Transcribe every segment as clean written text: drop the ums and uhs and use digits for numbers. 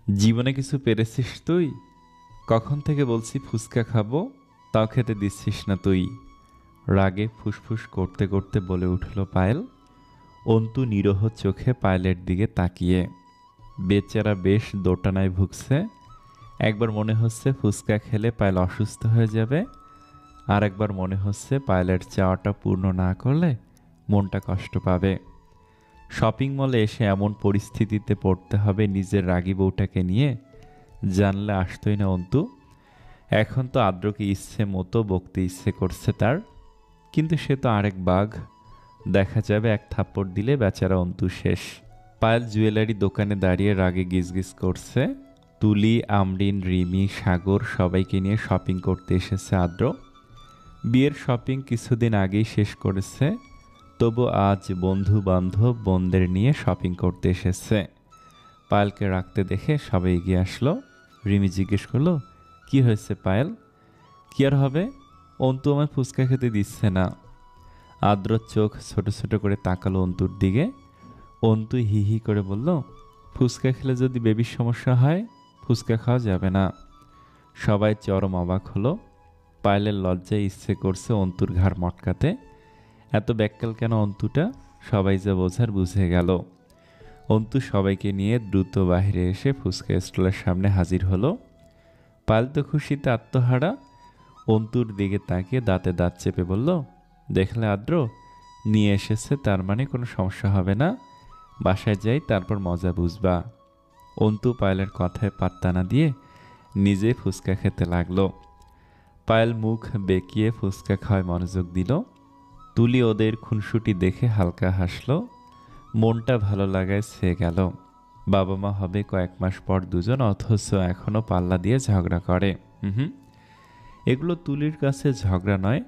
জীবনে কিছু পেরেছিস তুই? কখন থেকে বলছি ফুচকা খাবো, তাও খেতে দিচ্ছিস না তুই। রাগে ফুসফুস করতে করতে বলে উঠল পায়েল। অন্তু নিরহ চোখে পায়েলের দিকে তাকিয়ে। বেচারা বেশ দোটানায় ভুগছে। একবার মনে হচ্ছে ফুচকা খেলে পায়েল অসুস্থ হয়ে যাবে, আর একবার মনে হচ্ছে পায়েলের চাওয়াটা পূর্ণ না করলে মনটা কষ্ট পাবে। শপিং মলে এসে এমন পরিস্থিতিতে পড়তে হবে নিজের রাগী বউটাকে নিয়ে, জানলে আসতোই না অন্তু। এখন তো আদ্রকে ইচ্ছে মতো বকতে ইচ্ছে করছে তার, কিন্তু সে তো আরেক বাঘ। দেখা যাবে এক থাপ্পড় দিলে বেচারা অন্তু শেষ। পায়েল জুয়েলারি দোকানে দাঁড়িয়ে রাগে গিজগিজ করছে। তুলি, আমরিন, রিমি, সাগর সবাইকে নিয়ে শপিং করতে এসেছে আদ্র। বিয়ের শপিং কিছুদিন আগেই শেষ করেছে, তবু আজ বন্ধু বান্ধব বোনদের নিয়ে শপিং করতে এসেছে। পায়েলকে রাখতে দেখে সবাই এগিয়ে আসলো। রিমি জিজ্ঞেস করলো, কি হয়েছে পায়েল? কি আর হবে, অন্তু আমায় ফুচকা খেতে দিচ্ছে না। আদ্রর চোখ ছোট ছোট করে তাকালো অন্তুর দিকে। অন্তু হি হি করে বলল, ফুচকা খেলে যদি বেবির সমস্যা হয়, ফুচকা খাওয়া যাবে না। সবাই চরম অবাক হলো। পায়েলের লজ্জায় ইচ্ছে করছে অন্তুর ঘাড় মটকাতে। এত ব্যাককাল কেন অন্তুটা, সবাই যা বোঝার বুঝে গেল। অন্তু সবাইকে নিয়ে দ্রুত বাইরে এসে ফুচকা স্টলের সামনে হাজির হলো। পায়েল তো খুশিতে আত্মহারা। অন্তুর দিকে তাকিয়ে দাঁতে দাঁত চেপে বলল, দেখলে আদ্র, নিয়ে এসেছে, তার মানে কোনো সমস্যা হবে না। বাসায় যাই, তারপর মজা বুঝবা। অন্তু পায়েলের কথায় পাত্তা না দিয়ে নিজে ফুচকা খেতে লাগলো। পায়েল মুখ বেঁকিয়ে ফুচকা খাওয়ায় মনোযোগ দিল। তুলি ওদের খুনসুটি দেখে হালকা হাসল। মনটা ভালো লাগায় ছেয়ে গেল। বাবা মা হবে কয়েক মাস পর দুজন, অথচ এখনও পাল্লা দিয়ে ঝগড়া করে। হুম, এগুলো তুলির কাছে ঝগড়া নয়,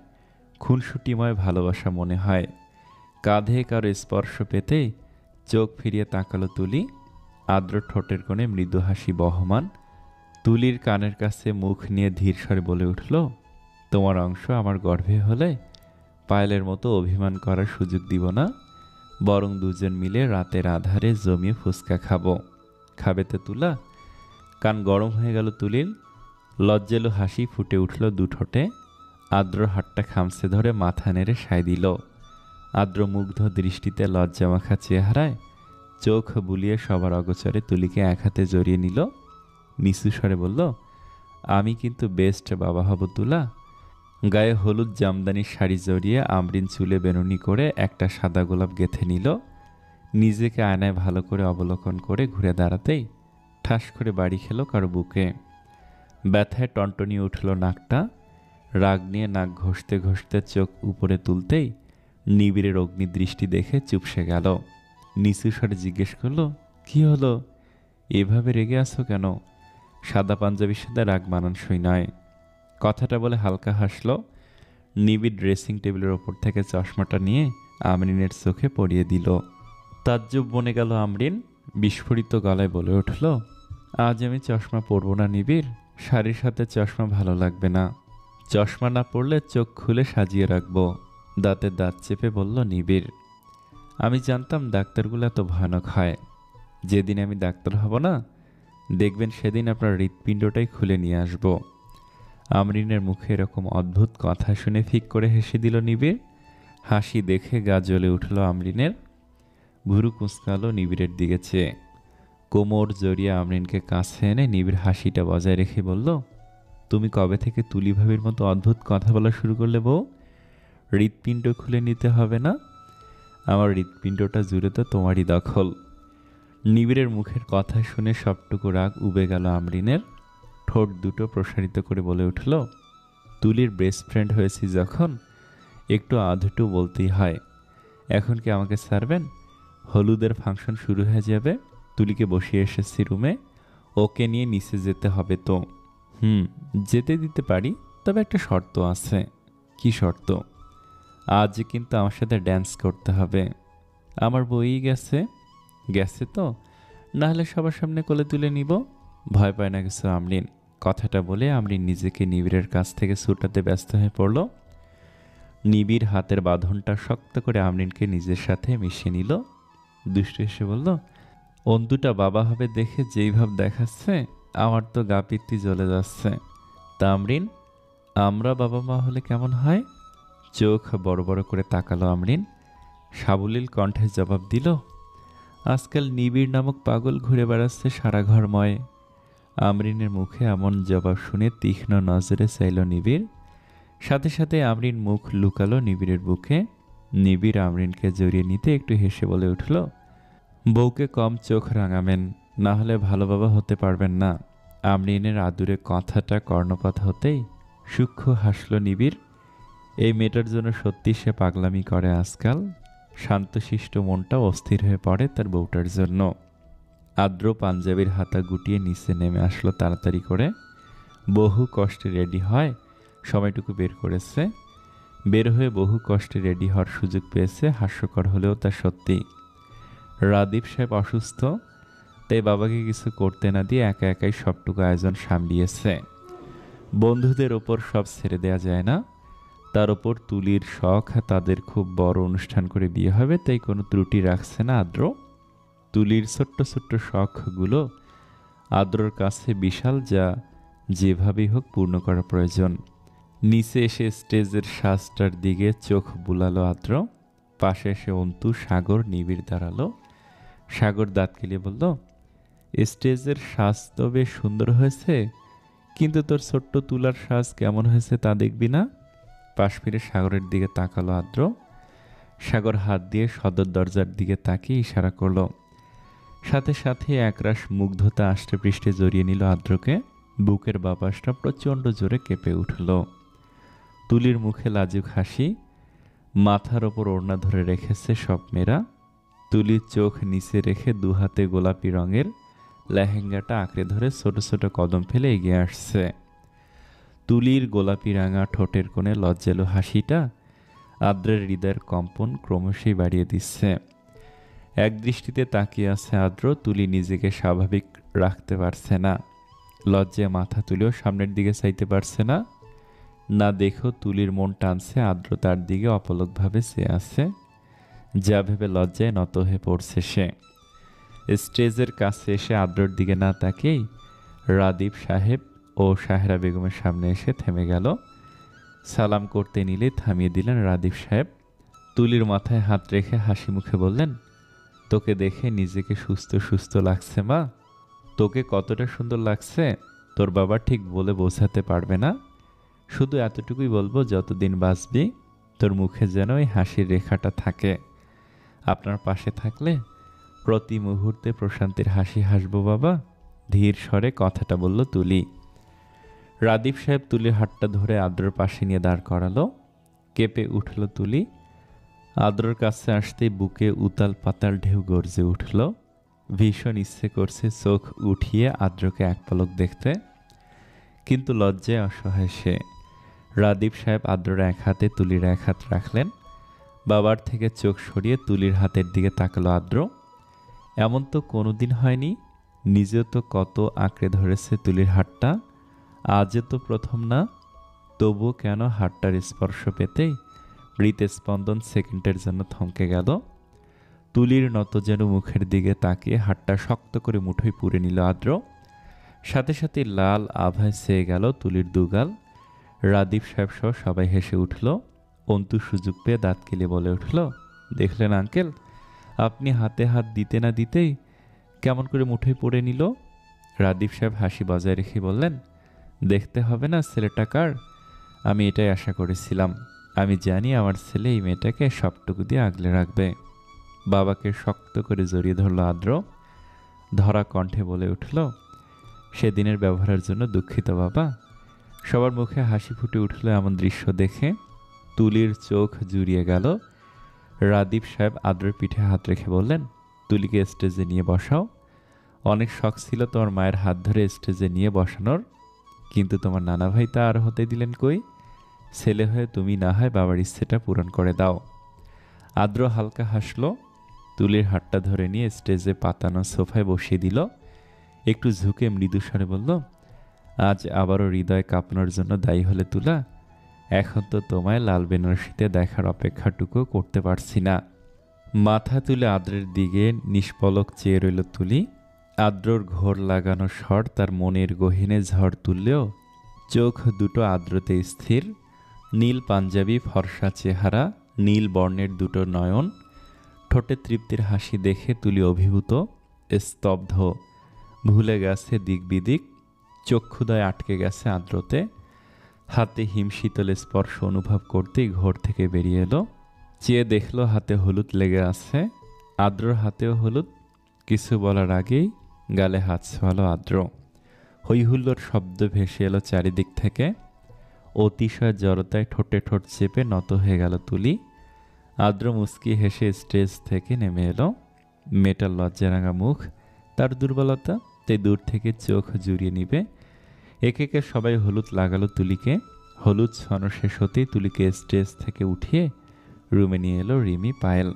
খুনসুটিময় ভালোবাসা মনে হয়। কাঁধে কারো স্পর্শ পেতেই চোখ ফিরিয়ে তাকালো তুলি। আদ্র ঠোঁটের কোণে মৃদু হাসি বহমান। তুলির কানের কাছে মুখ নিয়ে ধীর স্বরে বলে উঠল, তোমার অংশ আমার গর্ভে হলে পায়েলের মতো অভিমান করার সুযোগ দিব না, বরং দুজন মিলে রাতের আধারে জমিয়ে ফুচকা খাবো। খাবে তো তুলা? কান গরম হয়ে গেল তুলির। লজ্জালো হাসি ফুটে উঠল দু ঠোঁটে। আদ্র হাতটা খামছে ধরে মাথা নেড়ে সায় দিল। আদ্র মুগ্ধ দৃষ্টিতে লজ্জামাখা চেহারায় চোখ বুলিয়ে সবার অগোচরে তুলিকে এক হাতে জড়িয়ে নিল। নিচু স্বরে বলল, আমি কিন্তু বেস্ট বাবা হব তুলা। গায়ে হলুদ জামদানির শাড়ি জড়িয়ে আমরিন চুলে বেনুনি করে একটা সাদা গোলাপ গেঁথে নিল। নিজেকে আয়নায় ভালো করে অবলোকন করে ঘুরে দাঁড়াতেই ঠাস করে বাড়ি খেলো কারো বুকে। ব্যথায় টনটনিয়ে উঠল নাকটা। রাগ নিয়ে নাক ঘষতে ঘষতে চোখ উপরে তুলতেই নিবিড়ের অগ্নিদৃষ্টি দেখে চুপসে গেল। নিচু স্বরে জিজ্ঞেস করলো, কি হলো, এভাবে রেগে আছো কেন? সাদা পাঞ্জাবির সাথে রাগ মানানসই নয়। কথাটা বলে হালকা হাসলো। নিবিড় ড্রেসিং টেবিলের ওপর থেকে চশমাটা নিয়ে আমরিনের চোখে পরিয়ে দিল। তাজ্জব বনে গেল আমরিন। বিস্ফোরিত গলায় বলে উঠল, আজ আমি চশমা পরবো না নিবিড়, শাড়ির সাথে চশমা ভালো লাগবে না। চশমা না পরলে চোখ খুলে সাজিয়ে রাখবো। দাঁতে দাঁত চেপে বলল নিবিড়। আমি জানতাম ডাক্তারগুলো এত ভয়ানক হয়। যেদিন আমি ডাক্তার হব না, দেখবেন সেদিন আপনার হৃৎপিণ্ডটাই খুলে নিয়ে আসব। আমরিনের মুখে এরকম অদ্ভুত কথা শুনে ফিক করে হেসে দিল নিবিড়। হাসি দেখে গা জ্বলে উঠল আমরিনের। ভুরু কুঁচকালো নিবিড়ের দিকে চেয়ে। কোমর জড়িয়ে আমরিনকে কাছে এনে নিবিড় হাসিটা বজায় রেখে বলল, তুমি কবে থেকে তুলি ভাবির মতো অদ্ভুত কথা বলা শুরু করলে বউ? হৃৎপিণ্ড খুলে নিতে হবে না, আমার হৃৎপিণ্ডটা জুড়ে তো তোমারই দখল। নিবিড়ের মুখের কথা শুনে সবটুকু রাগ উবে গেল আমরিনের। ঠোঁট দুটো প্রসারিত করে বলে উঠল, তুলির বেস্ট ফ্রেন্ড হয়েছি যখন, একটু আধটু বলতেই হয়। এখন কি আমাকে ছাড়বেন? হলুদের ফাংশন শুরু হয়ে যাবে, তুলিকে বসিয়ে এসেছি রুমে, ওকে নিয়ে নিচে যেতে হবে তো। যেতে দিতে পারি, তবে একটা শর্ত আছে। কি শর্ত? আজ কিন্তু আমার সাথে ড্যান্স করতে হবে। আমার বই গেছে। গেছে তো, না হলে সবার সামনে কোলে তুলে নিব। ভয় পায় না কিছু আমরিন। কথাটা বলে আমরিন নিজেকে নিবিড়ের কাছ থেকে ছুটাতে ব্যস্ত হয়ে পড়ল। নিবিড় হাতের বাঁধনটা শক্ত করে আমরিনকে নিজের সাথে মিশিয়ে নিল। দুষ্টু এসে বলল, অন্তুটা বাবা হবে দেখে যেই ভাব দেখাচ্ছে, আমার তো গা পিত্তি জ্বলে যাচ্ছে। তামরিন, আমরা বাবা মা হলে কেমন হয়? চোখ বড় বড় করে তাকালো আমরিন। সাবলীল কণ্ঠে জবাব দিল, আজকাল নিবিড় নামক পাগল ঘুরে বেড়াচ্ছে সারা ঘরময়। আমরিনের মুখে এমন জবাব শুনে তীক্ষ্ণ নজরে চাইল নিবিড়। সাথে সাথে আমরিন মুখ লুকালো নিবিড়ের বুকে। নিবিড় আমরিনকে জড়িয়ে নিতে একটু হেসে বলে উঠল, বউকে কম চোখ রাঙাবেন, না হলে ভালো বাবা হতে পারবেন না। আমরিনের আদুরে কথাটা কর্ণপাত হতেই সূক্ষ্ম হাসল নিবিড়। এই মেয়েটার জন্য সত্যি সে পাগলামি করে আজকাল। শান্তশিষ্ট মনটা অস্থির হয়ে পড়ে তার বউটার জন্য। আদ্র পাঞ্জাবির হাতা গুটিয়ে নিচে নেমে আসলো তাড়াতাড়ি করে। বহু কষ্টে রেডি হয়, সময়টুকু বের করেছে। বের হয়ে বহু কষ্টে রেডি হওয়ার সুযোগ পেয়েছে, হাস্যকর হলেও তা সত্যি। রাদীপ সাহেব অসুস্থ, তাই বাবাকে কিছু করতে না দিয়ে একা একাই সবটুকু আয়োজন সামলিয়েছে। বন্ধুদের ওপর সব ছেড়ে দেয়া যায় না। তার ওপর তুলির শখ, তাদের খুব বড় অনুষ্ঠান করে বিয়ে হবে, তাই কোনো ত্রুটি রাখছে না আদ্র। তুলির ছোট্ট ছোট্ট শখগুলো আদ্রর কাছে বিশাল, যা যেভাবেই হোক পূর্ণ করা প্রয়োজন। নিচে এসে স্টেজের সাজটার দিকে চোখ বুলালো আদ্র। পাশে এসে অন্তু, সাগর, নিবিড় দাঁড়ালো। সাগর দাঁত কেলিয়ে বলল, স্টেজের সাজ তো বেশ সুন্দর হয়েছে, কিন্তু তোর ছোট্ট তুলার সাজ কেমন হয়েছে তা দেখবি না? পাশ ফিরে সাগরের দিকে তাকালো আদ্র। সাগর হাত দিয়ে সদর দরজার দিকে তাকিয়ে ইশারা করলো। সাথে সাথে একরাশ মুগ্ধতা আষ্টে পৃষ্ঠে জড়িয়ে নিল আদ্রকে। বুকের বাপাসটা প্রচণ্ড জোরে কেঁপে উঠল। তুলির মুখে লাজুক হাসি, মাথার ওপর ওড়না ধরে রেখেছে সব মেয়েরা। তুলির চোখ নিচে রেখে দুহাতে গোলাপি রঙের লেহেঙ্গাটা আঁকড়ে ধরে ছোট ছোট কদম ফেলে এগিয়ে আসছে। তুলির গোলাপি রাঙা ঠোঁটের কোণে লজ্জালো হাসিটা আদ্রের হৃদয়ের কম্পন ক্রমশই বাড়িয়ে দিচ্ছে। এক দৃষ্টিতে তাকিয়ে আছে আদ্র। তুলি নিজেকে স্বাভাবিক রাখতে পারছে না। লজ্জায় মাথা তুলেও সামনের দিকে চাইতে পারছে না। না দেখেও তুলির মন টানছে আদ্র তার দিকে অপলকভাবে চেয়ে আছে, যা ভেবে লজ্জায় নত হয়ে পড়ছে সে। স্টেজের কাছে এসে আদ্রর দিকে না তাকিয়েই রাদীপ সাহেব ও সাহেরা বেগমের সামনে এসে থেমে গেল। সালাম করতে নিলে থামিয়ে দিলেন রাদীপ সাহেব। তুলির মাথায় হাত রেখে হাসি মুখে বললেন, তোকে দেখে নিজেকে সুস্থ সুস্থ লাগছে মা। তোকে কতটা সুন্দর লাগছে তোর বাবা ঠিক বলে বোঝাতে পারবে না। শুধু এতটুকুই বলবো, যতদিন বাঁচবি তোর মুখে যেন এই হাসির রেখাটা থাকে। আপনার পাশে থাকলে প্রতি মুহূর্তে প্রশান্তির হাসি হাসবো বাবা। ধীর স্বরে কথাটা বলল তুলি। রাদীপ সাহেব তুলির হাতটা ধরে আদ্রর পাশে নিয়ে দাঁড় করালো। কেঁপে উঠল তুলি। আদ্রর কাছে আসতেই বুকে উতাল পাতাল ঢেউ গর্জে উঠল। ভীষণ ইচ্ছে করছে চোখ উঠিয়ে আদ্রকে এক পলক দেখতে, কিন্তু লজ্জায় অসহায় সে। রাদীপ সাহেব আদ্রর এক হাতে তুলির এক হাত রাখলেন। বাবার থেকে চোখ সরিয়ে তুলির হাতের দিকে তাকালো আদ্র। এমন তো কোনোদিন হয়নি। নিজেও তো কত আঁকড়ে ধরেছে তুলির হাতটা, আজও তো প্রথম না। তবুও কেন হাতটার স্পর্শ পেতেই হৃৎস্পন্দন সেকেন্ডের জন্য থমকে গেল। তুলির নত যেন মুখের দিকে তাকিয়ে হাতটা শক্ত করে মুঠোয় পুরে নিল আদ্র। সাথে সাথে লাল আভায় ছেয়ে গেল তুলির দুগাল। রাদীপ সাহেব সহ সবাই হেসে উঠল। অন্তু সুযোগ পেয়ে দাঁত কেলে বলে উঠল, দেখলেন আঙ্কেল, আপনি হাতে হাত দিতে না দিতেই কেমন করে মুঠোয় পড়ে নিল। রাদীপ সাহেব হাসি বজায় রেখে বললেন, দেখতে হবে না ছেলেটা কার। আমি এটাই আশা করেছিলাম। আমি জানি আমার ছেলে এই মেয়েটাকে সবটুকু দিয়ে আগলে রাখবে। বাবাকে শক্ত করে জড়িয়ে ধরল আদ্র। ধরা কণ্ঠে বলে উঠল, সেদিনের ব্যবহারের জন্য দুঃখিত বাবা। সবার মুখে হাসি ফুটে উঠল এমন দৃশ্য দেখে। তুলির চোখ জুড়িয়ে গেল। রাদীপ সাহেব আদ্রের পিঠে হাত রেখে বললেন, তুলিকে স্টেজে নিয়ে বসাও। অনেক শখ ছিল তোমার মায়ের হাত ধরে স্টেজে নিয়ে বসানোর, কিন্তু তোমার নানা ভাই তা আর হতে দিলেন কই। ছেলে হয়ে তুমি না হয় বাবার ইচ্ছেটা পূরণ করে দাও। আদ্র হালকা হাসল। তুলির হাতটা ধরে নিয়ে স্টেজে পাতানো সোফায় বসিয়ে দিল। একটু ঝুঁকে মৃদু স্বরে বলল, আজ আবারও হৃদয় কাঁপানোর জন্য দায়ী হলে তুলা। এখন তো তোমায় লাল বেনারসিতে দেখার অপেক্ষাটুকু করতে পারছি না। মাথা তুলে আদ্রের দিকে নিষ্পলক চেয়ে রইল তুলি। আদ্রর ঘোর লাগানো স্বর তার মনের গহীনে ঝড় তুললেও চোখ দুটো আদ্রতে স্থির। নীল পাঞ্জাবি, ফর্সা চেহারা, নীল বর্ণের দুটো নয়ন, ঠোঁটে তৃপ্তির হাসি দেখে তুলি অভিভূত, স্তব্ধ। ভুলে গেছে দিক বিদিক, চক্ষুদয় আটকে গেছে আদ্রতে। হাতে হিমশীতল স্পর্শ অনুভব করতেই ঘর থেকে বেরিয়ে এলো। চেয়ে দেখলো হাতে হলুদ লেগে আছে। আদ্রর হাতেও হলুদ। কিছু বলার আগেই গালে হাত ছোঁয়ালো আদ্র। হৈহুল্লোর শব্দ ভেসে এলো চারিদিক থেকে। অতিশয় জড়তায় ঠোঁটে ঠোঁট চেপে নত হয়ে গেল তুলি। আদ্র মুচকি হেসে স্টেজ থেকে নেমে এলো। মেয়েটার লজ্জারাঙা মুখ, তার দুর্বলতা, তাই দূর থেকে চোখ জুড়িয়ে নিবে। একে একে সবাই হলুদ লাগালো তুলিকে। হলুদ ছড়ানো শেষ হতেই তুলিকে স্টেজ থেকে উঠিয়ে রুমে নিয়ে এলো রিমি পায়েল।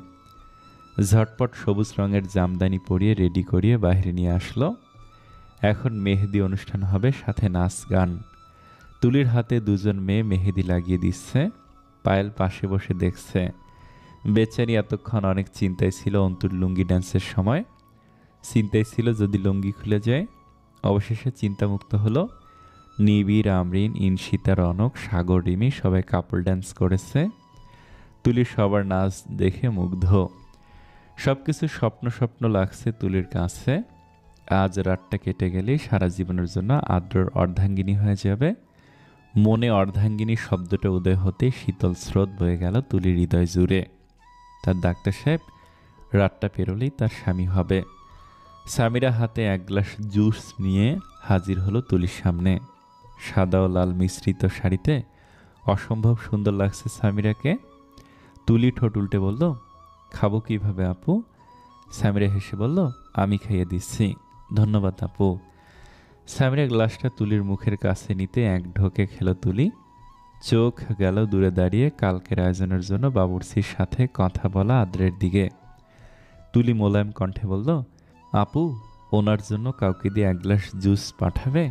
ঝটপট সবুজ রঙের জামদানি পরিয়ে রেডি করিয়ে বাইরে নিয়ে আসলো। এখন মেহেদি অনুষ্ঠান হবে, সাথে নাচ গান। তুলির হাতে দুজন মেয়ে মেহেদি লাগিয়ে দিচ্ছে। পায়েল পাশে বসে দেখছে। বেচারি এতক্ষণ অনেক চিন্তায় ছিল অন্তুর লুঙ্গি ড্যান্সের সময়। চিন্তায় ছিল যদি লুঙ্গি খুলে যায়। অবশেষে চিন্তামুক্ত হলো। নিবিড়, আমরিন, ইনশিতা, রনক, সাগর, রিমি সবাই কাপল ড্যান্স করেছে। তুলির সবার নাচ দেখে মুগ্ধ। সবকিছু স্বপ্ন স্বপ্ন লাগছে তুলির কাছে। আজ রাতটা কেটে গেলেই সারা জীবনের জন্য আদ্রর অর্ধাঙ্গিনী হয়ে যাবে। মনে অর্ধাঙ্গিনী শব্দটা উদয় হতে শীতল স্রোত বয়ে গেল তুলির হৃদয় জুড়ে। তার ডাক্তার সাহেব রাতটা পেরোলেই তার স্বামী হবে। সামিরা হাতে এক গ্লাস জুস নিয়ে হাজির হলো তুলির সামনে। সাদা ও লাল মিশ্রিত শাড়িতে অসম্ভব সুন্দর লাগছে সামিরাকে। তুলি ঠোঁট উল্টে বলল, খাবো কিভাবে আপু? সামিরা হেসে বলল, আমি খাইয়ে দিচ্ছি। ধন্যবাদ আপু। সামিরা গ্লাসটা তুলির মুখের কাছে নিতে এক ঢোকে খেলো তুলি। চোখ গেল দূরে দাঁড়িয়ে কালকের আয়োজনের জন্য বাবুর্চির সাথে কথা বলা আদ্রের দিকে। তুলি মোলায়েম কণ্ঠে বলল, আপু ওনার জন্য কাউকে দিয়ে এক গ্লাস জুস পাঠাবে?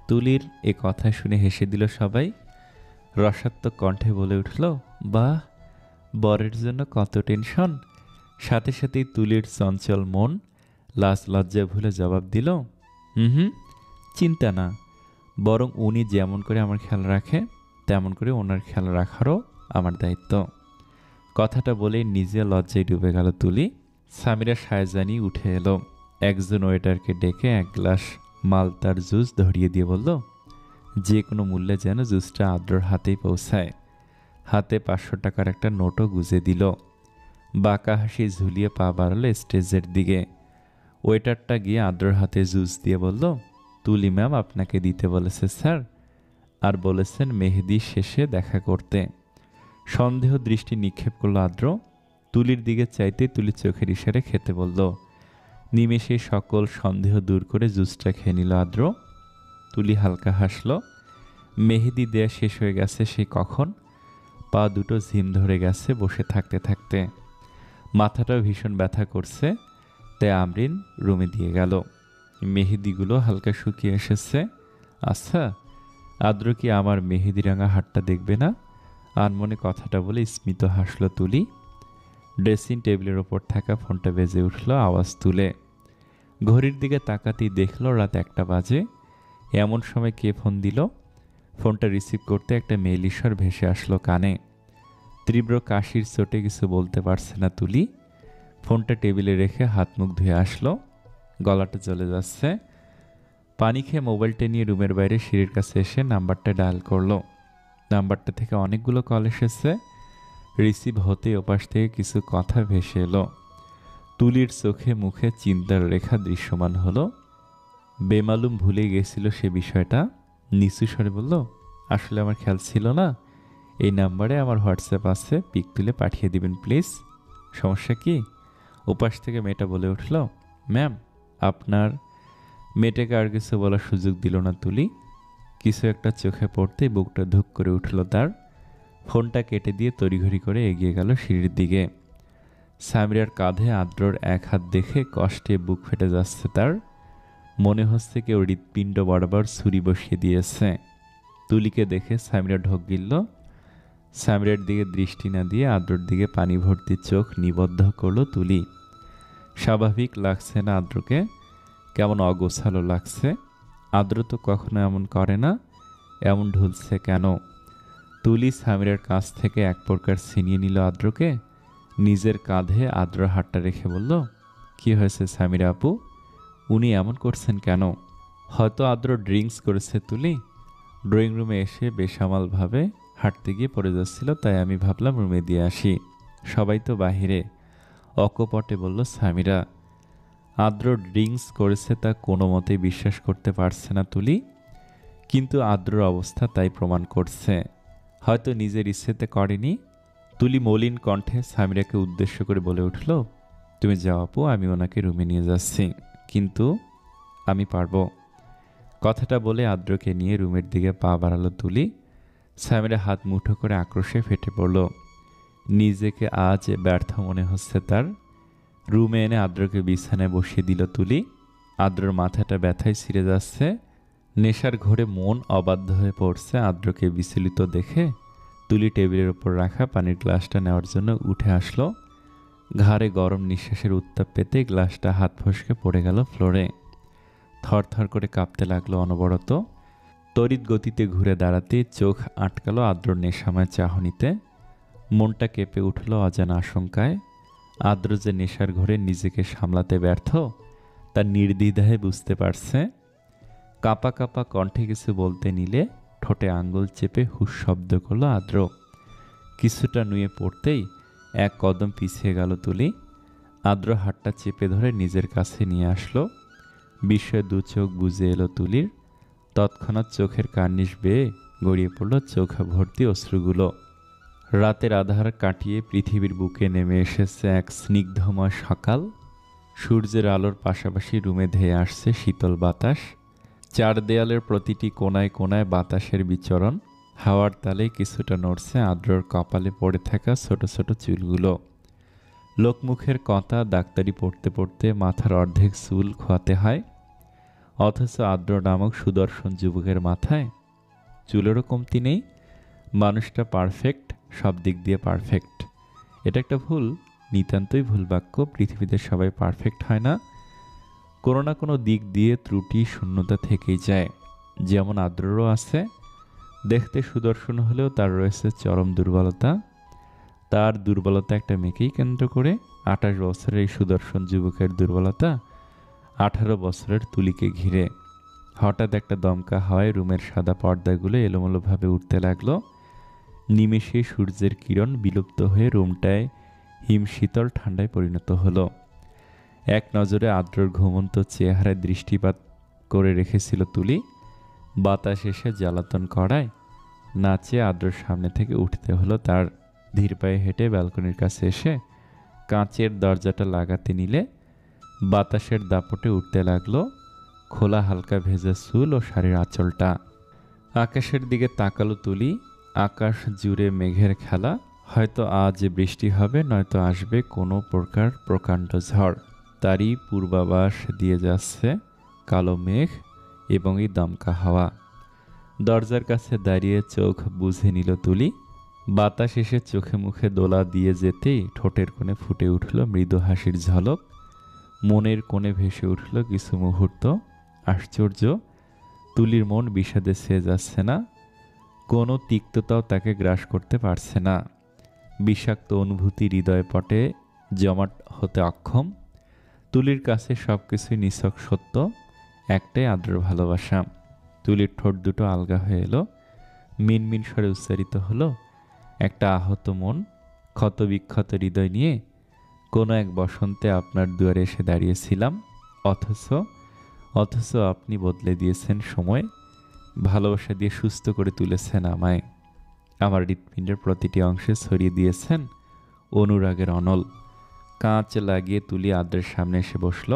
তুলির এ কথা শুনে হেসে দিল সবাই। রসাত্মক কণ্ঠে বলে উঠল, বাহ, বরের জন্য কত টেনশন। সাথে সাথেই তুলির চঞ্চল মন লাজ লজ্জা ভুলে জবাব দিল, হুম, চিন্তা না, বরং উনি যেমন করে আমার খেয়াল রাখে তেমন করে ওনার খেয়াল রাখারও আমার দায়িত্ব। কথাটা বলেই নিজে লজ্জায় ডুবে গেল তুলি। সামিরা শায়জানি উঠে এলো। একজন ওয়েটারকে ডেকে এক গ্লাস মালতার জুস ধরিয়ে দিয়ে বলল, যে কোনো মূল্যে যেন জুসটা আদ্রর হাতেই পৌঁছায়। হাতে 500 টাকার একটা নোটও গুজে দিল। বাঁকা হাসি ঝুলিয়ে পা বাড়ালো স্টেজের দিকে। ওয়েটারটা গিয়ে আদ্রর হাতে জুস দিয়ে বলল, তুলি ম্যাম আপনাকে দিতে বলেছে স্যার, আর বলেছেন মেহেদি শেষে দেখা করতে। সন্দেহ দৃষ্টি নিক্ষেপ করলো আদ্র। তুলির দিকে চাইতে তুলি চোখের ইশারে খেতে বলল। নিমেষে সকল সন্দেহ দূর করে জুসটা খেয়ে নিল আদ্র। তুলি হালকা হাসল। মেহেদি দেয়া শেষ হয়ে গেছে সে কখন। পা দুটো ঝিম ধরে গেছে বসে থাকতে থাকতে। মাথাটাও ভীষণ ব্যথা করছে। তাই আমরিন রুমে দিয়ে গেল। মেহেদিগুলো হালকা শুকিয়ে এসেছে। আচ্ছা, আদ্র কি আমার মেহেদি রাঙা হাতটা দেখবে না? আনমনে কথাটা বলে স্মিত হাসল তুলি। ড্রেসিং টেবিলের ওপর থাকা ফোনটা বেজে উঠল আওয়াজ তুলে। ঘড়ির দিকে তাকাতেই দেখল রাত 1টা বাজে। এমন সময় কে ফোন দিল? ফোনটা রিসিভ করতে একটা মেয়েলির স্বর ভেসে আসলো কানে। তীব্র কাশির চোটে কিছু বলতে পারছে না তুলি। ফোনটা টেবিলে রেখে হাত মুখ ধুয়ে আসলো। গলাটা জ্বলে যাচ্ছে। পানি খেয়ে মোবাইলটা নিয়ে রুমের বাইরে সিঁড়ির কাছে এসে নাম্বারটা ডায়াল করলো। নাম্বারটা থেকে অনেকগুলো কল এসেছে। রিসিভ হতে ওপাশ থেকে কিছু কথা ভেসে এলো। তুলির চোখে মুখে চিন্তার রেখা দৃশ্যমান হলো। বেমালুম ভুলে গেছিল সে বিষয়টা। নিচু স্বরে বলল, আসলে আমার খেয়াল ছিল না। এই নাম্বারে আমার হোয়াটসঅ্যাপ আছে, পিক তুলে পাঠিয়ে দিবেন প্লিজ। সমস্যা কি? ওপাশ থেকে মেয়েটা বলে উঠল, ম্যাম আপনার। মেয়েটাকে আর কিছু বলার সুযোগ দিল না তুলি। কিছু একটা চোখে পড়তেই বুকটা ধুক করে উঠল তার। ফোনটা কেটে দিয়ে তড়িঘড়ি করে এগিয়ে গেল সিঁড়ির দিকে। সামিরার কাঁধে আদ্রর এক হাত দেখে কষ্টে বুক ফেটে যাচ্ছে তার। মনে হচ্ছে কেউ হৃৎপিণ্ড বরাবর ছুরি বসিয়ে দিয়েছে। তুলিকে দেখে সামিরা ঢোক গিলল। সামিরার দিকে দৃষ্টি না দিয়ে আদ্রর দিকে পানি ভর্তি চোখ নিবদ্ধ করলো তুলি। স্বাভাবিক লাগছে না আদ্রকে, কেমন অগোছালো লাগছে। আদ্র তো কখনো এমন করে না, এমন ঢুলছে কেন? তুলি সামিরার কাছ থেকে এক প্রকার ছিনিয়ে নিল আদ্রকে, নিজের কাঁধে আদ্রর হাতটা রেখে বলল, কি হয়েছে সামিরা আপু, উনি এমন করছেন কেন? হয়তো আদ্র ড্রিঙ্কস করেছে তুলি। ড্রয়িং রুমে এসে বেসামালভাবে হাঁটতে গিয়ে পড়ে যাচ্ছিল, তাই আমি ভাবলাম রুমে দিয়ে আসি, সবাই তো বাহিরে। অকপটে বলল সামিরা। আদ্র ড্রিঙ্কস করেছে তা কোনো মতেই বিশ্বাস করতে পারছে না তুলি, কিন্তু আদ্রর অবস্থা তাই প্রমাণ করছে। হয়তো নিজের ইচ্ছেতে করেনি। তুলি মলিন কণ্ঠে সামিরাকে উদ্দেশ্য করে বলে উঠল, তুমি যাও আপু, আমি ওনাকে রুমে নিয়ে যাচ্ছি, কিন্তু আমি পারবো। কথাটা বলে আদ্রকে নিয়ে রুমের দিকে পা বাড়ালো তুলি। সামিরা হাত মুঠো করে আক্রোশে ফেটে পড়ল। নিজেকে আজ ব্যর্থ মনে হচ্ছে তার। রুমে এনে আদ্রকে বিছানায় বসিয়ে দিল তুলি। আদ্রর মাথাটা ব্যথায় ছিঁড়ে যাচ্ছে। নেশার ঘোরে মন অবাধ্য হয়ে পড়ছে আদ্রকে বিচলিত দেখে। তুলি টেবিলের ওপর রাখা পানির গ্লাসটা নেওয়ার জন্য উঠে আসলো। ঘাড়ে গরম নিঃশ্বাসের উত্তাপ পেতে গ্লাসটা হাত ফসকে পড়ে গেল ফ্লোরে। থরথর করে কাঁপতে লাগলো অনবরত। তড়িৎ গতিতে ঘুরে দাঁড়াতে চোখ আটকালো আদ্রর নেশাময় চাহনিতে। মনটা কেঁপে উঠল অজানা আশঙ্কায়। আদ্র যে নেশার ঘরে নিজেকে সামলাতে ব্যর্থ, তা নির্দ্বিধায় বুঝতে পারছে। কাঁপা কাঁপা কণ্ঠে কিছু বলতে নিলে ঠোঁটে আঙ্গুল চেপে হুস শব্দ করল আদ্র। কিছুটা নুয়ে পড়তেই এক কদম পিছিয়ে গেল তুলি। আদ্র হাতটা চেপে ধরে নিজের কাছে নিয়ে আসলো। বিস্ময়ে দু চোখ বুজে এলো তুলির। তৎক্ষণাৎ চোখের কার্নিশ বেয়ে গড়িয়ে পড়ল চোখ ভর্তি অশ্রুগুলো। রাতের আধার কাটিয়ে পৃথিবীর বুকে নেমে এসেছে এক স্নিগ্ধময় সকাল। সূর্যের আলোর পাশাপাশি রুমে ধেয়ে আসছে শীতল বাতাস। চার দেয়ালের প্রতিটি কোনায় কোনায় বাতাসের বিচরণ। হাওয়ার তালে কিছুটা নড়ছে আদ্রর কপালে পড়ে থাকা ছোট ছোট চুলগুলো। লোকমুখের কথা ডাক্তারি পড়তে পড়তে মাথার অর্ধেক চুল খোয়াতে হয়, অথচ আদ্র নামক সুদর্শন যুবকের মাথায় চুলেরও কমতি নেই। মানুষটা পারফেক্ট, সব দিক দিয়ে পারফেক্ট। এটা একটা ভুল, নিতান্তই ভুল বাক্য। পৃথিবীতে সবাই পারফেক্ট হয় না, কোনো না কোনো দিক দিয়ে ত্রুটি শূন্যতা থেকেই যায়। যেমন আদ্ররও আছে। দেখতে সুদর্শন হলেও তার রয়েছে চরম দুর্বলতা। তার দুর্বলতা একটা মেয়েকেই কেন্দ্র করে। 28 বছরের এই সুদর্শন যুবকের দুর্বলতা 18 বছরের তুলিকে ঘিরে। হঠাৎ একটা দমকা হাওয়ায় রুমের সাদা পর্দাগুলো এলোমেলোভাবে উঠতে লাগলো। নিমেষে সূর্যের কিরণ বিলুপ্ত হয়ে রুমটায় হিমশীতল ঠান্ডায় পরিণত হলো। এক নজরে আদ্রর ঘুমন্ত চেহারায় দৃষ্টিপাত করে রেখেছিল তুলি। বাতাস এসে জ্বালাতন করায় নাচে আদ্রর সামনে থেকে উঠতে হলো তার। ধীর পায়ে হেঁটে ব্যালকনির কাছে এসে কাঁচের দরজাটা লাগাতে নিলে বাতাসের দাপটে উঠতে লাগলো খোলা হালকা ভেজা চুল ও শাড়ির আঁচলটা। আকাশের দিকে তাকালো তুলি। আকাশ জুড়ে মেঘের খেলা। হয়তো আজ বৃষ্টি হবে, নয়তো আসবে কোনো প্রকার প্রকাণ্ড ঝড়। তারই পূর্বাভাস দিয়ে যাচ্ছে কালো মেঘ এবং এই দমকা হাওয়া। দরজার কাছে দাঁড়িয়ে চোখ বুঝে নিল তুলি। বাতাস এসে চোখে মুখে দোলা দিয়ে যেতেই ঠোঁটের কোণে ফুটে উঠল মৃদু হাসির ঝলক। মনের কোণে ভেসে উঠল কিছু মুহূর্ত। আশ্চর্য, তুলির মন বিষাদে ছেয়ে যাচ্ছে না। কোনো তিক্ততাও তাকে গ্রাস করতে পারছে না। বিষাক্ত অনুভূতি হৃদয় পটে জমাট হতে অক্ষম। তুলির কাছে সব কিছুই নিছক সত্য, একটাই আদ্র ভালোবাসা। তুলির ঠোঁট দুটো আলগা হয়ে এলো। মিনমিন স্বরে উচ্চারিত হলো, একটা আহত মন, ক্ষত বিক্ষত হৃদয় নিয়ে কোনো এক বসন্তে আপনার দুয়ারে এসে দাঁড়িয়েছিলাম। অথচ আপনি বদলে দিয়েছেন সময়, ভালোবাসা দিয়ে সুস্থ করে তুলেছেন আমায়। আমার হৃৎপিণ্ডের প্রতিটি অংশে ছড়িয়ে দিয়েছেন অনুরাগের অনল। কাঁচ লাগিয়ে তুলি আদ্রের সামনে এসে বসল।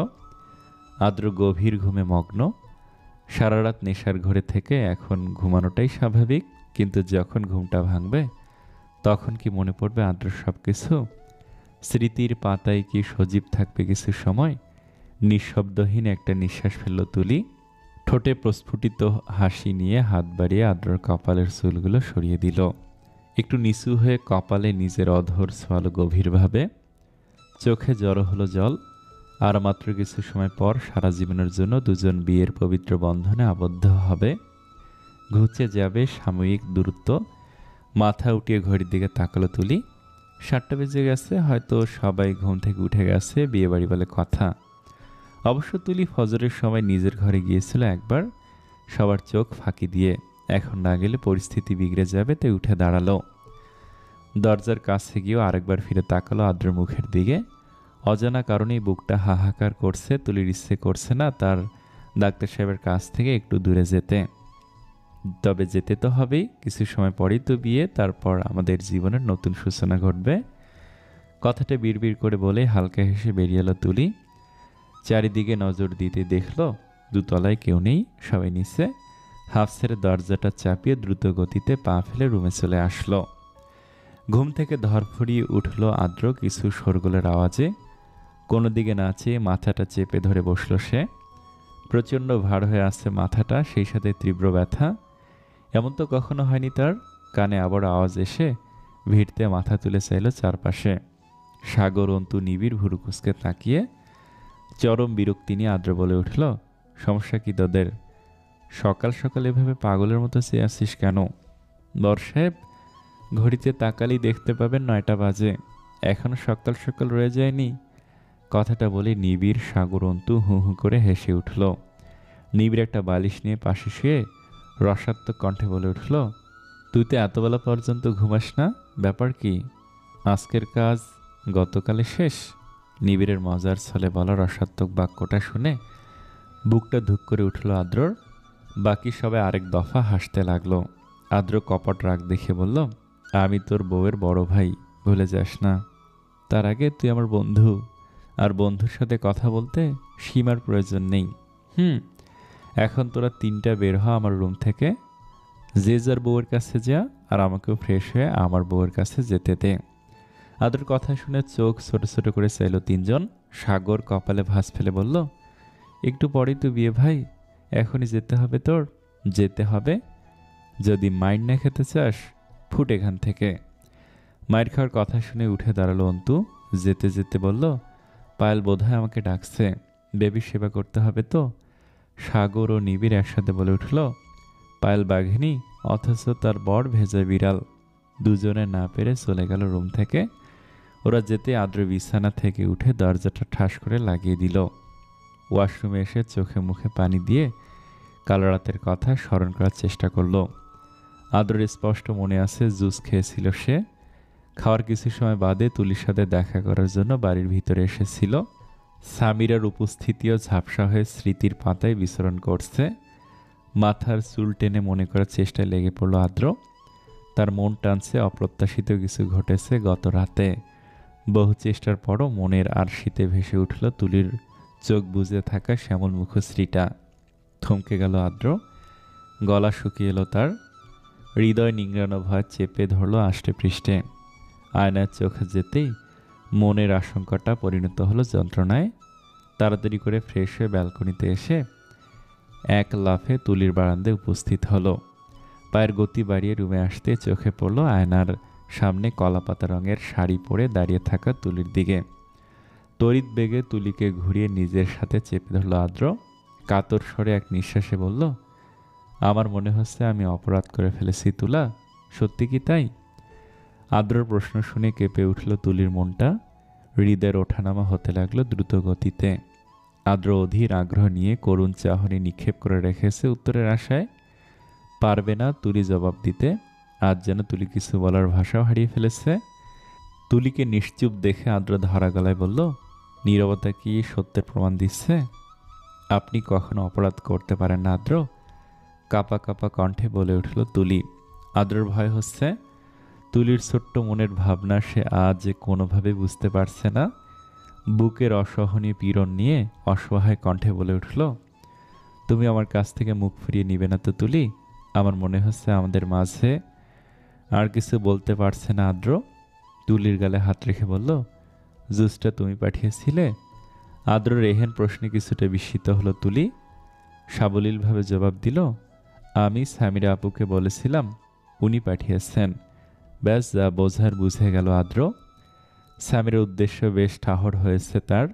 আদ্র গভীর ঘুমে মগ্ন। সারা রাত নেশার ঘরে থেকে এখন ঘুমানোটাই স্বাভাবিক, কিন্তু যখন ঘুমটা ভাঙবে তখন কি মনে পড়বে আদ্র সব কিছু? স্মৃতির পাতায় কি সজীব থাকবে কিছু সময়? নিঃশব্দহীন একটা নিঃশ্বাস ফেলল তুলি। ঠোঁটে প্রস্ফুটিত হাসি নিয়ে হাত বাড়িয়ে আদ্রর কপালের চুলগুলো সরিয়ে দিল। একটু নিচু হয়ে কপালে নিজের অধর ছোঁয়ালো গভীরভাবে। চোখে জড়ো হলো জল। আর মাত্র কিছু সময় পর সারা জীবনের জন্য দুজন বিয়ের পবিত্র বন্ধনে আবদ্ধ হবে। ঘুচে যাবে সাময়িক দূরত্ব। মাথা উঠিয়ে ঘড়ির দিকে তাকালো তুলি। 7টা বেজে গেছে, হয়তো সবাই ঘুম থেকে উঠে গেছে, বিয়ে বাড়ি বলে কথা। অবশ্য তুলি ফজরের সময় নিজের ঘরে গিয়েছিল একবার, সবার চোখ ফাঁকি দিয়ে। এখন না গেলে পরিস্থিতি বিগড়ে যাবে, তাই উঠে দাঁড়ালো। দরজার কাছে গিয়েও আরেকবার ফিরে তাকালো আদ্রের মুখের দিকে। অজানা কারণেই বুকটা হাহাকার করছে। তুলির ইচ্ছে করছে না তার ডাক্তার সাহেবের কাছ থেকে একটু দূরে যেতে। তবে যেতে তো হবেই, কিছু সময় পরেই তো বিয়ে, তারপর আমাদের জীবনের নতুন সূচনা ঘটবে। কথাটা বিড়বিড় করে বলে হালকা হেসে বেরিয়ে এলো তুলি। চারিদিকে নজর দিতে দেখলো দুতলায় কেউ নেই, সবাই নিচে। হাফ ছেড়ে দরজাটা চাপিয়ে দ্রুত গতিতে পা ফেলে রুমে চলে আসলো। ঘুম থেকে ধরফড়িয়ে উঠল আদ্র কিছু শোরগোলের আওয়াজে। কোনো দিকে না চেয়ে মাথাটা চেপে ধরে বসল সে। প্রচণ্ড ভার হয়ে আসছে মাথাটা, সেই সাথে তীব্র ব্যথা। এমন তো কখনো হয়নি তার। কানে আবার আওয়াজ এসে ভিড়তে মাথা তুলে চাইল চারপাশে। সাগর, অন্তু, নিবিড় ভুরু কুঁচকে তাকিয়ে। চরম বিরক্তি নিয়ে আদ্র বলে উঠল, সমস্যা কি তোদের? সকাল সকাল এভাবে পাগলের মতো চেয়ে আসিস কেন? বর সাহেব, ঘড়িতে তাকালেই দেখতে পাবেন 9টা বাজে, এখনো সকাল সকাল রয়ে যায়নি। কথাটা বলে নিবিড়, সাগর, অন্তু হু হু করে হেসে উঠল। নিবিড় একটা বালিশ নিয়ে পাশে শুয়ে রসাত্মক কণ্ঠে বলে উঠল, তুই তো এতবেলা পর্যন্ত ঘুমাস না, ব্যাপার কি? আজকের কাজ গতকালে শেষ? নিবিড়ের মজার ছলে বলা রসাত্মক বাক্যটা শুনে বুকটা ধুক করে উঠল আদ্রর। বাকি সবাই আরেক দফা হাসতে লাগলো। আদ্র কপট রাগ দেখে বলল, আমি তোর বউয়ের বড় ভাই, ভুলে যাস না। তার আগে তুই আমার বন্ধু, আর বন্ধুর সাথে কথা বলতে সীমার প্রয়োজন নেই। এখন তোরা 3টা বের হ আমার রুম থেকে। যে যার বউয়ের কাছে যা, আর আমাকেও ফ্রেশ হয়ে আমার বউয়ের কাছে যেতে দে। আদ্রর কথা শুনে চোখ ছোট ছোট করে চাইল 3জন। সাগর কপালে ভাঁজ ফেলে বলল, একটু পরেই তো বিয়ে ভাই, এখনই যেতে হবে তোর? যেতে হবে? যদি মাইর না খেতে চাস ফুট এখান থেকে। মায়ের খাওয়ার কথা শুনে উঠে দাঁড়ালো অন্তু। যেতে যেতে বলল, পায়েল বোধহয় আমাকে ডাকছে, বেবির সেবা করতে হবে তো। সাগর ও নিবিড় একসাথে বলে উঠল, পায়েল বাঘিনী, অথচ তার বর ভেজা বিড়াল। দুজনে না পেরে চলে গেল রুম থেকে। ওরা যেতে আদ্র বিছানা থেকে উঠে দরজাটা ঠাস করে লাগিয়ে দিল। ওয়াশরুমে এসে চোখে মুখে পানি দিয়ে কাল রাতের কথা স্মরণ করার চেষ্টা করলো। আদ্রের স্পষ্ট মনে আছে জুস খেয়েছিল সে। খাওয়ার কিছু সময় বাদে তুলির সাথে দেখা করার জন্য বাড়ির ভিতরে এসেছিল। সামিরার উপস্থিতিও ঝাপসা হয়ে স্মৃতির পাতায় বিচরণ করছে। মাথার চুল টেনে মনে করার চেষ্টায় লেগে পড়ল আদ্র। তার মন টানছে, অপ্রত্যাশিত কিছু ঘটেছে গত রাতে। বহু চেষ্টার পরও মনের আরশিতে ভেসে উঠল তুলির চোখ বুজে থাকা শ্যামল মুখশ্রীটা। থমকে গেল আদ্র, গলা শুকিয়ে এলো তার। হৃদয় নিংড়ানো ভয় চেপে ধরল আষ্টে পৃষ্ঠে। আয়নার চোখ যেতেই মনের আশঙ্কাটা পরিণত হলো যন্ত্রণায়। তাড়াতাড়ি করে ফ্রেশ হয়ে ব্যালকনিতে এসে এক লাফে তুলির বারান্দায় উপস্থিত হলো। পায়ের গতি বাড়িয়ে রুমে আসতে চোখে পড়ল আয়নার সামনে কলাপাতা রঙের শাড়ি পরে দাঁড়িয়ে থাকা তুলির দিকে। তড়িৎ বেগে তুলিকে ঘুরিয়ে নিজের সাথে চেপে ধরল আদ্র। কাতর স্বরে এক নিঃশ্বাসে বলল, আমার মনে হচ্ছে আমি অপরাধ করে ফেলেছি তুলা, সত্যি কি তাই? আদ্রর প্রশ্ন শুনে কেঁপে উঠল তুলির মনটা। হৃদয়ের ওঠানামা হতে লাগলো দ্রুত গতিতে। আদ্র অধীর আগ্রহ নিয়ে করুণ চাহনি নিক্ষেপ করে রেখেছে উত্তরের আশায়। পারবে না তুলি জবাব দিতে। আজ যেন তুলি কিছু বলার ভাষাও হারিয়ে ফেলেছে। তুলিকে নিশ্চুপ দেখে আদ্র ধরা গলায় বলল, নীরবতা কি সত্যের প্রমাণ দিচ্ছে? আপনি কখনো অপরাধ করতে পারেন না আদ্র, কাপা কাপা কণ্ঠে বলে উঠল তুলি। আদ্রর ভয় হচ্ছে তুলির ছোট্ট মনের ভাবনা সে আজ কোনোভাবে বুঝতে পারছে না। বুকের অসহনীয় পীড়ন নিয়ে অসহায় কণ্ঠে বলে উঠল, তুমি আমার কাছ থেকে মুখ ফিরিয়ে নিবে না তো তুলি? আমার মনে হচ্ছে আমাদের মাঝে আর কিছু বলতে পারছে না আদ্র। তুলির গালে হাত রেখে বলল, জুসটা তুমি পাঠিয়েছিলে? আদ্রর এহেন প্রশ্নে কিছুটা বিস্মিত হলো তুলি। সাবলীলভাবে জবাব দিল, আমি সামিরা আপুকে বলেছিলাম, উনি পাঠিয়েছেন। ব্যাস, যা বোঝার বুঝে গেল আদ্র। স্বামীর উদ্দেশ্য বেশ ঠাহর হয়েছে তার।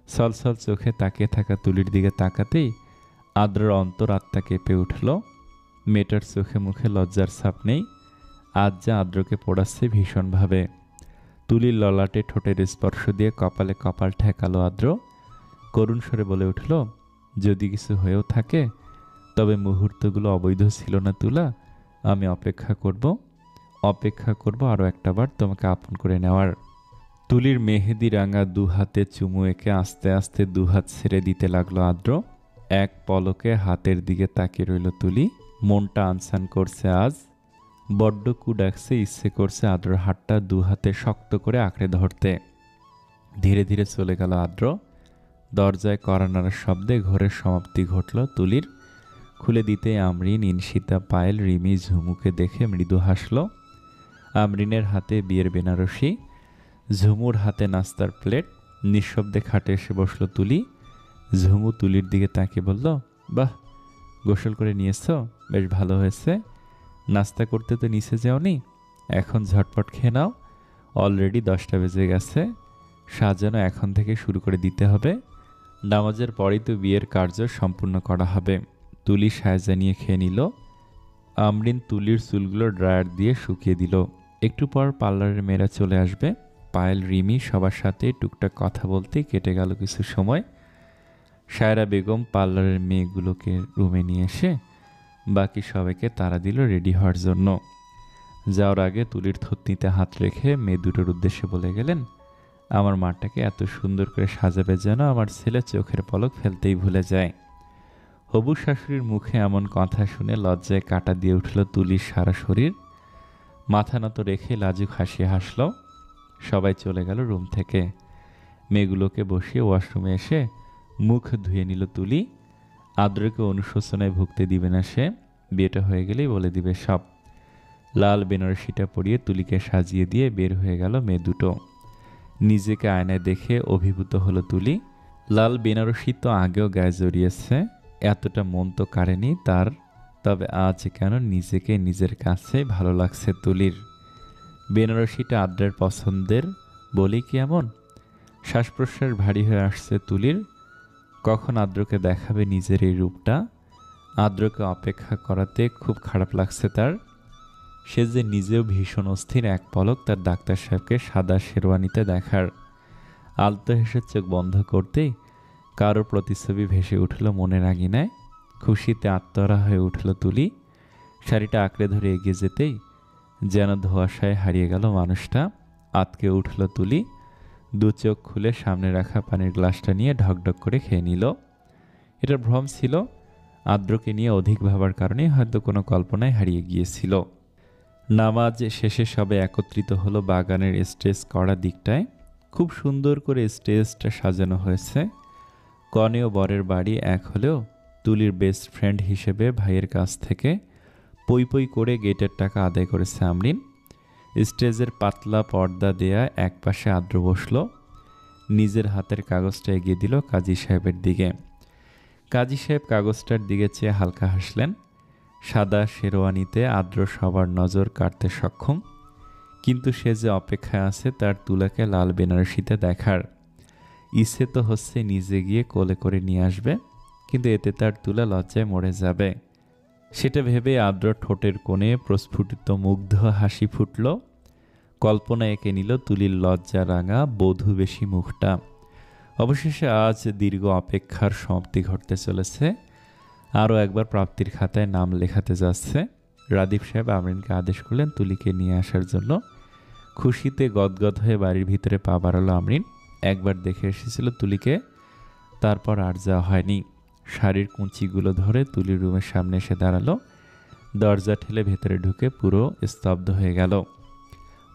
ছলছল চোখে তাকিয়ে থাকা তুলির দিকে তাকাতেই আদ্রর অন্তরাত্মা কেঁপে উঠল। মেয়েটার চোখে মুখে লজ্জার ছাপ নেই। আজ যা আদ্রকে পোড়াচ্ছে ভীষণভাবে। তুলির ললাটে ঠোঁটের স্পর্শ দিয়ে কপালে কপাল ঠেকালো আদ্র। করুণ স্বরে বলে উঠল, যদি কিছু হয়েও থাকে তবে মুহূর্তগুলো অবৈধ ছিল না তুলা। আমি অপেক্ষা করব আরও একটাবার তোমাকে আপন করে নেওয়ার। তুলির মেহেদি রাঙা দুহাতে চুমু এঁকে আস্তে আস্তে দুহাত ছেড়ে দিতে লাগলো আদ্র। এক পলকে হাতের দিকে তাকিয়ে রইল তুলি। মনটা আনসান করছে আজ। বড্ড কু ডাকছে, ইচ্ছে করছে আদ্রর হাতটা দুহাতে শক্ত করে আঁকড়ে ধরতে। ধীরে ধীরে চলে গেল আদ্র। দরজায় কড়া নাড়ার শব্দে ঘরের সমাপ্তি ঘটল তুলির। খুলে দিতে আমরিন, ইনশিতা, পায়েল, রিমি, ঝুমুকে দেখে মৃদু হাসল। আমরিনের হাতে বিয়ের বেনারসি, ঝুমুর হাতে নাস্তার প্লেট। নিঃশব্দে খাটে এসে বসল তুলি। ঝুমু তুলির দিকে তাকিয়ে বলল, বাহ, গোসল করে নিয়েছ, বেশ ভালো হয়েছে। নাস্তা করতে তো নিচে যাওনি, এখন ঝটপট খেয়ে নাও। অলরেডি 10টা বেজে গেছে। সাজানো এখন থেকে শুরু করে দিতে হবে। নামাজের পরেই তো বিয়ের কার্য সম্পূর্ণ করা হবে। তুলি সায়জা নিয়ে খেয়ে নিল। আমরিন তুলির চুলগুলো ড্রায়ার দিয়ে শুকিয়ে দিল। একটু পর পার্লারের মেয়েরা চলে আসবে। পায়েল, রিমি সবার সাথে টুকটাক কথা বলতে কেটে গেল কিছু সময়। সায়রা বেগম পার্লারের মেয়েগুলোকে রুমে নিয়ে এসে বাকি সবাইকে তাড়া দিল রেডি হওয়ার জন্য। যাওয়ার আগে তুলির থুতনিতে হাত রেখে মেয়ে দুটোর উদ্দেশ্যে বলে গেলেন, আমার মাটাকে এত সুন্দর করে সাজাবে যেন আমার ছেলে চোখের পলক ফেলতেই ভুলে যায়। হবু শাশুড়ির মুখে এমন কথা শুনে লজ্জায় কাটা দিয়ে উঠল তুলির সারা শরীর। মাথা নত রেখে লাজুক হাসিয়ে হাসল। সবাই চলে গেল রুম থেকে। মেয়েগুলোকে বসিয়ে ওয়াশরুমে এসে মুখ ধুয়ে নিল তুলি। আদ্রকে অনুশোচনায় ভুগতে দিবে না সে। বিয়েটা হয়ে গেলেই বলে দিবে সব। লাল বেনারসিটা পরিয়ে তুলিকে সাজিয়ে দিয়ে বের হয়ে গেল মেয়ে দুটো। নিজেকে আয়নায় দেখে অভিভূত হলো তুলি। লাল বেনারসি তো আগেও গায়ে জড়িয়েছে, এতটা মন তো কাড়েনি তার। তবে আজ কেন নিজেকে নিজের কাছে ভালো লাগছে তুলির। বেনারসিটা আদ্রের পছন্দের বলেই কি এমন। শ্বাস প্রশ্বাস ভারী হয়ে আসছে তুলির। কখন আদ্রকে দেখাবে নিজের এই রূপটা। আদ্রকে অপেক্ষা করাতে খুব খারাপ লাগছে তার। সে যে নিজেও ভীষণ অস্থির এক পলক তার ডাক্তার সাহেবকে সাদা শেরওয়ানিতে দেখার। আলতো হেসে চোখ বন্ধ করতেই কারো প্রতিচ্ছবি ভেসে উঠল মনের আঙিনায়। খুশিতে আত্মহারা হয়ে উঠল তুলি। শাড়িটা আঁকড়ে ধরে এগিয়ে যেতেই যেন ধোঁয়াশায় হারিয়ে গেল মানুষটা। আতকে উঠল তুলি। দু চোখ খুলে সামনে রাখা পানির গ্লাসটা নিয়ে ঢকঢক করে খেয়ে নিল। এটা ভ্রম ছিল। আদ্রকে নিয়ে অধিক ভাবার কারণে হয়তো কোনো কল্পনায় হারিয়ে গিয়েছিল। নামাজ শেষে সবে একত্রিত হলো বাগানের স্টেজ করা দিকটায়। খুব সুন্দর করে স্টেজটা সাজানো হয়েছে। কনে ও বরের বাড়ি এক হলেও তুলির বেস্ট ফ্রেন্ড হিসেবে ভাইয়ের কাছ থেকে পই পই করে গেটের টাকা আদায় করেছে আমরিন। স্টেজের পাতলা পর্দা দেয়া এক পাশে আদ্র বসল। নিজের হাতের কাগজটা এগিয়ে দিল কাজী সাহেবের দিকে। কাজী সাহেব কাগজটার দিকে চেয়ে হালকা হাসলেন। সাদা শেরওয়ানিতে আদ্র সবার নজর কাটতে সক্ষম, কিন্তু সে যে অপেক্ষায় আছে তার তুলাকে লাল বেনারসিতে দেখার। ইচ্ছে তো হচ্ছে নিজে গিয়ে কোলে করে নিয়ে আসবে, কিন্তু এতে তার তুলা লজ্জায় মরে যাবে। সেটা ভেবে আদ্র ঠোঁটের কোণে প্রস্ফুটিত মুগ্ধ হাসি ফুটল। কল্পনা এঁকে নিল তুলির লজ্জা রাঙা বধূবেশী মুখটা। অবশেষে আজ দীর্ঘ অপেক্ষার সমাপ্তি ঘটতে চলেছে। আরও একবার প্রাপ্তির খাতায় নাম লেখাতে যাচ্ছে। রাদীপ সাহেব আমরিনকে আদেশ করলেন তুলিকে নিয়ে আসার জন্য। খুশিতে গদগদ হয়ে বাড়ির ভিতরে পা বাড়ালো আমরিন। একবার দেখে এসেছিল তুলিকে, তারপর আর যাওয়া হয়নি। শাড়ির কুঁচিগুলো ধরে তুলির রুমের সামনে এসে দাঁড়ালো। দরজা ঠেলে ভেতরে ঢুকে পুরো স্তব্ধ হয়ে গেল।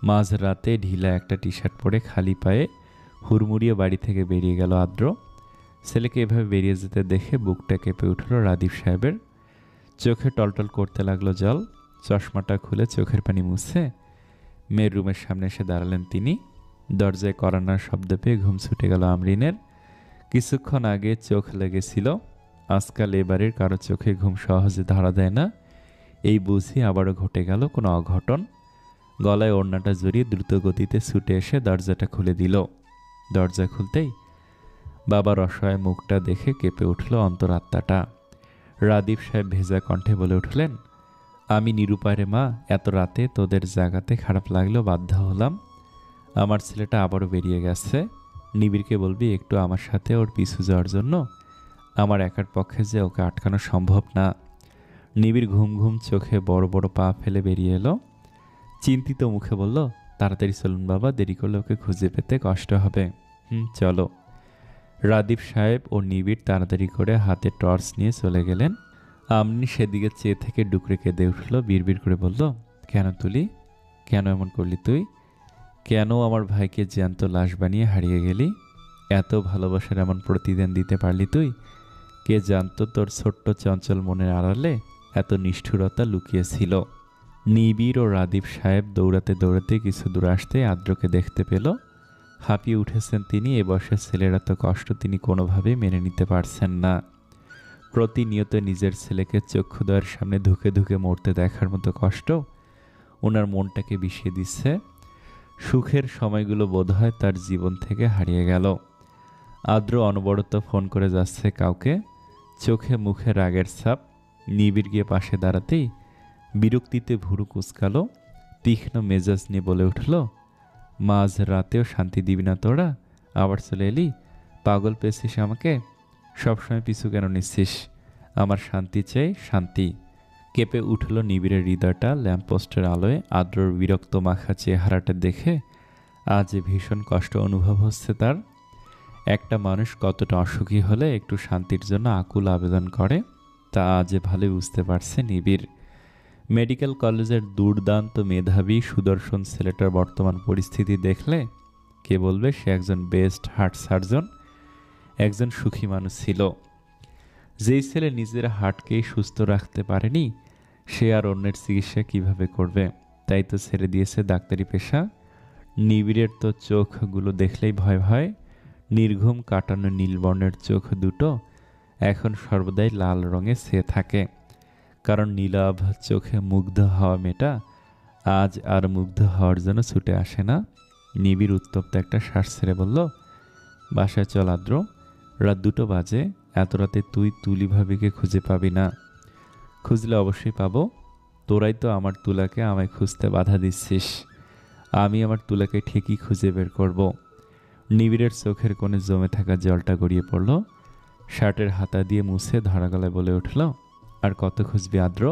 মাঝরাতে ঢিলা একটা টি শার্ট পরে খালি পায়ে হুড়মুড়িয়ে বাড়ি থেকে বেরিয়ে গেল আদ্র। ছেলেকে এভাবে বেরিয়ে যেতে দেখে বুকটা কেঁপে উঠল রাদীপ সাহেবের। চোখে টলটল করতে লাগলো জল। চশমাটা খুলে চোখের পানি মুছে মেয়ের রুমের সামনে এসে দাঁড়ালেন তিনি। দরজায় করানোর শব্দ পেয়ে ঘুম ছুটে গেল আমরিনের। কিছুক্ষণ আগে চোখ লেগেছিল, আজকাল এবারের কারো চোখে ঘুম সহজে ধরা দেয় না। এই বুঝি আবারও ঘটে গেল কোনো অঘটন। গলায় ওড়নাটা জড়িয়ে দ্রুত গতিতে ছুটে এসে দরজাটা খুলে দিল। দরজা খুলতেই বাবার অসহায় মুখটা দেখে কেঁপে উঠল অন্তরাত্মাটা। রাদীপ সাহেব ভেজা কণ্ঠে বলে উঠলেন, আমি নিরুপায় রে মা, এত রাতে তোদের জাগাতে খারাপ লাগলেও বাধ্য হলাম। আমার ছেলেটা আবারও বেরিয়ে গেছে। নিবিড়কে বলবি একটু আমার সাথে ওর পিছু যাওয়ার জন্য। আমার একার পক্ষে যে ওকে আটকানো সম্ভব না। নিবিড় ঘুম ঘুম চোখে বড় বড় পা ফেলে বেরিয়ে এলো। চিন্তিত মুখে বলল, তাড়াতাড়ি চলুন বাবা, দেরি করলে ওকে খুঁজে পেতে কষ্ট হবে। চলো। রাদীপ সাহেব ও নিবিড় তাড়াতাড়ি করে হাতে টর্চ নিয়ে চলে গেলেন। আমনি সেদিকে চেয়ে থেকে ডুকরে কেঁদে উঠল, বিড়বিড় করে বলল, কেন তুলি, কেন এমন করলি তুই? কেন আমার ভাইকে জ্যান্ত লাশ বানিয়ে হারিয়ে গেলি? এত ভালোবাসার এমন প্রতিদান দিতে পারলি তুই? কে জানতো তোর ছোট্ট চঞ্চল মনের আড়ালে এত নিষ্ঠুরতা লুকিয়েছিল। নিবিড় ও রাদীপ সাহেব দৌড়াতে দৌড়াতে কিছু দূর আসতে আদ্রকে দেখতে পেল। হাঁপিয়ে উঠেছেন তিনি। এ বয়সের ছেলের এত কষ্ট তিনি কোনোভাবেই মেনে নিতে পারছেন না। প্রতিনিয়ত নিজের ছেলেকে চক্ষুদ্বয়ের সামনে ধুকে ধুকে মরতে দেখার মতো কষ্ট ওনার মনটাকে বিষিয়ে দিচ্ছে। সুখের সময়গুলো বোধহয় তার জীবন থেকে হারিয়ে গেল। আদ্র অনবরত ফোন করে যাচ্ছে কাউকে, চোখে মুখে রাগের ছাপ। নিবিড় গিয়ে পাশে দাঁড়াতেই বিরক্তিতে ভুরু কুঁচকালো, তীক্ষ্ণ মেজাজ নিয়ে বলে উঠল, মাঝ রাতেও শান্তি দিবি না তোরা? আবার চলে এলি? পাগল পেয়েছিস আমাকে? সবসময় পিছু কেন নিচ্ছিস? আমার শান্তি চাই, শান্তি। কেঁপে উঠল নিবিড়ের হৃদয়টা। ল্যাম্পপোস্টের আলোয় আদ্রর বিরক্ত মাখা চেহারাটা দেখে আজ ভীষণ কষ্ট অনুভব হচ্ছে তার। একটা মানুষ কতটা অসুখী হলে একটু শান্তির জন্য আকুল আবেদন করে তা আজ ভালোই বুঝতে পারছে নিবিড়। মেডিকেল কলেজের দুর্দান্ত মেধাবী সুদর্শন ছেলেটার বর্তমান পরিস্থিতি দেখলে কে বলবে সে একজন বেস্ট হার্ট সার্জন, একজন সুখী মানুষ ছিল। যেই ছেলে নিজের হার্টকেই সুস্থ রাখতে পারেনি সে আর অন্যের চিকিৎসা কিভাবে করবে? তাই তো ছেড়ে দিয়েছে ডাক্তারি পেশা। নিবিড়ের তো চোখগুলো দেখলেই ভয় ভয়। নির্ঘুম কাটানো নীলবর্ণের চোখ দুটো এখন সর্বদাই লাল রঙে ছেয়ে থাকে। কারণ নীলাভ চোখে মুগ্ধ হওয়া মেয়েটা আজ আর মুগ্ধ হওয়ার জন্য ছুটে আসে না। নিবিড় উত্তপ্ত একটা শ্বাস ছেড়ে বলল, বাসায় চল আদ্র, রাত 2টো বাজে। এত রাতে তুই তুলি ভাবিকে খুঁজে পাবি না। খুঁজলে অবশ্যই পাবো। তোরাই তো আমার তুলাকে আমায় খুঁজতে বাধা দিচ্ছিস। আমি আমার তুলাকে ঠিকই খুঁজে বের করব। নিবিড়ের চোখের কোণে জমে থাকা জলটা গড়িয়ে পড়ল। শার্টের হাতা দিয়ে মুছে ধরা গলায় বলে উঠল, আর কত খুঁজবি আদ্র?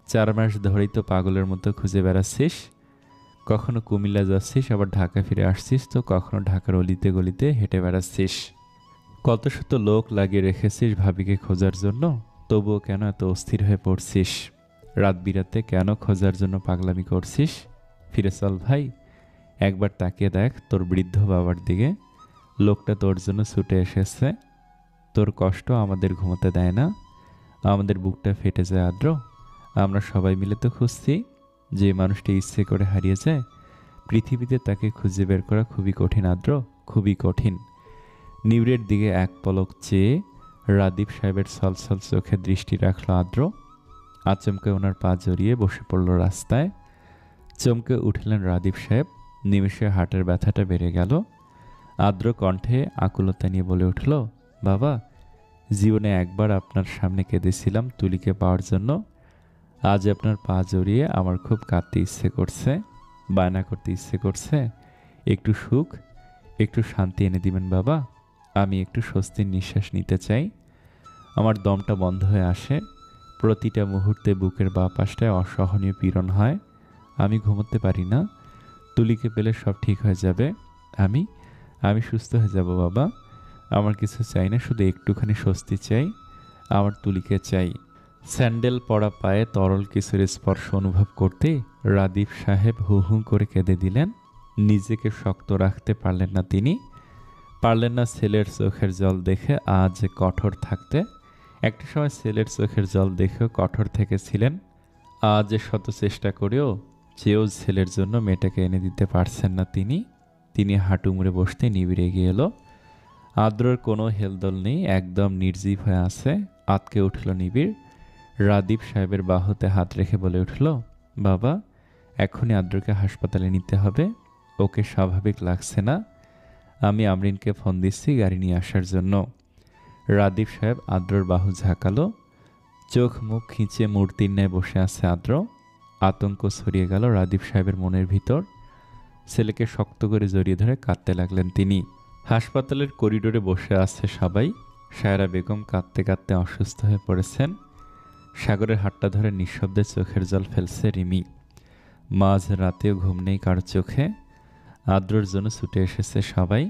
4 মাস ধরেই তো পাগলের মতো খুঁজে বেড়াচ্ছিস। কখনো কুমিল্লা যাচ্ছিস, আবার ঢাকা ফিরে আসছিস, তো কখনো ঢাকার অলিতে গলিতে হেঁটে বেড়াচ্ছিস। কত শত লোক লাগিয়ে রেখেছিস ভাবিকে খোঁজার জন্য, তবুও কেন এত অস্থির হয়ে পড়ছিস? রাত বিরাতে কেন খোঁজার জন্য পাগলামি করছিস? ফিরে চল ভাই, একবার তাকিয়ে দেখ তোর বৃদ্ধ বাবার দিকে। লোকটা তোর জন্য ছুটে এসেছে। তোর কষ্ট আমাদের ঘুমোতে দেয় না। আমাদের বুকটা ফেটে যায় আদ্র। আমরা সবাই মিলে তো খুঁজছি। যে মানুষটি ইচ্ছে করে হারিয়ে যায় পৃথিবীতে তাকে খুঁজে বের করা খুবই কঠিন আদ্র, খুবই কঠিন। নিবিড়ের দিকে এক পলক চেয়ে রাদীপ সাহেবের ছলছল চোখে দৃষ্টি রাখল আদ্র। আচমকে ওনার পা জড়িয়ে বসে পড়ল রাস্তায়। চমকে উঠলেন রাদীপ সাহেব। নিমেষে হার্টের ব্যথাটা বেড়ে গেল। আদ্র কণ্ঠে আকুলতা নিয়ে বলে উঠল, বাবা, জীবনে একবার আপনার সামনে কেঁদেছিলাম তুলিকে পাওয়ার জন্য। আজ আপনার পা জড়িয়ে আমার খুব কাঁদতে ইচ্ছে করছে, বায়না করতে ইচ্ছে করছে। একটু সুখ, একটু শান্তি এনে দিবেন বাবা। আমি একটু স্বস্তির নিঃশ্বাস নিতে চাই। আমার দমটা বন্ধ হয়ে আসে। প্রতিটা মুহূর্তে বুকের বাঁ পাশটায় অসহনীয় পীড়ন হয়। আমি ঘুমোতে পারি না। তুলিকে পেলে সব ঠিক হয়ে যাবে। আমি আমি সুস্থ হয়ে যাব বাবা। আমার কিছু চাই না, শুধু একটুখানি স্বস্তি চাই। আমার তুলিকে চাই। স্যান্ডেল পরা পায়ে তরল কিছুর স্পর্শ অনুভব করতে রাদীপ সাহেব হু হু করে কেঁদে দিলেন। নিজেকে শক্ত রাখতে পারলেন না তিনি। পারলেন না ছেলের চোখের জল দেখে আজ কঠোর থাকতে। একটা সময় ছেলের চোখের জল দেখেও কঠোর থেকেছিলেন। আজ শত চেষ্টা করেও চেয়েও ছেলের জন্য মেয়েটাকে এনে দিতে পারছেন না তিনি। তিনি হাঁটু মুড়ে বসতে নিবিড়ে এগিয়ে এলো। আদ্রর কোনো হেলদোল নেই, একদম নির্জীব হয়ে আছে। আতকে উঠল নিবিড়। রাদীপ সাহেবের বাহুতে হাত রেখে বলে উঠল, বাবা, এখনই আদ্রকে হাসপাতালে নিতে হবে, ওকে স্বাভাবিক লাগছে না। আমি আমরিনকে ফোন দিচ্ছি গাড়ি নিয়ে আসার জন্য। রাদীপ সাহেব আদ্রর বাহু ঝাঁকালো। চোখ মুখ খিঁচে মূর্তির ন্যায় বসে আছে আদ্র। আতঙ্ক ছড়িয়ে গেল রাদীপ সাহেবের মনের ভিতর। ছেলেকে শক্ত করে জড়িয়ে ধরে কাঁদতে লাগলেন তিনি। হাসপাতালের করিডোরে বসে আছে সবাই। সায়রা বেগম কাঁদতে কাঁদতে অসুস্থ হয়ে পড়েছেন। সাগরের হাতটা ধরে নিঃশব্দে চোখের জল ফেলছে রিমি। মাঝ রাতেও ঘুম নেই কারো চোখে। আদ্রর জন্য ছুটে এসেছে সবাই।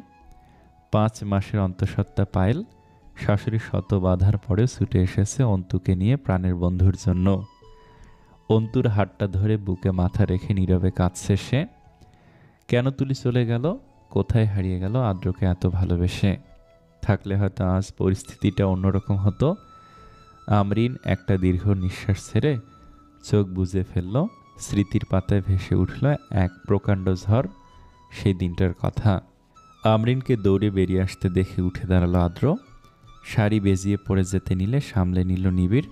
5 মাসের অন্তঃসত্ত্বা পায়েল শাশুড়ি শত বাধার পরেও ছুটে এসেছে অন্তুকে নিয়ে প্রাণের বন্ধুর জন্য। অন্তুর হাতটা ধরে বুকে মাথা রেখে নীরবে কাঁদছে সে। কেন তুলি চলে গেল, কোথায় হারিয়ে গেল আদ্রকে এত ভালোবেসে? থাকলে হয়তো আজ পরিস্থিতিটা অন্যরকম হতো। আমরিন একটা দীর্ঘ নিঃশ্বাস ছেড়ে চোখ বুজে ফেলল। স্মৃতির পাতায় ভেসে উঠল এক প্রকাণ্ড ঝড়, সেই দিনটার কথা। আমরিনকে দৌড়ে বেরিয়ে আসতে দেখে উঠে দাঁড়ালো আদ্র। শাড়ি বেজিয়ে পড়ে যেতে নিলে সামলে নিল নিবিড়।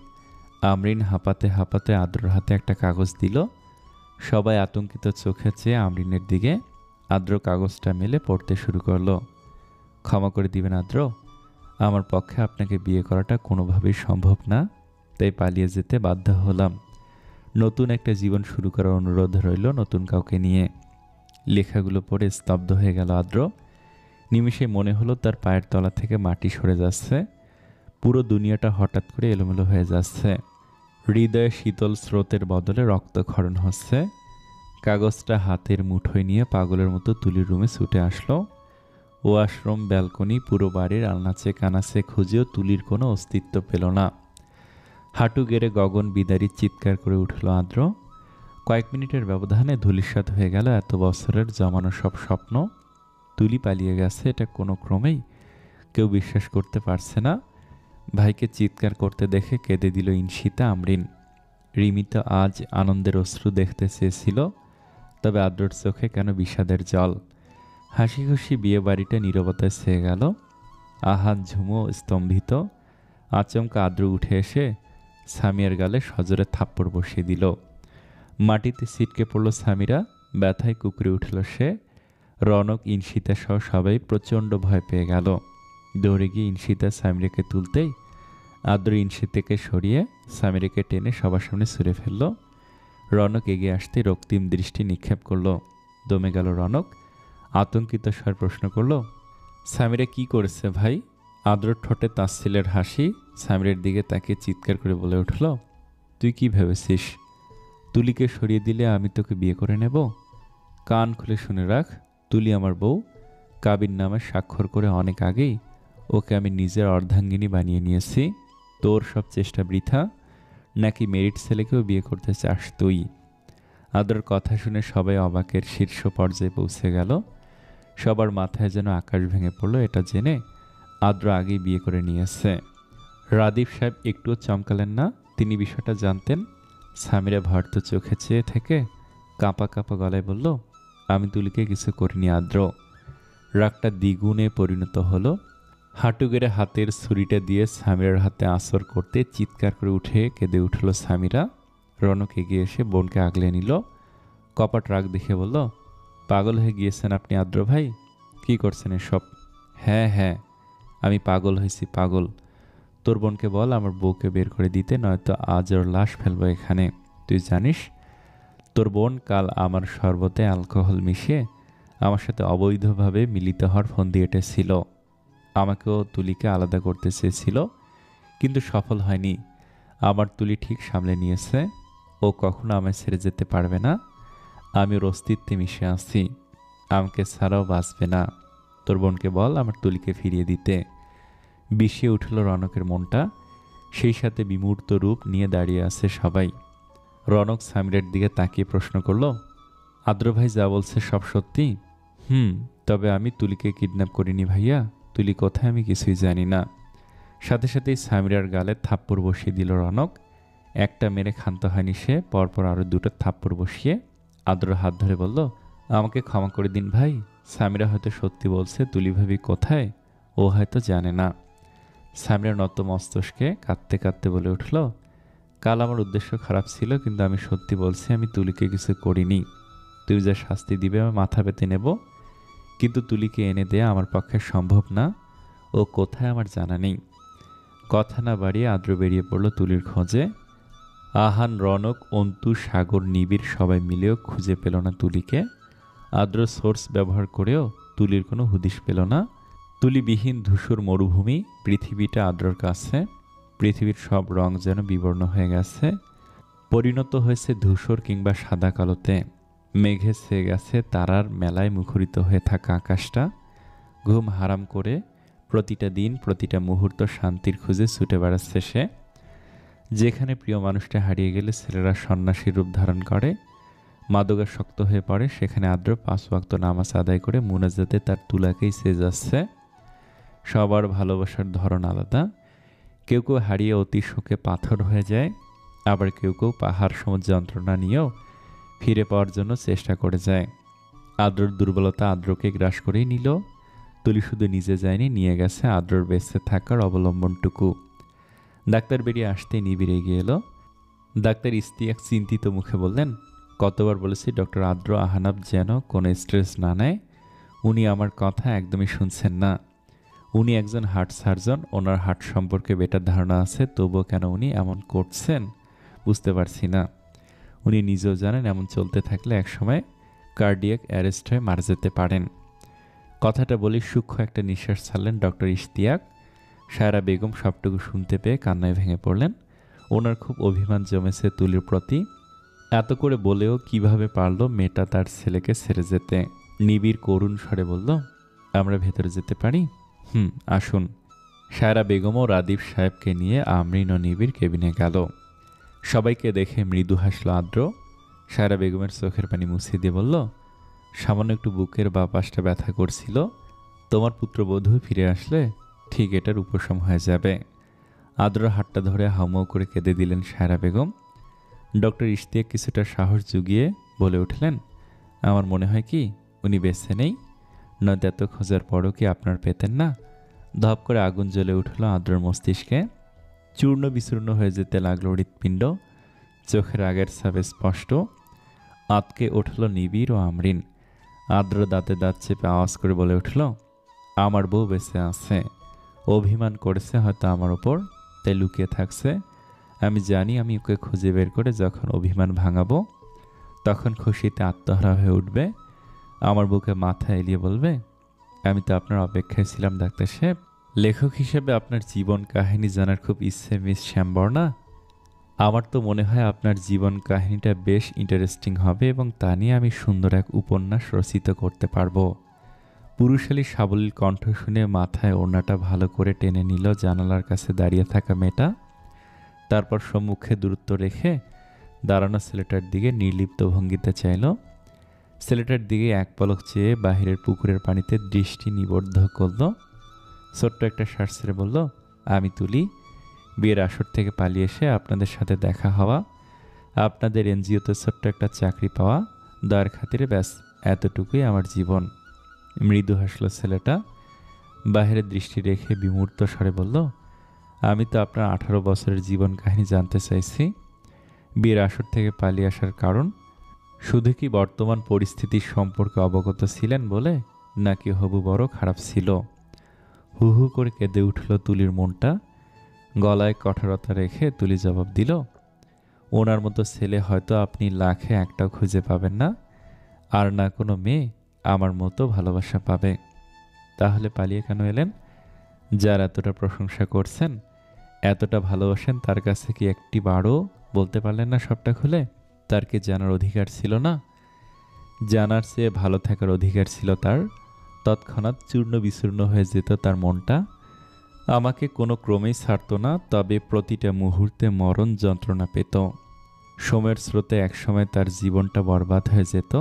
আমরিন হাঁপাতে হাঁপাতে আদ্রর হাতে একটা কাগজ দিল। সবাই আতঙ্কিত চোখে চেয়ে আমরিনের দিকে। আদ্র কাগজটা মেলে পড়তে শুরু করলো। ক্ষমা করে দিবেন আদ্র, আমার পক্ষে আপনাকে বিয়ে করাটা কোনোভাবেই সম্ভব না, তাই পালিয়ে যেতে বাধ্য হলাম। নতুন একটা জীবন শুরু করার অনুরোধ রইল নতুন কাউকে নিয়ে। লেখাগুলো পড়ে স্তব্ধ হয়ে গেল আদ্র। নিমিষে মনে হলো তার পায়ের তলা থেকে মাটি সরে যাচ্ছে। পুরো দুনিয়াটা হঠাৎ করে এলোমেলো হয়ে যাচ্ছে। হৃদয়ে শীতল স্রোতের বদলে রক্তক্ষরণ হচ্ছে। কাগজটা হাতের মুঠোয় নিয়ে পাগলের মতো তুলির রুমে ছুটে আসলো। ওয়াশরুম, ব্যালকনি, পুরো বাড়ির আলনাচে কানাচে খুঁজেও তুলির কোনো অস্তিত্ব পেল না। হাঁটু গেড়ে গগন বিদারী চিৎকার করে উঠল আদ্র। কয়েক মিনিটের ব্যবধানে ধূলিসাৎ হয়ে গেল এত বছরের জমানো সব স্বপ্ন। তুলি পালিয়ে গেছে, এটা কোনো ক্রমেই কেউ বিশ্বাস করতে পারছে না। ভাইকে চিৎকার করতে দেখে কেঁদে দিল ইনশিতা, আমরিন। রিমি তো আজ আনন্দের অশ্রু দেখতে চেয়েছিল, তবে আদ্রর চোখে কেন বিষাদের জল। হাসি খুশি বিয়ে বাড়িটা নীরবতায় ছেয়ে গেল। আহাত ঝুমো স্তম্ভিত। আচমকা আদ্র উঠে এসে সামিয়ার গালে সজোরে থাপ্পড় বসিয়ে দিল। মাটিতে ছিটকে পড়ল সামিরা। ব্যথায় কুকরে উঠল সে। রনক, ইনশিতা সহ সবাই প্রচণ্ড ভয় পেয়ে গেল। দৌড়ে গিয়ে ইনশিতা সামিরাকে তুলতেই আদ্র ইনশিতাকে সরিয়ে সামিরাকে টেনে সবার সামনে ছুঁড়ে ফেলল। রনক এগিয়ে আসতে রক্তিম দৃষ্টি নিক্ষেপ করল। দমে গেল রনক। আতঙ্কিত স্বর প্রশ্ন করল, সামিরা কি করেছে ভাই? আদ্রর ঠোঁটে তাচ্ছিলের হাসি। সামিরের দিকে তাকে চিৎকার করে বলে উঠল, তুই কি ভেবেছিস তুলিকে সরিয়ে দিলে আমি তোকে বিয়ে করে নেব? কান খুলে শুনে রাখ, তুলি আমার বউ। কাবিন নামে স্বাক্ষর করে অনেক আগেই ওকে আমি নিজের অর্ধাঙ্গিনী বানিয়ে নিয়েছি। তোর সব চেষ্টা বৃথা। নাকি মেরিট ছেলেকেও বিয়ে করতে চাস তুই? আদ্রর কথা শুনে সবাই অবাকের শীর্ষ পর্যায়ে পৌঁছে গেল। সবার মাথায় যেন আকাশ ভেঙে পড়ল এটা জেনে আদ্র আগেই বিয়ে করে নিয়েছে। রাদীপ সাহেব একটুও চমকালেন না। তিনি বিষয়টা জানতেন। সামিরা ভর্ত চোখে চেয়ে থেকে কাঁপা কাঁপা গলায় বলল, আমি তুলিকে কিছু করিনি আদ্র। রাগটা দ্বিগুণে পরিণত হলো। হাঁটু গেড়ে হাতের ছুরিটা দিয়ে সামিরার হাতে আঁচড় করতে চিৎকার করে উঠে কেঁদে উঠল সামিরা। রনক এগিয়ে এসে বোনকে আগলে নিল। কপাট রাগ দেখে বলল, পাগল হয়ে গিয়েছেন আপনি আদ্র ভাই? কি করছেন এসব? হ্যাঁ হ্যাঁ, আমি পাগল হয়েছি, পাগল। তোর বোনকে বল আমার বউকে বের করে দিতে, নয়তো আজ ওর লাশ ফেলবো এখানে। তুই জানিস তোর বোন কাল আমার শরবতে অ্যালকোহল মিশিয়ে আমার সাথে অবৈধভাবে মিলিত হওয়ার ফন্দি এঁটেছিল। আমাকেও তুলিকে আলাদা করতে চেয়েছিল, কিন্তু সফল হয়নি। আমার তুলি ঠিক সামলে নিয়েছে। ও কখনো আমায় ছেড়ে যেতে পারবে না। আমি ওর অস্তিত্বে মিশে আছি, আমাকে ছাড়াও বাঁচবে না। তোর বোনকে বল আমার তুলিকে ফিরিয়ে দিতে। বিষিয়ে উঠল রনকের মনটা। সেই সাথে বিমূর্ত রূপ নিয়ে দাঁড়িয়ে আছে সবাই। রনক সামিরের দিকে তাকিয়ে প্রশ্ন করল, আদ্র ভাই যা বলছে সব সত্যি? তবে আমি তুলিকে কিডন্যাপ করিনি ভাইয়া। তুলি কোথায় আমি কিছুই জানি না। সাথে সাথেই সামিরার গালে থাপ্পড় বসিয়ে দিল রনক। একটা মেরে ক্ষান্ত হয়নি সে, পরপর আরও দুটো থাপ্পড় বসিয়ে আদ্রর হাত ধরে বলল, আমাকে ক্ষমা করে দিন ভাই। সামিরা হয়তো সত্যি বলছে, তুলি ভাবি কোথায় ও হয়তো জানে না। সামিরা নত মস্তকে কাঁদতে কাঁদতে বলে উঠল, কাল আমার উদ্দেশ্য খারাপ ছিল, কিন্তু আমি সত্যি বলছি আমি তুলিকে কিছু করিনি। তুমি যা শাস্তি দিবে আমি মাথা পেতে নেব, কিন্তু তুলিকে এনে দেয়া আমার পক্ষে সম্ভব না। ও কোথায় আমার জানা নেই। কথা না বাড়িয়ে আদ্র বেরিয়ে পড়ল তুলির খোঁজে। আহান, রনক, অন্তু, সাগর, নিবিড় সবাই মিলেও খুঁজে পেল না তুলিকে। আদ্র সোর্স ব্যবহার করেও তুলির কোনো হুদিস পেল না। তুলিবিহীন ধূসর মরুভূমি পৃথিবীটা আদ্রর কাছে। পৃথিবীর সব রং যেন বিবর্ণ হয়ে গেছে, পরিণত হয়েছে ধূসর কিংবা সাদা কালোতে। মেঘে ছেয়ে গেছে তারার মেলায় মুখরিত হয়ে থাকা আকাশটা। ঘুম হারাম করে প্রতিটা দিন প্রতিটা মুহূর্ত শান্তির খুঁজে ছুটে বেড়াচ্ছে সে। যেখানে প্রিয় মানুষটা হারিয়ে গেলে ছেলেরা সন্ন্যাসীর রূপ ধারণ করে, মাদকাসক্ত হয়ে পড়ে, সেখানে আদ্র 5 ওয়াক্ত নামাজ আদায় করে মুনাজাতে তার তুলাকেই চেয়ে যাচ্ছে। সবার ভালোবাসার ধরন আলাদা। কেউ কেউ হারিয়ে অতি শোকে পাথর হয়ে যায়, আবার কেউ কেউ পাহাড় সম যন্ত্রণা নিয়েও ফিরে পাওয়ার জন্য চেষ্টা করে যায়। আদ্রর দুর্বলতা আদ্রকে গ্রাস করেই নিল। তুলি শুধু নিজে যায়নি, নিয়ে গেছে আদ্রর বেঁচে থাকার অবলম্বনটুকু। ডাক্তার বেরিয়ে আসতেই নিবিড় এগিয়ে এলো। ডাক্তার ইশতিয়াক চিন্তিত মুখে বললেন, কতবার বলেছি ডক্টর আদ্র আহনাফ যেন কোনো স্ট্রেস না নেয়। উনি আমার কথা একদমই শুনছেন না। উনি একজন হার্ট সার্জন, ওনার হার্ট সম্পর্কে বেটার ধারণা আছে, তবুও কেন উনি এমন করছেন বুঝতে পারছি না। উনি নিজেও জানেন এমন চলতে থাকলে একসময় কার্ডিয়াক অ্যারেস্ট হয়ে মারা যেতে পারেন। কথাটা বলে সূক্ষ্ম একটা নিঃশ্বাস ছাড়লেন ডক্টর ইশতিয়াক। সায়রা বেগম সবটুকু শুনতে পেয়ে কান্নায় ভেঙে পড়লেন। ওনার খুব অভিমান জমেছে তুলির প্রতি। এত করে বলেও কিভাবে পারল মেয়েটা তার ছেলেকে ছেড়ে যেতে। নিবিড় করুণ স্বরে বলল, আমরা ভেতরে যেতে পারি? আসুন। সায়রা বেগম ও রাদীপ সাহেবকে নিয়ে আমরিন ও নিবিড় কেবিনে গেল। সবাইকে দেখে মৃদু হাসল আদ্র। সায়রা বেগমের চোখের পানি মুছিয়ে দিয়ে বলল, সামান্য একটু বুকের বা পাশটা ব্যথা করছিল, তোমার পুত্রবধূ ফিরে আসলে ঠিক এটার উপশম হয়ে যাবে। আদ্রর হাতটা ধরে হাউমাউ করে কেঁদে দিলেন সায়রা বেগম। ডক্টর ইশতিয়াক কিছুটা সাহস জুগিয়ে বলে উঠলেন, আমার মনে হয় কি উনি বেঁচে নেই, নয়তো এত খোঁজার পরও কি আপনার পেতেন না? ধপ করে আগুন জ্বলে উঠল আদ্রর মস্তিষ্কে। চূর্ণ বিচূর্ণ হয়ে যেতে লাগলো হৃৎপিণ্ড। চোখের আগের ছাপে স্পষ্ট। আতকে উঠল নিবিড় ও আমরিন। আদ্র দাঁতে দাঁত চেপে আওয়াজ করে বলে উঠল, আমার বউ বেঁচে আছে। অভিমান করেছে হয়তো আমার ওপর, তাই লুকিয়ে থাকছে। আমি জানি আমি ওকে খুঁজে বের করে যখন অভিমান ভাঙাবো, তখন খুশিতে আত্মহারা হয়ে উঠবে। আমার বুকে মাথা এলিয়ে বলবে, আমি তো আপনার অপেক্ষায় ছিলাম ডাক্তার সাহেব। লেখক হিসেবে আপনার জীবন কাহিনী জানার খুব ইচ্ছে মিস শ্যামবর্ণা। আমার তো মনে হয় আপনার জীবন কাহিনীটা বেশ ইন্টারেস্টিং হবে এবং তা নিয়ে আমি সুন্দর এক উপন্যাস রচিত করতে পারবো। পুরুষালী সাবলীল কণ্ঠ শুনে মাথায় ওড়নাটা ভালো করে টেনে নিল জানালার কাছে দাঁড়িয়ে থাকা মেয়েটা। তারপর সম্মুখে দূরত্ব রেখে দাঁড়ানো ছেলেটার দিকে নির্লিপ্ত ভঙ্গিতে চাইল। ছেলেটার দিকে এক পলক চেয়ে বাহিরের পুকুরের পানিতে দৃষ্টি নিবদ্ধ করল। ছোট্ট একটা শ্বাস ছেড়ে বলল, আমি তুলি। বিয়ের আসর থেকে পালিয়ে এসে আপনাদের সাথে দেখা হওয়া, আপনাদের এনজিওতে ছোট্ট একটা চাকরি পাওয়া, দয়ার খাতিরে ব্যাস এতটুকুই আমার জীবন। মৃদু হাসল ছেলেটা। বাহিরের দৃষ্টি রেখে বিমূর্ত স্বরে বলল, আমি তো আপনার 18 বছরের জীবন কাহিনী জানতে চাইছি। বিয়ের আসর থেকে পালিয়ে আসার কারণ শুধু কি বর্তমান পরিস্থিতির সম্পর্কে অবগত ছিলেন বলে, নাকি হবু বড় খারাপ ছিল? হু হু করে কেঁদে উঠল তুলির মনটা। গলায় কঠোরতা রেখে তুলি জবাব দিল, ওনার মতো ছেলে হয়তো আপনি লাখে একটাও খুঁজে পাবেন না, আর না কোনো মেয়ে আমার মতো ভালোবাসা পাবে। তাহলে পালিয়ে কেন এলেন? যার এতটা প্রশংসা করছেন, এতটা ভালোবাসেন, তার কাছে কি একটি বারও বলতে পারলেন না সবটা খুলে? তার কি জানার অধিকার ছিল না? জানার চেয়ে ভালো থাকার অধিকার ছিল তার। তৎক্ষণাৎ চূর্ণ বিচূর্ণ হয়ে যেত তার মনটা। আমাকে কোনো ক্রমেই ছাড়ত না, তবে প্রতিটা মুহূর্তে মরণ যন্ত্রণা পেত। সময়ের স্রোতে একসময় তার জীবনটা বরবাদ হয়ে যেত।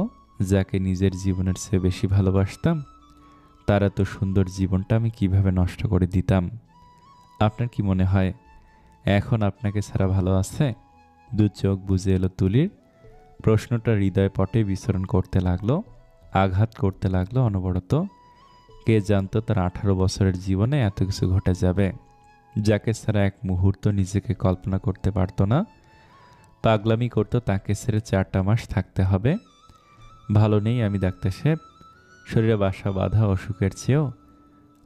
যাকে নিজের জীবনের চেয়ে বেশি ভালোবাসতাম, তার এত সুন্দর জীবনটা আমি কিভাবে নষ্ট করে দিতাম? আপনার কি মনে হয় এখন আপনাকে ছাড়া ভালো আছে? দু চোখ বুজে এলো তুলির। প্রশ্নটা হৃদয় পটে বিচরণ করতে লাগলো, আঘাত করতে লাগলো অনবরত। কে জানতো তার 18 বছরের জীবনে এত কিছু ঘটে যাবে। যাকে ছাড়া এক মুহূর্ত নিজেকে কল্পনা করতে পারত না, পাগলামি করতো তাকে ছেড়ে 4টা মাস থাকতে হবে। ভালো নেই আমি ডাক্তার সাহেব। শরীরে বাসা বাঁধা অসুখের চেয়েও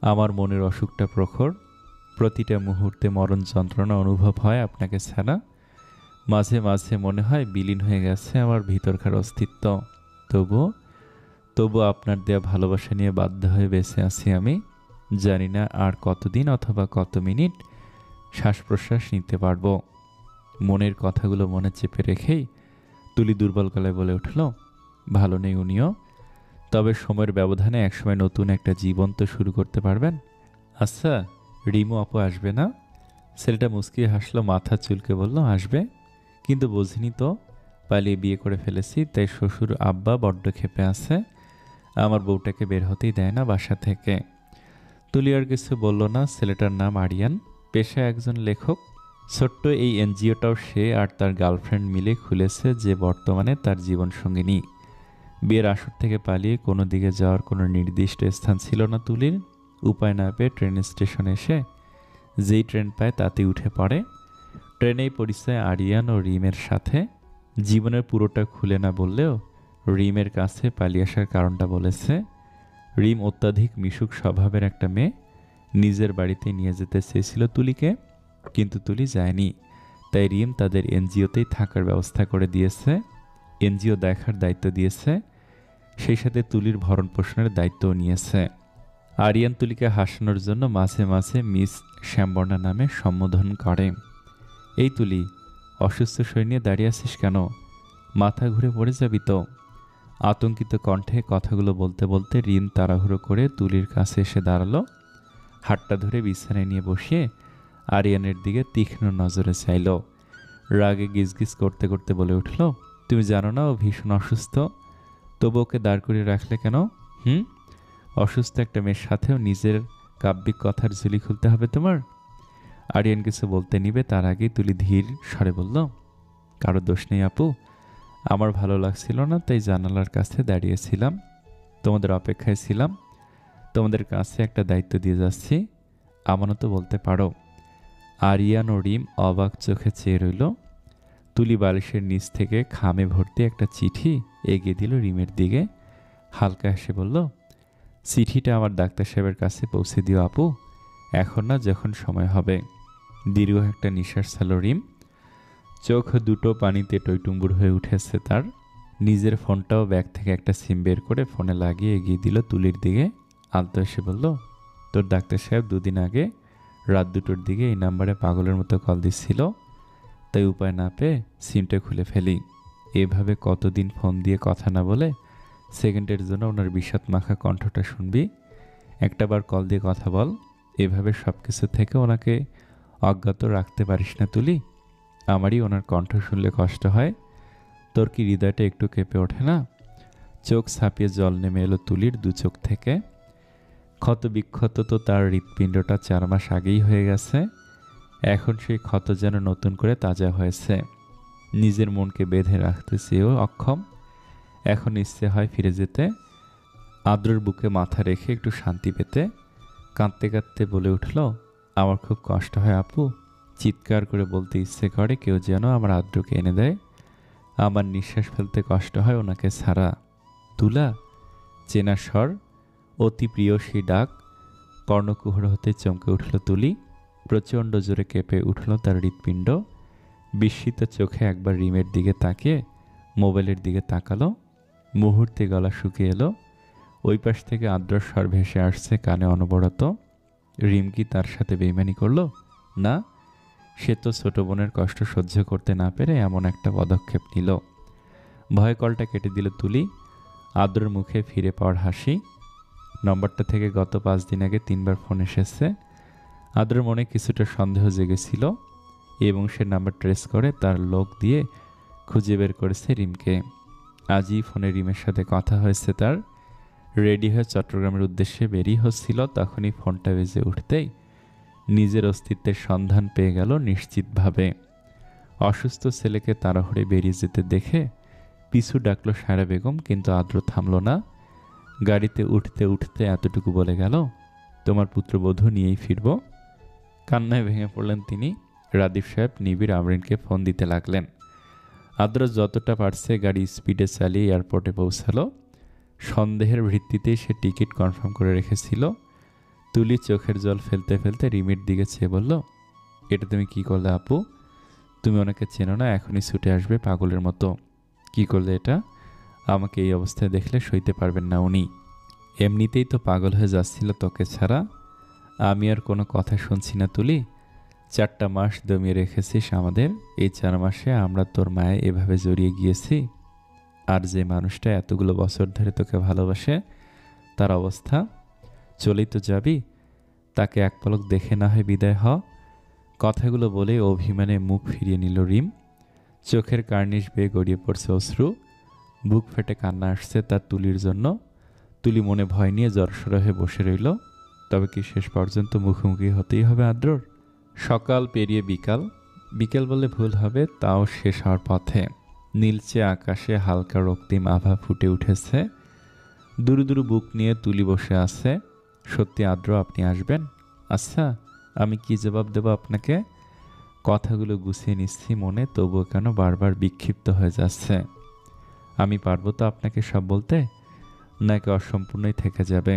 আমার মনের অসুখটা প্রখর। প্রতিটা মুহূর্তে মরণ যন্ত্রণা অনুভব হয় আপনাকে ছাড়া। মাঝে মাঝে মনে হয় বিলীন হয়ে গেছে আমার ভিতরকার অস্তিত্ব। তবুও তবুও আপনার দেয়া ভালোবাসা নিয়ে বাধ্য হয়ে বেঁচে আছি আমি। জানি না আর কতদিন অথবা কত মিনিট শ্বাস প্রশ্বাস নিতে পারবো। মনের কথাগুলো মনে চেপে রেখেই তুলি দুর্বল গলায় বলে উঠল, ভালো নেই উনিও, তবে সময়ের ব্যবধানে একসময় নতুন একটা জীবন তো শুরু করতে পারবেন। আচ্ছা, রিমু আপু আসবে না? ছেলেটা মুচকিয়ে হাসলো, মাথা চুলকে বলল, আসবে, কিন্তু বুঝিনি তো, পালিয়ে বিয়ে করে ফেলেছি, তাই শ্বশুর আব্বা বড্ড ক্ষেপে আছে। আমার বউটাকে বের হতেই দেয় না বাসা থেকে। তুলি আর কিছু বলল না। ছেলেটার নাম আরিয়ান, পেশায় একজন লেখক। ছোট্ট এই এনজিওটাও সে আর তার গার্লফ্রেন্ড মিলে খুলেছে, যে বর্তমানে তার জীবনসঙ্গিনী। বিয়ের আসর থেকে পালিয়ে কোনো দিকে যাওয়ার কোনো নির্দিষ্ট স্থান ছিল না তুলির। উপায় না পেয়ে ট্রেন স্টেশনে এসে যেই ট্রেন পায় তাতে উঠে পড়ে। ট্রেনেই পরিচয় আরিয়ান ও রিমের সাথে। জীবনের পুরোটা খুলে না বললেও রিমের কাছে পালিয়ে আসার কারণটা বলেছে। রিম অত্যাধিক মিশুক স্বভাবের একটা মেয়ে। নিজের বাড়িতে নিয়ে যেতে চেয়েছিল তুলিকে, কিন্তু তুলি যায়নি। তাই রিম তাদের এনজিওতেই থাকার ব্যবস্থা করে দিয়েছে, এনজিও দেখার দায়িত্ব দিয়েছে, সেই সাথে তুলির ভরণ পোষণের দায়িত্বও নিয়েছে। আরিয়ান তুলিকে হাসানোর জন্য মাঝে মাঝে মিস শ্যামবর্ণা নামে সম্বোধন করে। এই তুলি, অসুস্থ শরীর নিয়ে দাঁড়িয়ে আছিস কেন? মাথা ঘুরে পড়ে যাবি তো। আতঙ্কিত কণ্ঠে কথাগুলো বলতে বলতে রিম তাড়াহুড়ো করে তুলির কাছে এসে দাঁড়ালো। হাতটা ধরে বিছানায় নিয়ে বসিয়ে আরিয়ানের দিকে তীক্ষ্ণ নজরে চাইল। রাগে গিজগিজ করতে করতে বলে উঠল, তুমি জানো না ও ভীষণ অসুস্থ, তবু ওকে দাঁড় করিয়ে রাখলে কেন? অসুস্থ একটা মেয়ের সাথেও নিজের কাব্যিক কথার ঝুলি খুলতে হবে তোমার? আরিয়ান কিছু বলতে নিবে তার আগেই তুলি ধীর স্বরে বলল, কারো দোষ নেই আপু, আমার ভালো লাগছিল না তাই জানালার কাছে দাঁড়িয়েছিলাম, তোমাদের অপেক্ষায় ছিলাম, তোমাদের কাছে একটা দায়িত্ব দিয়ে যাচ্ছি, আমানতও বলতে পারো। আরিয়ান ও রিম অবাক চোখে চেয়ে রইল। তুলি বালিশের নিচ থেকে খামে ভর্তি একটা চিঠি এগিয়ে দিল রিমের দিকে। হালকা হেসে বলল, চিঠিটা আমার ডাক্তার সাহেবের কাছে পৌঁছে দিও আপু, এখন না, যখন সময় হবে। দীর্ঘ একটা নিঃশ্বাস ছাড়ল রিম। চোখ দুটো পানিতে টইটুম্বুর হয়ে উঠেছে তার। নিজের ফোনটাও ব্যাগ থেকে একটা সিম বের করে ফোনে লাগিয়ে এগিয়ে দিল তুলির দিকে। আলতো এসে বলল, তোর ডাক্তার সাহেব 2 দিন আগে রাত 2টোর দিকে এই নাম্বারে পাগলের মতো কল দিচ্ছিল, তাই উপায় না পেয়ে সিমটা খুলে ফেলি। এভাবে কতদিন ফোন দিয়ে কথা না বলে সেকেন্ডের জন্য ওনার বিষাদ মাখা কণ্ঠটা শুনবি। একটাবার কল দিয়ে কথা বল। এভাবে সব কিছু থেকে ওনাকে অজ্ঞাত রাখতে পারিস না তুলি। আমারই ওনার কণ্ঠ শুনলে কষ্ট হয়। তোর কি হৃদয়টা একটু কেঁপে ওঠে না? চোখ ছাপিয়ে জল নেমে এলো তুলির 2 চোখ থেকে। ক্ষত বিক্ষত তো তার হৃৎপিণ্ডটা 4 মাস আগেই হয়ে গেছে। এখন সেই ক্ষত যেন নতুন করে তাজা হয়েছে। নিজের মনকে বেঁধে রাখতে চেয়েও অক্ষম। এখন ইচ্ছে হয় ফিরে যেতে, আদ্রর বুকে মাথা রেখে একটু শান্তি পেতে। কাঁদতে কাঁদতে বলে উঠল, আমার খুব কষ্ট হয় আপু, চিৎকার করে বলতে ইচ্ছে করে কেউ যেন আমার আদ্রকে এনে দেয়। আমার নিঃশ্বাস ফেলতে কষ্ট হয় ওনাকে ছাড়া। তুলা, চেনা স্বর, অতি প্রিয় সেই ডাক। কর্ণকুহর হতে চমকে উঠল তুলি। প্রচণ্ড জোরে কেঁপে উঠল তার হৃৎপিণ্ড। বিস্মিত চোখে একবার রিমের দিকে তাকিয়ে মোবাইলের দিকে তাকালো। মুহূর্তে গলা শুকিয়ে এলো। ওই পাশ থেকে আদ্রর স্বর ভেসে আসছে কানে অনবরত। রিম কি তার সাথে বেইমানি করলো? না, সে তো ছোট বোনের কষ্ট সহ্য করতে না পেরে এমন একটা পদক্ষেপ নিল। ভয় কলটা কেটে দিল তুলি। আদ্রর মুখে ফিরে পাওয়ার হাসি। নম্বরটা থেকে গত 5 দিন আগে 3বার ফোন এসেছে। আদ্রর মনে কিছুটা সন্দেহ জেগেছিল এবং সে নাম্বার ট্রেস করে তার লোক দিয়ে খুঁজে বের করেছে রিমকে। আজই ফোনে রিমের সাথে কথা হয়েছে তার। রেডি হয়ে চট্টগ্রামের উদ্দেশ্যে বেরিয়ে হচ্ছিল, তখনই ফোনটা বেজে উঠতেই নিজের অস্তিত্বের সন্ধান পেয়ে গেল নিশ্চিতভাবে। অসুস্থ ছেলেকে তাড়াহুড়ে বেরিয়ে যেতে দেখে পিছু ডাকলো সায়রা বেগম, কিন্তু আদ্র থামল না। গাড়িতে উঠতে উঠতে এতটুকু বলে গেল, তোমার পুত্রবধূ নিয়েই ফিরব। কান্নায় ভেঙে পড়লেন তিনি। রাদীপ সাহেব নিবিড় আমরিনকে ফোন দিতে লাগলেন। আদ্র যতটা পারছে গাড়ি স্পিডে চালিয়ে এয়ারপোর্টে পৌঁছালো। সন্দেহের ভিত্তিতেই সে টিকিট কনফার্ম করে রেখেছিল। তুলি চোখের জল ফেলতে ফেলতে রিমির দিকে চেয়ে বলল, এটা তুমি কি করলে আপু? তুমি ওনাকে চেনো না, এখনই ছুটে আসবে পাগলের মতো। কি করলে এটা? আমাকে এই অবস্থায় দেখলে সইতে পারবেন না উনি। এমনিতেই তো পাগল হয়ে যাচ্ছিল তোকে ছাড়া। আমি আর কোনো কথা শুনছি না তুলি। 4টা মাস দমিয়ে রেখেছিস আমাদের, এই 4 মাসে আমরা তোর মায়ে এভাবে জড়িয়ে গিয়েছি। আর যে মানুষটা এতগুলো বছর ধরে তোকে ভালোবাসে, তার অবস্থা? চলেই তো যাবি, তাকে এক পলক দেখে না হয় বিদায় হ। কথাগুলো বলে অভিমানে মুখ ফিরিয়ে নিল রিম। চোখের কার্নিশ বেয়ে গড়িয়ে পড়ছে অশ্রু। বুক ফেটে কান্না আসছে তার তুলির জন্য। তুলি মনে ভয় নিয়ে জড়সড় হয়ে বসে রইল। তবে কি শেষ পর্যন্ত মুখোমুখি হতেই হবে আদ্রর? সকাল পেরিয়ে বিকাল, বিকেল বলে ভুল হবে, তাও শেষ হওয়ার পথে। নীলচে আকাশে হালকা রক্তিম আভা ফুটে উঠেছে। দুরু দুরু বুক নিয়ে তুলি বসে আছে। সত্যি আদ্র, আপনি আসবেন? আচ্ছা, আমি কি জবাব দেব আপনাকে? কথাগুলো গুছিয়ে নিচ্ছি মনে, তবুও কেন বারবার বিক্ষিপ্ত হয়ে যাচ্ছে। আমি পারবো তো আপনাকে সব বলতে, নাকি অসম্পূর্ণই থেকে যাবে?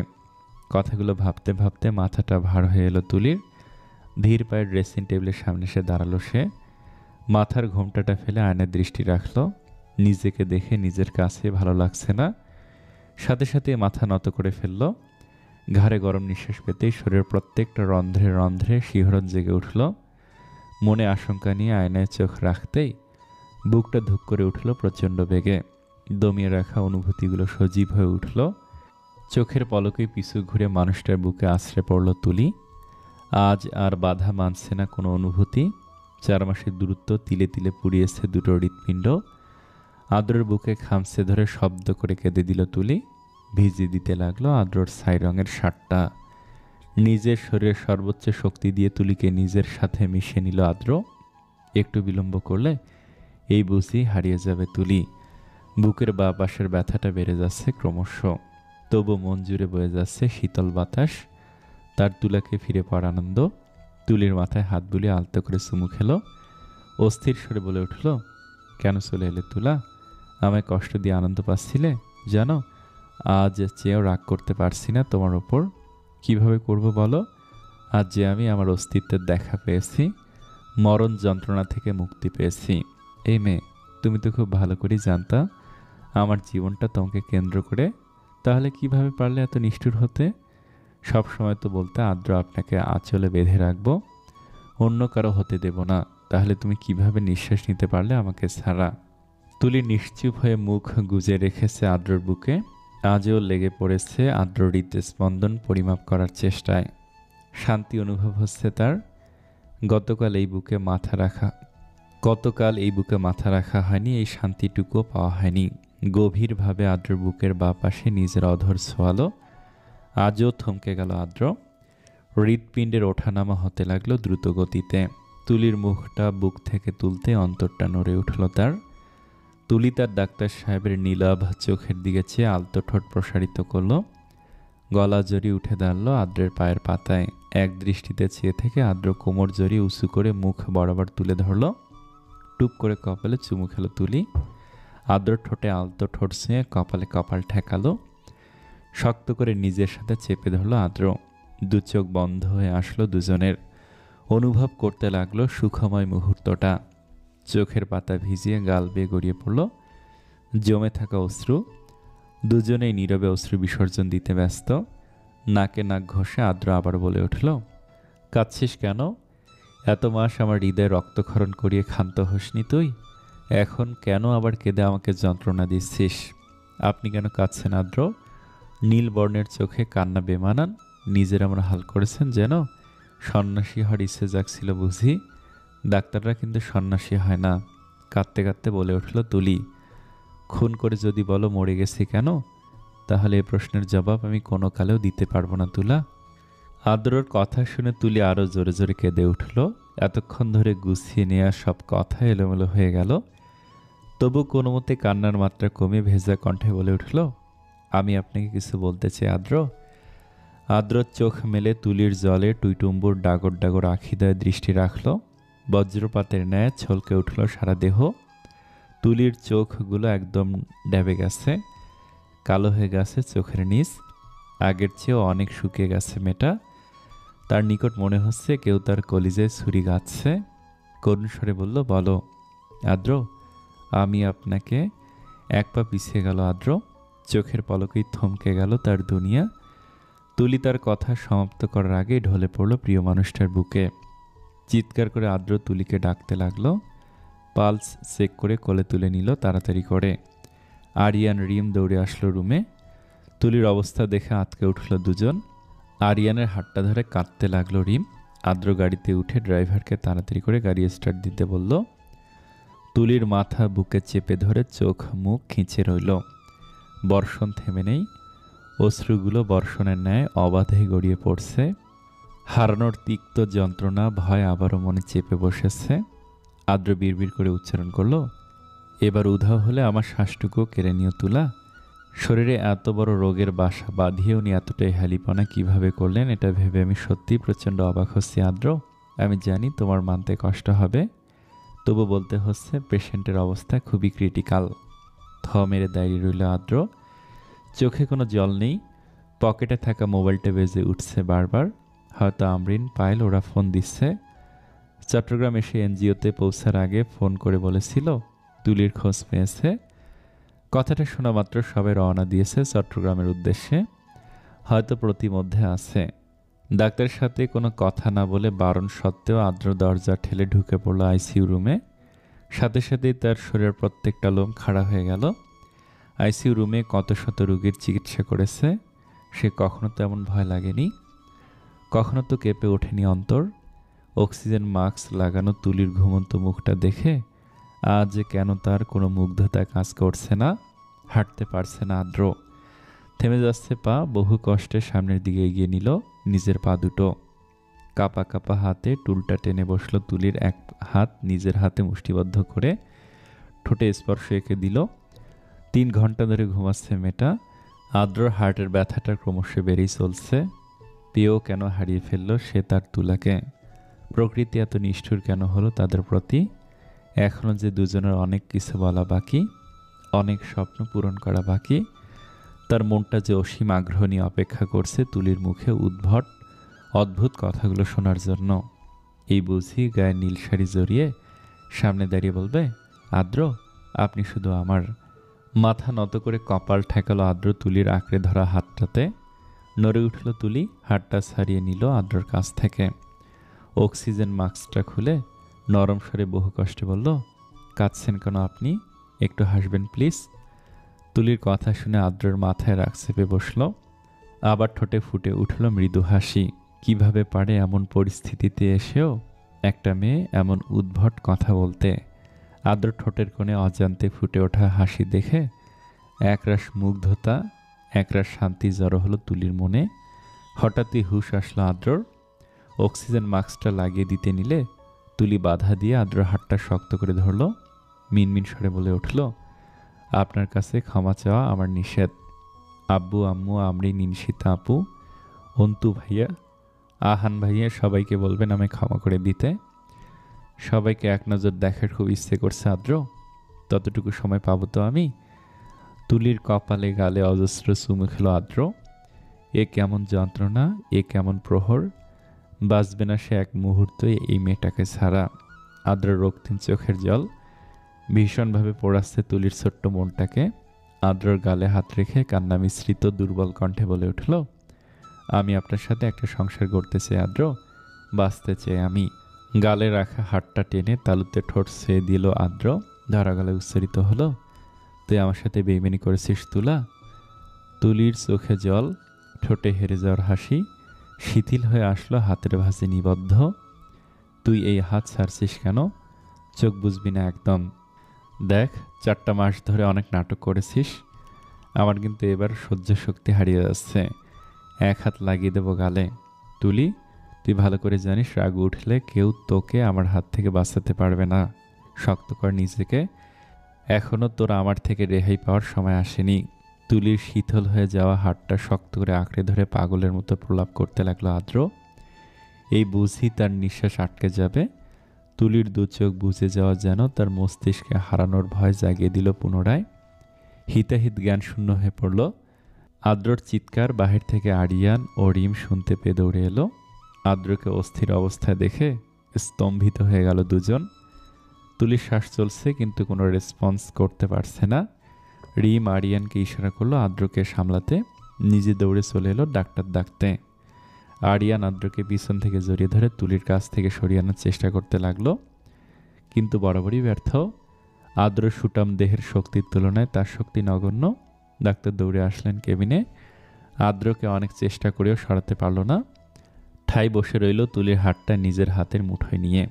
কথাগুলো ভাবতে ভাবতে মাথাটা ভার হয়ে এলো তুলির। ধীর পায়ে ড্রেসিং টেবিলের সামনে এসে দাঁড়ালো সে। মাথার ঘোমটাটা ফেলে আয়নায় দৃষ্টি রাখলো। নিজেকে দেখে নিজের কাছে ভালো লাগছে না। সাথে সাথে মাথা নত করে ফেলল। ঘাড়ে গরম নিঃশ্বাস পেতেই শরীরের প্রত্যেকটা রন্ধ্রে রন্ধ্রে শিহরণ জেগে উঠল। মনে আশঙ্কা নিয়ে আয়নায় চোখ রাখতেই বুকটা ধুক করে উঠল প্রচণ্ড বেগে। দমিয়ে রাখা অনুভূতিগুলো সজীব হয়ে উঠল। চোখের পলকেই পিছু ঘুরে মানুষটার বুকে আছড়ে পড়ল তুলি। আজ আর বাধা মানছে না কোনো অনুভূতি। 4 মাসের দূরত্ব তিলে তিলে পুড়িয়েছে দুটো হৃৎপিণ্ড। আদ্রর বুকে খামচে ধরে শব্দ করে কেঁদে দিল তুলি। ভিজিয়ে দিতে লাগলো আদ্রর ছাই রঙের শার্টটা। নিজের শরীরের সর্বোচ্চ শক্তি দিয়ে তুলিকে নিজের সাথে মিশিয়ে নিল আদ্র। একটু বিলম্ব করলে এই বুঝি হারিয়ে যাবে তুলি। বুকের বাঁ পাশের ব্যথাটা বেড়ে যাচ্ছে ক্রমশ। তবু মন জুড়ে বয়ে যাচ্ছে শীতল বাতাস। তার তুলাকে ফিরে পাওয়ার আনন্দ। তুলির মাথায় হাত বুলিয়ে আলতো করে চুমু খেলো। অস্থির স্বরে বলে উঠল, কেন চলে এলে তুলা? আমায় কষ্ট দিয়ে আনন্দ পাচ্ছিলে? জানো, আজ চেয়েও রাগ করতে পারছি না তোমার ওপর। কিভাবে করব বলো? আজ যে আমি আমার অস্তিত্বের দেখা পেয়েছি, মরণ যন্ত্রণা থেকে মুক্তি পেয়েছি। এই মেয়ে, তুমি তো খুব ভালো করেই জানতা আমার জীবনটা তোমাকে কেন্দ্র করে। তাহলে কিভাবে পারলে এত নিষ্ঠুর হতে? সব সময় তো বলতে আদ্র আপনাকে আঁচলে বেঁধে রাখবো, অন্য কারো হতে দেব না। তাহলে তুমি কিভাবে নিঃশ্বাস নিতে পারলে আমাকে ছাড়া? তুলি নিশ্চুপ হয়ে মুখ গুজে রেখেছে আদ্রর বুকে। আজও লেগে পড়েছে আদ্র হৃদস্পন্দন পরিমাপ করার চেষ্টায়। শান্তি অনুভব হচ্ছে তার। গতকাল এই বুকে মাথা রাখা হয়নি, এই শান্তিটুকুও পাওয়া হয়নি। গভীরভাবে আদ্রর বুকের বাঁ পাশে নিজের অধর ছোঁয়ালো। আজও থমকে গেল আদ্র। হৃৎপিণ্ডের ওঠানামা হতে লাগলো দ্রুত গতিতে। তুলির মুখটা বুক থেকে তুলতে অন্তরটা নড়ে উঠল তার। তুলি তার ডাক্তার সাহেবের নীলাভ চোখের দিকে চেয়ে আলতো ঠোঁট প্রসারিত করল। গলা জড়িয়ে উঠে দাঁড়ালো আদ্রের পায়ের পাতায়। এক দৃষ্টিতে চেয়ে থেকে আদ্র কোমর জড়িয়ে উঁচু করে মুখ বরাবর তুলে ধরল। টুপ করে কপালে চুমু খেলো তুলি। আদ্র ঠোঁটে আলতো ঠোঁট ছুঁয়ে কপালে কপাল ঠেকালো। শক্ত করে নিজের সাথে চেপে ধরল আদ্র। দু চোখ বন্ধ হয়ে আসলো দুজনের। অনুভব করতে লাগলো সুখময় মুহূর্তটা। চোখের পাতা ভিজিয়ে গাল বেয়ে গড়িয়ে পড়ল জমে থাকা অশ্রু। দুজনেই নীরবে অশ্রু বিসর্জন দিতে ব্যস্ত। নাকে নাক ঘষে আদ্র আবার বলে উঠল, কাঁদছিস কেন? এত মাস আমার হৃদয়ে রক্তক্ষরণ করিয়ে ক্ষান্ত হসনি তুই? এখন কেন আবার কেঁদে আমাকে যন্ত্রণা দিচ্ছিস? আপনি কেন কাঁদছেন আদ্র? নীল বর্ণের চোখে কান্না বেমানান। নিজের আমার হাল করেছেন যেন। সন্ন্যাসী হওয়ার ইচ্ছে জাগছিল বুঝি? ডাক্তাররা কিন্তু সন্ন্যাসী হয় না। কাঁদতে কাঁদতে বলে উঠল তুলি। খুন করে যদি বলো মরে গেছি কেন, তাহলে এ প্রশ্নের জবাব আমি কোনো কালেও দিতে পারবো না তুলা। আদ্রর কথা শুনে তুলি আরও জোরে জোরে কেঁদে উঠল। এতক্ষণ ধরে গুছিয়ে নেওয়া সব কথা এলোমেলো হয়ে গেল। তবু কোনো মতে কান্নার মাত্রা কমে ভেজা কণ্ঠে বলে উঠল, আমি আপনাকে কিছু বলতে চাই আদ্র। আদ্রর চোখ মেলে তুলির জলে টুইটুম্বুর ডাগর ডাগর আখিদয় দৃষ্টি রাখল। বজ্রপাতের ন্যায় ছলকে উঠল সারা দেহ। তুলির চোখগুলো একদম ডেবে গেছে, কালো হয়ে গেছে চোখের নিচ, আগের চেয়েও অনেক শুকিয়ে গেছে মেয়েটা। তার নিকট মনে হচ্ছে কেউ তার কলিজায় ছুরি গাচ্ছে। করুণ স্বরে বলল, বলো আদ্র। আমি আপনাকে। এক পা পিছিয়ে গেল আদ্র, চোখের পলকেই থমকে গেল তার দুনিয়া। তুলি তার কথা সমাপ্ত করার আগে ঢলে পড়ল প্রিয় মানুষটার বুকে। চিৎকার করে আদ্র তুলিকে ডাকতে লাগলো। পালস চেক করে কোলে তুলে নিল তাড়াতাড়ি করে। আরিয়ান রিম দৌড়ে আসলো রুমে। তুলির অবস্থা দেখে আঁতকে উঠল দুজন। আরিয়ানের হাতটা ধরে কাঁদতে লাগলো রিম। আদ্র গাড়িতে উঠে ড্রাইভারকে তাড়াতাড়ি করে গাড়ি স্টার্ট দিতে বলল। তুলির মাথা বুকে চেপে ধরে চোখ মুখ খিঁচে রইল। বর্ষণ থেমে নেই, অশ্রুগুলো বর্ষণের ন্যায় অবাধে গড়িয়ে পড়ছে। হারানোর তিক্ত যন্ত্রণা ভয় আবারও মনে চেপে বসেছে। আদ্র বিড়বিড় করে উচ্চারণ করল, এবার উধাও হলে আমার শ্বাসটুকুও কেড়ে নিও তুলা। শরীরে এত বড় রোগের বাসা বাঁধিয়ে উনি এতটাই হেলিপনা কিভাবে করলেন, এটা ভেবে আমি সত্যিই প্রচণ্ড অবাক হচ্ছি আদ্র। আমি জানি তোমার মানতে কষ্ট হবে, তবু বলতে হচ্ছে পেশেন্টের অবস্থা খুবই ক্রিটিক্যাল। থ মেরে দাঁড়িয়ে রইল আদ্র। চোখে কোনো জল নেই, পকেটে থাকা মোবাইলটা বেজে উঠছে বারবার। হয়তো আমরিন পায়েল ওরা ফোন দিচ্ছে। চট্টগ্রাম এসে এনজিওতে পৌঁছার আগে ফোন করে বলেছিল তুলির খোঁজ পেয়েছে। কথাটা শোনা মাত্র সবাই রওনা দিয়েছে চট্টগ্রামের উদ্দেশ্যে। হয়তো প্রতিমধ্যে আছে। ডাক্তারের সাথে কোনো কথা না বলে বারণ সত্ত্বেও আদ্র দরজা ঠেলে ঢুকে পড়ল আইসিইউ রুমে। সাথে সাথেই তার শরীরের প্রত্যেকটা লোম খাড়া হয়ে গেল। আইসিইউ রুমে কত শত রোগীর চিকিৎসা করেছে, সে কখনো তো এমন ভয় লাগেনি, কখনো তো কেঁপে ওঠেনি অন্তর। অক্সিজেন মাস্ক লাগানো তুলির ঘুমন্ত মুখটা দেখে আজ কেন তার কোনো মুগ্ধতা কাজ করছে না। হাঁটতে পারছে না আদ্র, থেমে যাচ্ছে পা। বহু কষ্টে সামনের দিকে এগিয়ে নিল নিজের পা দুটো। কাপা কাপা হাতে টুলটা টেনে বসলো তুলির এক হাত নিজের হাতে মুষ্টিবদ্ধ করে ঠোঁটে স্পর্শ এঁকে দিল। 3 ঘন্টা ধরে ঘুমাচ্ছে মেয়েটা। আদ্রর হার্টের ব্যথাটা ক্রমশ বেড়েই চলছে। পেয়েও কেন হারিয়ে ফেললো সে তার তুলাকে? প্রকৃতি এত নিষ্ঠুর কেন হলো তাদের প্রতি? এখনও যে দুজনের অনেক কিছু বলা বাকি, অনেক স্বপ্ন পূরণ করা বাকি। তার মনটা যে অসীম আগ্রহ নিয়ে অপেক্ষা করছে তুলির মুখে উদ্ভট অদ্ভুত কথাগুলো শোনার জন্য। এই বুঝি গায়ে নীল শাড়ি জড়িয়ে সামনে দাঁড়িয়ে বলবে, আদ্র আপনি শুধু আমার। মাথা নত করে কপাল ঠেকালো আদ্র তুলির আঁকড়ে ধরা হাতটাতে। নড়ে উঠল তুলি, হাতটা ছাড়িয়ে নিল আদ্রর কাছ থেকে। অক্সিজেন মাস্কটা খুলে নরম স্বরে বহু কষ্টে বলল, কাঁদছেন কেন আপনি? একটু হাসবেন প্লিজ। তুলির কথা শুনে আদ্রর মাথায় রাগ চেপে বসল। আবার ঠোঁটে ফুটে উঠল মৃদু হাসি। কিভাবে পারে এমন পরিস্থিতিতে এসেও একটা মেয়ে এমন উদ্ভট কথা বলতে? আদ্র ঠোঁটের কোণে অজান্তে ফুটে ওঠা হাসি দেখে একরাশ মুগ্ধতা, একরাশ শান্তি জড়ো হলো তুলির মনে। হঠাৎই হুঁশ আসলো আদ্রর। অক্সিজেন মাস্কটা লাগিয়ে দিতে নিলে তুলি বাধা দিয়ে আদ্রর হাতটা শক্ত করে ধরল। মিনমিন স্বরে বলে উঠল, আপনার কাছে ক্ষমা চাওয়া আমার নিষেধ। আব্বু আম্মু আমরি নিনশিতা আপু অন্তু ভাইয়া আহান ভাইয়া সবাইকে বলবেন আমি ক্ষমা করে দিতে। সবাইকে এক নজর দেখার খুব ইচ্ছে করছে আদ্র, ততটুকু সময় পাবো তো আমি? তুলির কপালে গালে অজস্র চুমু খেলো আদ্র। এ কেমন যন্ত্রণা, এ কেমন প্রহর! বাঁচবে না সে এক মুহূর্তই এই মেয়েটাকে ছাড়া। আদ্র রক্তিম চোখের জল ভীষণভাবে পোড়াচ্ছে তুলির ছোট্ট মনটাকে। আদ্রর গালে হাত রেখে কান্না মিশ্রিত দুর্বল কণ্ঠে বলে উঠল, আমি আপনার সাথে একটা সংসার করতে চাই আদ্র, বাঁচতে চাই আমি। গালে রাখা হাতটা টেনে তালুতে ঠোঁট ছেয়ে দিল আদ্র। ধরা গলায় উচ্চারিত হলো, তুই আমার সাথে বেইমানি করেছিস তুলা? তুলির চোখে জল, ঠোঁটে হেরে যাওয়ার হাসি শিথিল হয়ে আসলো হাতের ভাঁজে নিবদ্ধ। তুই এই হাত ছাড়ছিস কেন? চোখ বুঝবি না একদম। দেখ 4টা মাস ধরে অনেক নাটক করেছিস, আমার কিন্তু এবার সহ্য শক্তি হারিয়ে যাচ্ছে। এক হাত লাগিয়ে দেবো গালে। তুলি, তুই ভালো করে জানিস রাগ উঠলে কেউ তোকে আমার হাত থেকে বাঁচাতে পারবে না। শক্ত কর নিজেকে, এখনও তোর আমার থেকে রেহাই পাওয়ার সময় আসেনি। তুলির শীতল হয়ে যাওয়া হাতটা শক্ত করে আঁকড়ে ধরে পাগলের মতো প্রলাপ করতে লাগলো আদ্র। এই বুঝি তার নিঃশ্বাস আটকে যাবে। তুলির দু চোখ বুজে যাওয়া যেন তার মস্তিষ্কে হারানোর ভয় জাগিয়ে দিল পুনরায়। হিতাহিত জ্ঞান শূন্য হয়ে পড়ল। আদ্রর চিৎকার বাহির থেকে আরিয়ান ও রিম শুনতে পেয়ে দৌড়ে এলো। আদ্রকে অস্থির অবস্থায় দেখে স্তম্ভিত হয়ে গেল দুজন। তুলির শ্বাস চলছে কিন্তু কোনো রেসপন্স করতে পারছে না। রিম আরিয়ানকে ইশারা করলো আদ্রকে সামলাতে। নিজে দৌড়ে চলে এলো ডাক্তার ডাকতে। আরিয়ান আদ্রকে পিছন থেকে জড়িয়ে ধরে তুলির কাছ থেকে সরিয়ে আনার চেষ্টা করতে লাগলো, কিন্তু বরাবরই ব্যর্থ। আদ্র সুটাম দেহের শক্তির তুলনায় তার শক্তি নগণ্য। ডাক্তার দৌড়ে আসলেন কেবিনে। আদ্রকে অনেক চেষ্টা করেও সরাতে পারল না। ঠাই বসে রইল তুলির হাতটা নিজের হাতের মুঠোয় নিয়ে।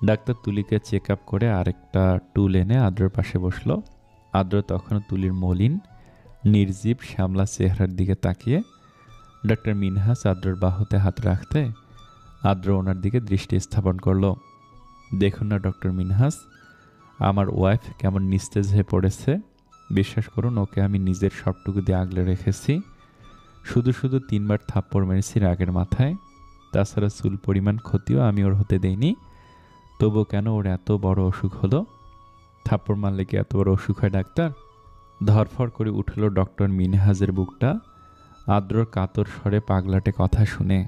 ডাক্তার তুলিকে চেক আপ করে আরেকটা টুল এনে আদ্রর পাশে বসলো। আদ্র তখনও তুলির মলিন নির্জীব শ্যামলা চেহারার দিকে তাকিয়ে। ডাক্তার মিনহাস আদ্রর বাহুতে হাত রাখতে আদ্র ওনার দিকে দৃষ্টি স্থাপন করলো। দেখুন না ডক্টর মিনহাস, আমার ওয়াইফ কেমন নিস্তেজ হয়ে পড়েছে। বিশ্বাস করুন, ওকে আমি নিজের সবটুকু দিয়ে আগলে রেখেছি। শুধু শুধু 3 বার থাপ্পড় মেরেছি রাগের মাথায়। তাছাড়া চুল পরিমাণ ক্ষতিও আমি ওর হতে দেইনি। তবু কেন ওর এত বড় অসুখ হলো? থাপ্পড় মারলে কি এত বড় অসুখ হয় ডাক্তার? ধরফর করে উঠল ডক্টর মিনহাজের বুকটা আদ্রর কাতর স্বরে পাগলাটে কথা শুনে।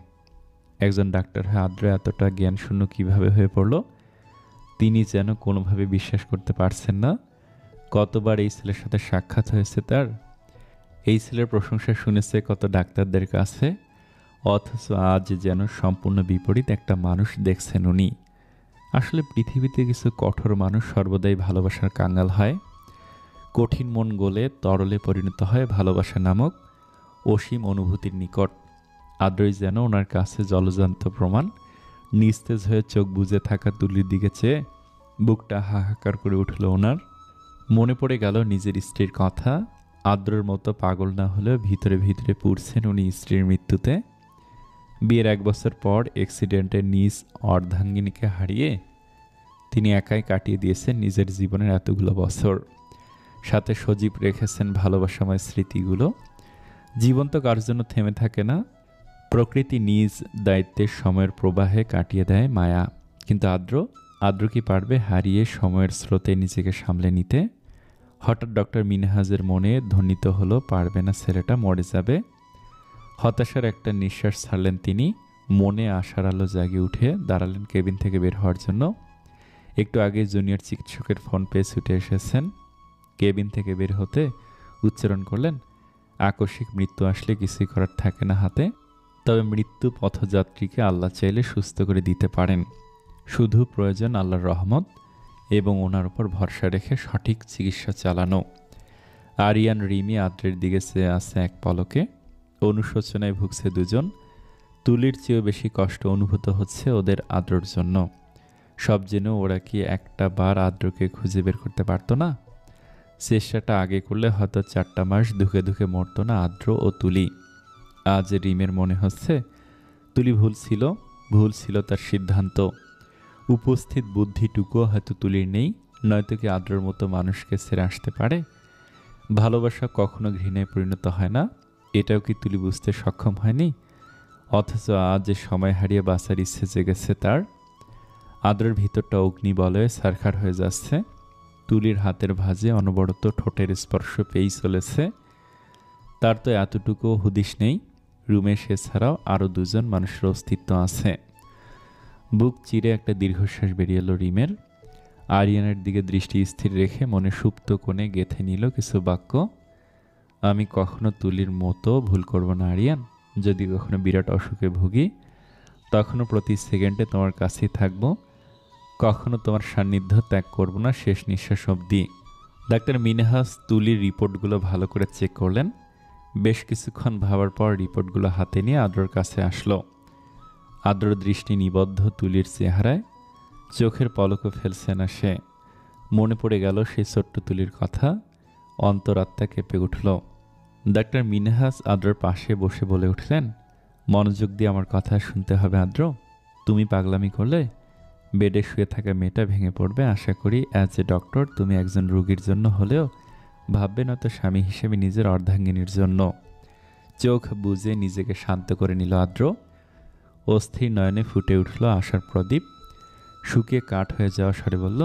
একজন ডাক্তার হয়ে আদ্র এতটা জ্ঞানশূন্য কিভাবে হয়ে পড়ল তিনি যেন কোনোভাবে বিশ্বাস করতে পারছেন না। কতবার এই ছেলের সাথে সাক্ষাৎ হয়েছে তার। এই ছেলের প্রশংসা শুনেছে কত ডাক্তারদের কাছে, অথচ আজ যেন সম্পূর্ণ বিপরীত একটা মানুষ দেখছেন উনি। আসলে পৃথিবীতে কিছু কঠোর মানুষ সর্বদাই ভালোবাসার কাঙ্গাল হয়। কঠিন মন গলে তরলে পরিণত হয় ভালোবাসা নামক অসীম অনুভূতির নিকট। আদ্রই যেন ওনার কাছে জলজান্ত প্রমাণ। নিস্তেজ হয়ে চোখ বুজে থাকা তুলির দিকে চেয়ে বুকটা হাহাকার করে উঠল ওনার। মনে পড়ে গেল নিজের স্ত্রীর কথা। আদ্রর মতো পাগল না হলেও ভিতরে ভিতরে পুড়ছেন উনি স্ত্রীর মৃত্যুতে। বিয়ের 1 বছর পর অ্যাক্সিডেন্টে নিজ অর্ধাঙ্গিনীকে হারিয়ে তিনি একাই কাটিয়ে দিয়েছেন নিজের জীবনের এতগুলো বছর। সাথে সজীব রেখেছেন ভালোবাসাময় স্মৃতিগুলো। জীবন তো কার জন্য থেমে থাকে না। প্রকৃতি নিজ দায়িত্বের সময়ের প্রবাহে কাটিয়ে দেয় মায়া। কিন্তু আদ্র কি পারবে হারিয়ে সময়ের স্রোতে নিজেকে সামলে নিতে? হঠাৎ ডক্টর মিনহাজের মনে ধ্বনিত হলো পারবে না, ছেলেটা মরে যাবে। হতাশার একটা নিঃশ্বাস ছাড়লেন তিনি। মনে আশার আলো জাগিয়ে উঠে দাঁড়ালেন কেবিন থেকে বের হওয়ার জন্য। একটু আগে জুনিয়র চিকিৎসকের ফোন পেয়ে ছুটে এসেছেন। কেবিন থেকে বের হতে উচ্চারণ করলেন, আকস্মিক মৃত্যু আসলে কিছুই করার থাকে না হাতে। তবে মৃত্যু পথযাত্রীকে আল্লাহ চাইলে সুস্থ করে দিতে পারেন। শুধু প্রয়োজন আল্লাহর রহমত এবং ওনার উপর ভরসা রেখে সঠিক চিকিৎসা চালানো। আরিয়ান রিমি আদ্রের দিকে চেয়ে আছে এক পলকে। অনুশোচনায় ভুগছে দুজন। তুলির চেয়েও বেশি কষ্ট অনুভূত হচ্ছে ওদের আদ্রর জন্য। সব জেনেও ওরা কি একটা বার আদ্রকে খুঁজে বের করতে পারতো না? চেষ্টাটা আগে করলে হয়তো 4টা মাস ধুকে ধুকে মরতো না আদ্র ও তুলি। আজ রিমের মনে হচ্ছে তুলি ভুল ছিল তার সিদ্ধান্ত। উপস্থিত বুদ্ধিটুকুও হয়তো তুলির নেই। নয়তো কি আদ্রর মতো মানুষকে ছেড়ে আসতে পারে? ভালোবাসা কখনো ঘৃণায় পরিণত হয় না, এটাও কি তুলি বুঝতে সক্ষম হয়নি? অথচ আজ যে সময় হারিয়ে বাঁচার ইচ্ছে জেগেছে তার। আদ্রের ভিতরটা অগ্নিবলয়ে ছারখার হয়ে যাচ্ছে। তুলির হাতের ভাঁজে অনবরত ঠোঁটের স্পর্শ পেয়েই চলেছে। তার তো এতটুকু হুদিস নেই রুমে সে ছাড়াও আরও 2জন মানুষের অস্তিত্ব আছে। বুক চিরে একটা দীর্ঘশ্বাস বেরিয়ে এলো রিমের। আরিয়ানের দিকে দৃষ্টি স্থির রেখে মনে সুপ্ত কোণে গেঁথে নিল কিছু বাক্য। আমি কখনো তুলির মতো ভুল করব না আরিয়ান। যদি কখনো বিরাট অসুখে ভুগি তখনও প্রতি সেকেন্ডে তোমার কাছেই থাকবো। কখনো তোমার সান্নিধ্য ত্যাগ করব না শেষ নিঃশ্বাস অবধি। ডাক্তার মিনহাস তুলির রিপোর্টগুলো ভালো করে চেক করলেন। বেশ কিছুক্ষণ ভাবার পর রিপোর্টগুলো হাতে নিয়ে আদ্রর কাছে আসলো। আদ্র দৃষ্টি নিবদ্ধ তুলির চেহারায়। চোখের পলকও ফেলছে না সে। মনে পড়ে গেল সেই ছোট্ট তুলির কথা। অন্তরাত্মা কেঁপে উঠল। ডাক্তার মিনহাস আদ্রর পাশে বসে বলে উঠলেন, মনোযোগ দিয়ে আমার কথা শুনতে হবে আদ্র। তুমি পাগলামি করলে বেডে শুয়ে থাকা মেয়েটা ভেঙে পড়বে। আশা করি অ্যাজ এ ডক্টর তুমি একজন রোগীর জন্য হলেও ভাববে না তো স্বামী হিসেবে নিজের অর্ধাঙ্গিনীর জন্য। চোখ বুজে নিজেকে শান্ত করে নিল আদ্র। অস্থির নয়নে ফুটে উঠল আশার প্রদীপ। শুকিয়ে কাঠ হয়ে যাওয়া স্বরে বলল,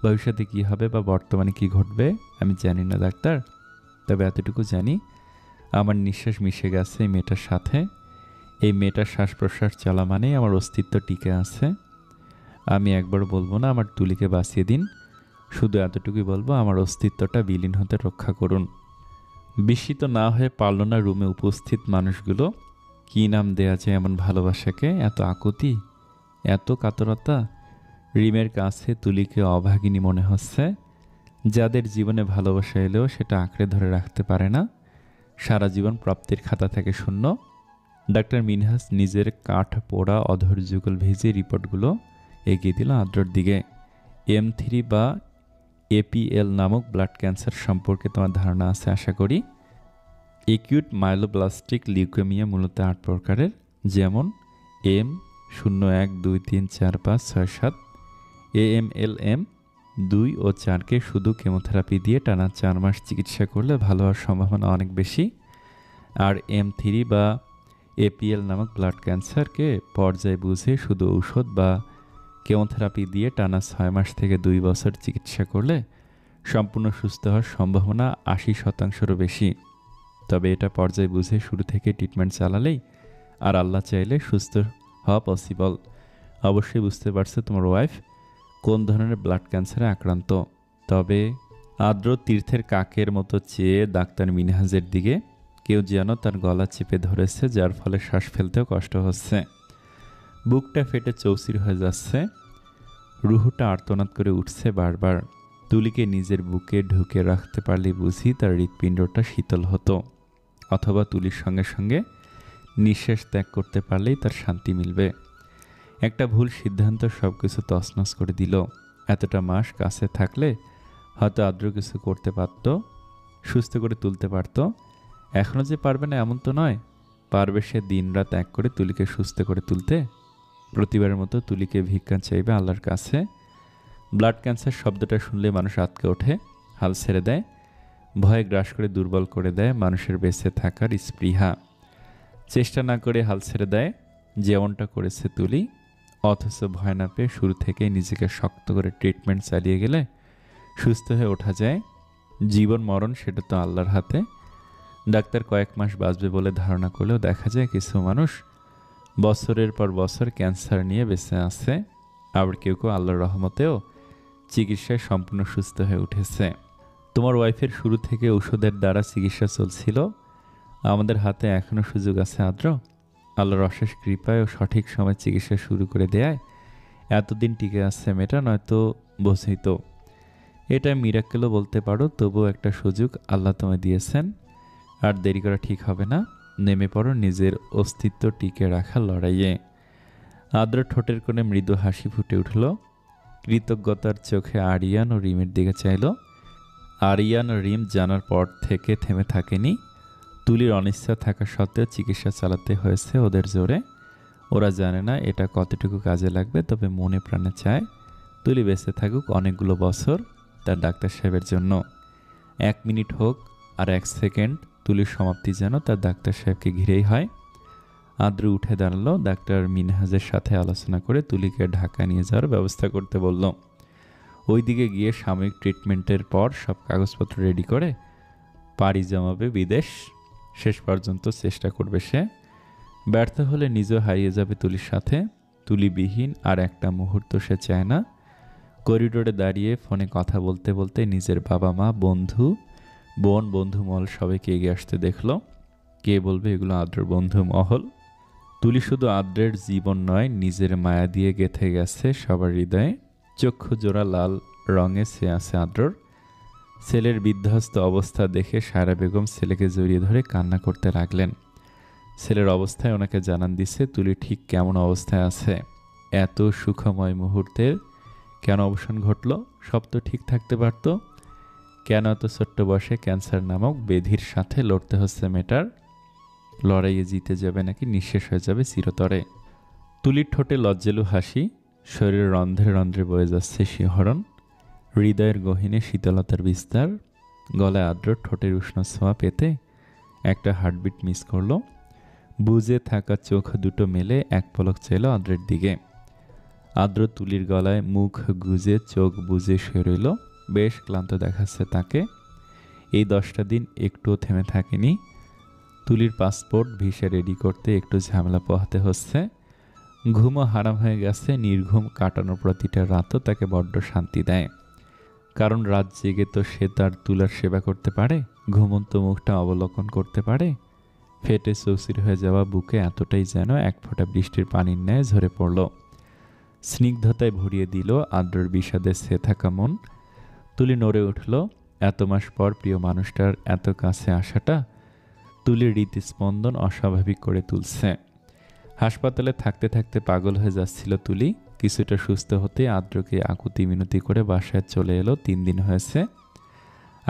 ভবিষ্যতে কি হবে বা বর্তমানে কি ঘটবে আমি জানি না ডাক্তার, তবে এতটুকু জানি আমার নিঃশ্বাস মিশে গেছে এই মেয়েটার সাথে। এই মেয়েটার শ্বাস প্রশ্বাস চলা মানেই আমার অস্তিত্ব টিকে আছে। আমি একবারও বলবো না আমার তুলিকে বাঁচিয়ে দিন, শুধু এতটুকুই বলবো আমার অস্তিত্বটা বিলীন হতে রক্ষা করুন। বিস্মিত না হয়ে পারল না রুমে উপস্থিত মানুষগুলো। কী নাম দেয়া যায় এমন ভালোবাসাকে? এত আকুতি, এত কাতরতা। রিমের কাছে তুলিকে অভাগিনী মনে হচ্ছে, যাদের জীবনে ভালোবাসা এলেও সেটা আঁকড়ে ধরে রাখতে পারে না, সারা জীবন প্রাপ্তির খাতা থেকে শূন্য। ডাক্তার মিনহাস নিজের কাঠ পোড়া অধৈর্য যুগল ভিজিয়ে রিপোর্টগুলো এগিয়ে দিল আদ্রর দিকে। M3 বা APL নামক ব্লাড ক্যান্সার সম্পর্কে তোমার ধারণা আছে আশা করি। একিউট মাইলোব্লাস্টিক লিউকেমিয়া মূলত 8 প্রকারের, যেমন M01234567, AML M2 ও 4কে শুধু কেমোথেরাপি দিয়ে টানা 4 মাস চিকিৎসা করলে ভালো হওয়ার সম্ভাবনা অনেক বেশি। আর M3 বা APL নামক ব্লাড ক্যান্সারকে পর্যায় বুঝে শুধু ঔষধ বা কেমোথেরাপি দিয়ে টানা 6 মাস থেকে 2 বছর চিকিৎসা করলে সম্পূর্ণ সুস্থ হওয়ার সম্ভাবনা 80%-রও বেশি। তবে এটা পর্যায় বুঝে শুরু থেকে ট্রিটমেন্ট চালালেই আর আল্লাহ চাইলে সুস্থ হওয়া পসিবল। অবশ্যই বুঝতে পারছো তোমার ওয়াইফ কোন ধরনের ব্লাড ক্যান্সারে আক্রান্ত। তবে আদ্র তীর্থের কাকের মতো চেয়ে ডাক্তার মিনহাজের দিকে, কেউ যেন তার গলা চেপে ধরেছে, যার ফলে শ্বাস ফেলতেও কষ্ট হচ্ছে। বুকটা ফেটে চৌচির হয়ে যাচ্ছে, রুহুটা আর্তনাদ করে উঠছে বারবার। তুলিকে নিজের বুকে ঢুকে রাখতে পারলে বুঝি তার হৃৎপিণ্ডটা শীতল হতো, অথবা তুলির সঙ্গে সঙ্গে নিঃশ্বাস ত্যাগ করতে পারলেই তার শান্তি মিলবে। একটা ভুল সিদ্ধান্ত সব কিছু তছনছ করে দিল। এতটা মাস কাছে থাকলে হয়তো আদ্র কিছু করতে পারত, সুস্থ করে তুলতে পারত। এখনও যে পারবে না এমন তো নয়, পারবে সে দিনরাত এক করে তুলিকে সুস্থ করে তুলতে। প্রতিবারের মতো তুলিকে ভিক্ষা চাইবে আল্লাহর কাছে। ব্লাড ক্যান্সার শব্দটা শুনলে মানুষ আটকে ওঠে, হাল ছেড়ে দেয়, ভয়ে গ্রাস করে দুর্বল করে দেয় মানুষের বেঁচে থাকার স্পৃহা। চেষ্টা না করে হাল ছেড়ে দেয়, যেমনটা করেছে তুলি। অথচ ভয় না পেয়ে শুরু থেকেই নিজেকে শক্ত করে ট্রিটমেন্ট চালিয়ে গেলে সুস্থ হয়ে ওঠা যায়। জীবন মরণ সেটা তো আল্লাহর হাতে। ডাক্তার কয়েক মাস বাঁচবে বলে ধারণা করলেও দেখা যায় কিছু মানুষ বছরের পর বছর ক্যান্সার নিয়ে বেঁচে আছে। আবার কেউ কেউ আল্লাহর রহমতেও চিকিৎসায় সম্পূর্ণ সুস্থ হয়ে উঠেছে। তোমার ওয়াইফের শুরু থেকে ওষুধের দ্বারা চিকিৎসা চলছিল। আমাদের হাতে এখনও সুযোগ আছে আদ্র। আল্লাহর অশেষ কৃপায় ও সঠিক সময় চিকিৎসা শুরু করে দেয় এতদিন টিকে আসছে মেয়েটা, নয়তো বোঝই তো। এটা মিরাক্কেলও বলতে পারো, তবুও একটা সুযোগ আল্লাহ তোমায় দিয়েছেন। আর দেরি করা ঠিক হবে না, নেমে পড়ো নিজের অস্তিত্ব টিকে রাখার লড়াইয়ে। আদ্র ঠোঁটের কোণে মৃদু হাসি ফুটে উঠল। কৃতজ্ঞতার চোখে আরিয়ান ও রিমের দিকে চাইল। আরিয়ান ও রিম জানার পর থেকে থেমে থাকেনি। তুলির অনিচ্ছা থাকা সত্ত্বেও চিকিৎসা চালাতে হয়েছে ওদের জোরে। ওরা জানে না এটা কতটুকু কাজে লাগবে, তবে মনে প্রাণে চায় তুলি বেঁচে থাকুক অনেকগুলো বছর তার ডাক্তার সাহেবের জন্য। 1 মিনিট হোক আর 1 সেকেন্ড তুলির সমাপ্তি যেন তার ডাক্তার সাহেবকে ঘিরেই হয়। আদ্র উঠে দাঁড়ালো। ডাক্তার মিনহাজের সাথে আলোচনা করে তুলিকে ঢাকা নিয়ে যাওয়ার ব্যবস্থা করতে বলল। ওইদিকে গিয়ে সাময়িক ট্রিটমেন্টের পর সব কাগজপত্র রেডি করে পাড়ি জমাবে বিদেশ। শেষ পর্যন্ত চেষ্টা করবে সে। ব্যর্থ হলে নিজেও হারিয়ে যাবে তুলির সাথে। তুলিবিহীন আর একটা মুহূর্ত সে চায় না। করিডোরে দাঁড়িয়ে ফোনে কথা বলতে বলতে নিজের বাবা মা, বন্ধু, বোন, বন্ধু মহল সবাইকে এগিয়ে আসতে দেখলো। কে বলবে এগুলো আদ্রের বন্ধু মহল? তুলি শুধু আদ্রের জীবন নয়, নিজের মায়া দিয়ে গেঁথে গেছে সবার হৃদয়ে। চক্ষু জোড়া লাল রঙে সে আছে আদ্রর। ছেলের বিধ্বস্ত অবস্থা দেখে সায়রা বেগম ছেলেকে জড়িয়ে ধরে কান্না করতে লাগলেন। ছেলের অবস্থায় ওনাকে জানান দিচ্ছে তুলি ঠিক কেমন অবস্থায় আছে। এত সুখময় মুহূর্তের কেন অবসান ঘটল? সব তো ঠিক থাকতে পারত। কেন এত ছোট্ট বয়সে ক্যান্সার নামক ব্যাধির সাথে লড়তে হচ্ছে মেয়েটার? লড়াইয়ে জিতে যাবে নাকি নিঃশেষ হয়ে যাবে চিরতরে? তুলির ঠোঁটে লজ্জালু হাসি, শরীরের রন্ধ্রে রন্ধ্রে বয়ে যাচ্ছে শিহরণ, হৃদয়ের গহীনে শীতলতার বিস্তার। গলায় আদ্র ঠোঁটের উষ্ণ ছোঁয়া পেতে একটা হার্টবিট মিস করলো। বুজে থাকা চোখ দুটো মেলে এক পলক চাইল আদ্রের দিকে। আদ্র তুলির গলায় মুখ গুজে চোখ বুজে শুয়ে রইল। বেশ ক্লান্ত দেখাচ্ছে তাকে। এই 10টা দিন একটুও থেমে থাকেনি। তুলির পাসপোর্ট ভিসা রেডি করতে একটু ঝামেলা পোহাতে হচ্ছে। ঘুমও হারাম হয়ে গেছে। নির্ঘুম কাটানো প্রতিটা রাতও তাকে বড্ড শান্তি দেয়। কারণ রাত জেগে তো সে তার তুলার সেবা করতে পারে, ঘুমন্ত মুখটা অবলোকন করতে পারে। ফেটে চৌচির হয়ে যাওয়া বুকে এতটাই যেন এক ফোঁটা বৃষ্টির পানির ন্যায় ঝরে পড়ল। স্নিগ্ধতায় ভরিয়ে দিল আদ্রর বিষাদে ছে থাকা মন। তুলি নড়ে উঠল। এত মাস পর প্রিয় মানুষটার এত কাছে আসাটা তুলির হৃদস্পন্দন অস্বাভাবিক করে তুলছে। হাসপাতালে থাকতে থাকতে পাগল হয়ে যাচ্ছিল তুলি। কিছুটা সুস্থ হতে আদ্রকে আকুতি মিনতি করে বাসায় চলে এলো। 3 দিন হয়েছে।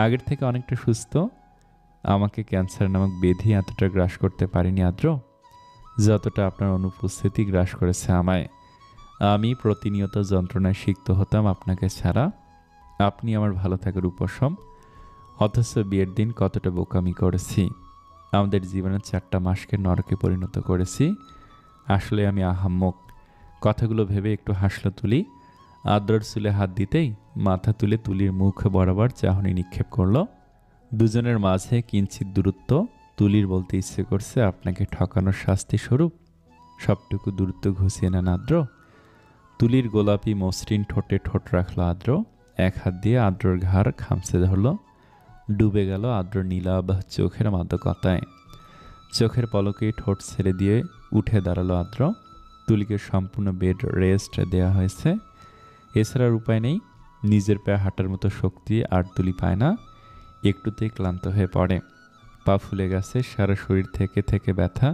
আগের থেকে অনেকটা সুস্থ। আমাকে ক্যান্সার নামক ব্যাধি এতটা গ্রাস করতে পারিনি আদ্র, যতটা আপনার অনুপস্থিতি গ্রাস করেছে আমায়। আমি প্রতিনিয়ত যন্ত্রণায় সিক্ত হতাম আপনাকে ছাড়া। আপনি আমার ভালো থাকার উপশম। অথচ বিয়ের দিন কতটা বোকামি করেছি। আমাদের জীবনের 4টা মাসকে নরকে পরিণত করেছি। আসলে আমি আহাম্মক। কথাগুলো ভেবে একটু হাসল তুলি। আদ্রর চুলে হাত দিতেই মাথা তুলে তুলির মুখ বরাবর চাহনি নিক্ষেপ করল। দুজনের মাঝে কিঞ্চিত দূরত্ব। তুলির বলতে ইচ্ছে করছে, আপনাকে ঠকানোর শাস্তি স্বরূপ সবটুকু দূরত্ব ঘুষিয়ে নেন আদ্র। তুলির গোলাপি মসৃণ ঠোঁটে ঠোঁট রাখল আদ্র। এক হাত দিয়ে আদ্রর ঘাড় খামচে ধরল। ডুবে গেল আদ্র নীলাভ চোখের মাদকতায়। চোখের পলকেই ঠোঁট ছেড়ে দিয়ে উঠে দাঁড়ালো আদ্র। তুলিকে সম্পূর্ণ বেড রেস্ট দেওয়া হয়েছে। এছাড়ার উপায় নেই। নিজের পায়ে হাঁটার মতো শক্তি আর তুলি পায় না। একটুতেই ক্লান্ত হয়ে পড়ে। পা ফুলে গেছে, সারা শরীর থেকে থেকে ব্যথা।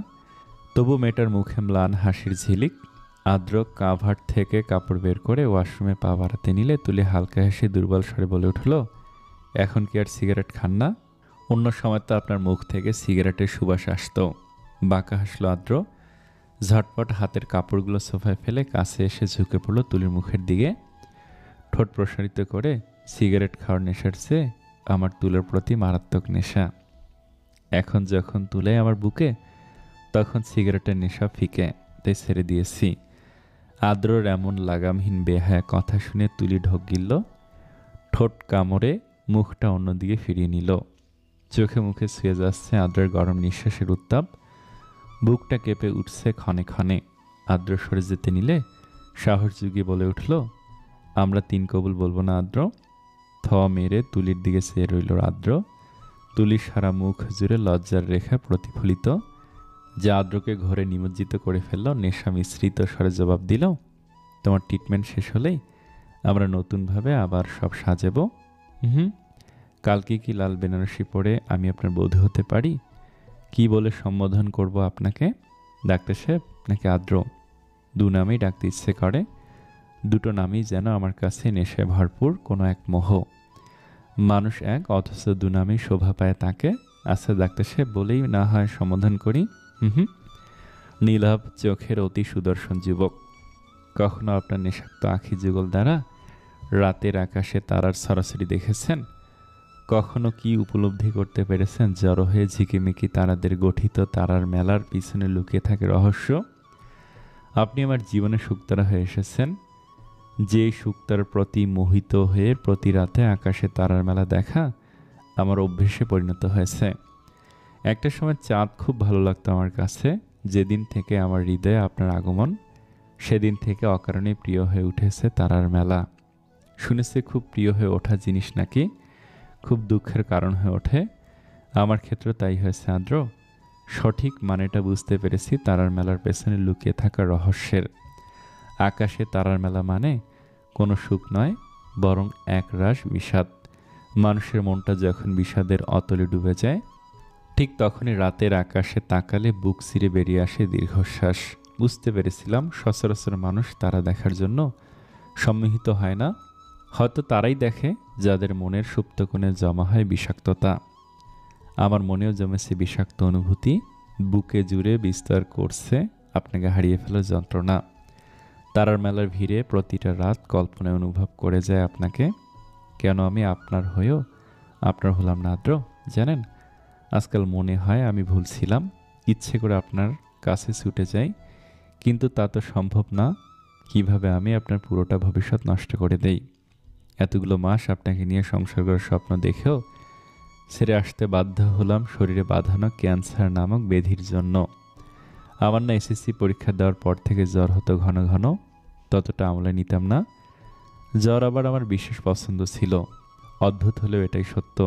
তবু মেয়েটার মুখে ম্লান হাসির ঝিলিক। আদ্র কাভার থেকে কাপড় বের করে ওয়াশরুমে পা বাড়াতে নিলে তুলি হালকা হেসে দুর্বল স্বরে বলে উঠল, এখন কি আর সিগারেট খান না? অন্য সময় তো আপনার মুখ থেকে সিগারেটের সুবাস আসত। বাঁকা হাসল আদ্র। ঝটপট হাতের কাপড়গুলো সোফায় ফেলে কাছে এসে ঝুঁকে পড়ল তুলির মুখের দিকে। ঠোঁট প্রসারিত করে, সিগারেট খাওয়ার নেশার চেয়ে আমার তুলের প্রতি মারাত্মক নেশা। এখন যখন তুলে আমার বুকে, তখন সিগারেটের নেশা ফিকে, তাই ছেড়ে দিয়েছি। আদ্রর এমন লাগামহীন বেহায়া কথা শুনে তুলি ঢোক গিলল। ঠোঁট কামড়ে মুখটা অন্যদিকে ফিরিয়ে নিল। চোখে মুখে ছুঁয়ে যাচ্ছে আদ্রের গরম নিঃশ্বাসের উত্তাপ। বুকটা কেঁপে উঠছে ক্ষণে ক্ষণে। আদ্র সরে যেতে নিলে সাহস জুগিয়ে বলে উঠল, আমরা 3 কবুল বলবো না আদ্র? থ মেরে তুলির দিকে চেয়ে রইল আদ্র। তুলির সারা মুখ জুড়ে লজ্জার রেখা প্রতিফলিত, যা আদ্রকে ঘরে নিমজ্জিত করে ফেলল। নেশা মিশ্রিত স্বরে জবাব দিল, তোমার ট্রিটমেন্ট শেষ হলেই আমরা নতুনভাবে আবার সব সাজাবো। কালকে কি লাল বেনারসি পরে আমি আপনার বধূ হতে পারি? কি বলে সম্বোধন করব আপনাকে? ডাক্তার সাহেব নাকি আদ্র? 2 নামেই ডাকতে ইচ্ছে করে। দুটো নামই যেন আমার কাছে নেশায় ভরপুর কোনো এক মোহ। মানুষ এক, অথচ 2 নামেই শোভা পায় তাকে। আচ্ছা ডাক্তার সাহেব বলেই না হয় সম্বোধন করি। নীলাভ চোখের অতি সুদর্শন যুবক। কখনো আপনার নেশাক্ত আখি যুগল দ্বারা রাতের আকাশে তারার সরাসরি দেখেছেন? কখনো কি উপলব্ধি করতে পেরেছেন জড়ো হয়ে ঝিকিমিকি তারাদের গঠিত তারার মেলার পিছনে লুকিয়ে থাকে রহস্য? আপনি আমার জীবনে শুকতারা হয়ে এসেছেন। যেই শুকতার প্রতি মোহিত হয়ে প্রতি রাতে আকাশে তারার মেলা দেখা আমার অভ্যেসে পরিণত হয়েছে। একটা সময় চাঁদ খুব ভালো লাগতো আমার কাছে। যেদিন থেকে আমার হৃদয়ে আপনার আগমন, সেদিন থেকে অকারণে প্রিয় হয়ে উঠেছে তারার মেলা। শুনেছি খুব প্রিয় হয়ে ওঠা জিনিস নাকি খুব দুঃখের কারণ হয়ে ওঠে। আমার ক্ষেত্রে তাই হয়েছে আদ্র। সঠিক মানেটা বুঝতে পেরেছি তারার মেলার পেছনে লুকিয়ে থাকা রহস্যের। আকাশে তারার মেলা মানে কোনো সুখ নয়, বরং একরাশ বিষাদ। মানুষের মনটা যখন বিষাদের অতলে ডুবে যায়, ঠিক তখনই রাতের আকাশে তাকালে বুক চিরে বেরিয়ে আসে দীর্ঘশ্বাস। বুঝতে পেরেছিলাম সচরাচর মানুষ তারা দেখার জন্য সম্মোহিত হয় না। হয়তো তারাই দেখে যাদের মনের সুপ্ত কোণে জমা হয় বিষাক্ততা। আমার মনেও জমেছে বিষাক্ত অনুভূতি। বুকে জুড়ে বিস্তার করছে আপনাকে হারিয়ে ফেলার যন্ত্রণা। তারার মেলার ভিড়ে প্রতিটা রাত কল্পনায় অনুভব করে যায় আপনাকে। কেন আমি আপনার হয়েও আপনার হলাম না আদ্র জানেন? আজকাল মনে হয় আমি ভুল ছিলাম। ইচ্ছে করে আপনার কাছে ছুটে যাই, কিন্তু তা তো সম্ভব না। কিভাবে আমি আপনার পুরোটা ভবিষ্যৎ নষ্ট করে দেই। এতগুলো মাস আপনাকে নিয়ে সংসার করার স্বপ্ন দেখেও ছেড়ে আসতে বাধ্য হলাম শরীরে বাঁধানো ক্যান্সার নামক ব্যাধির জন্য। আমার না এসএসসি পরীক্ষা দেওয়ার পর থেকে জ্বর হতো ঘন ঘন, ততটা আমলে নিতাম না। জ্বর আবার আমার বিশেষ পছন্দ ছিল। অদ্ভুত হলেও এটাই সত্য।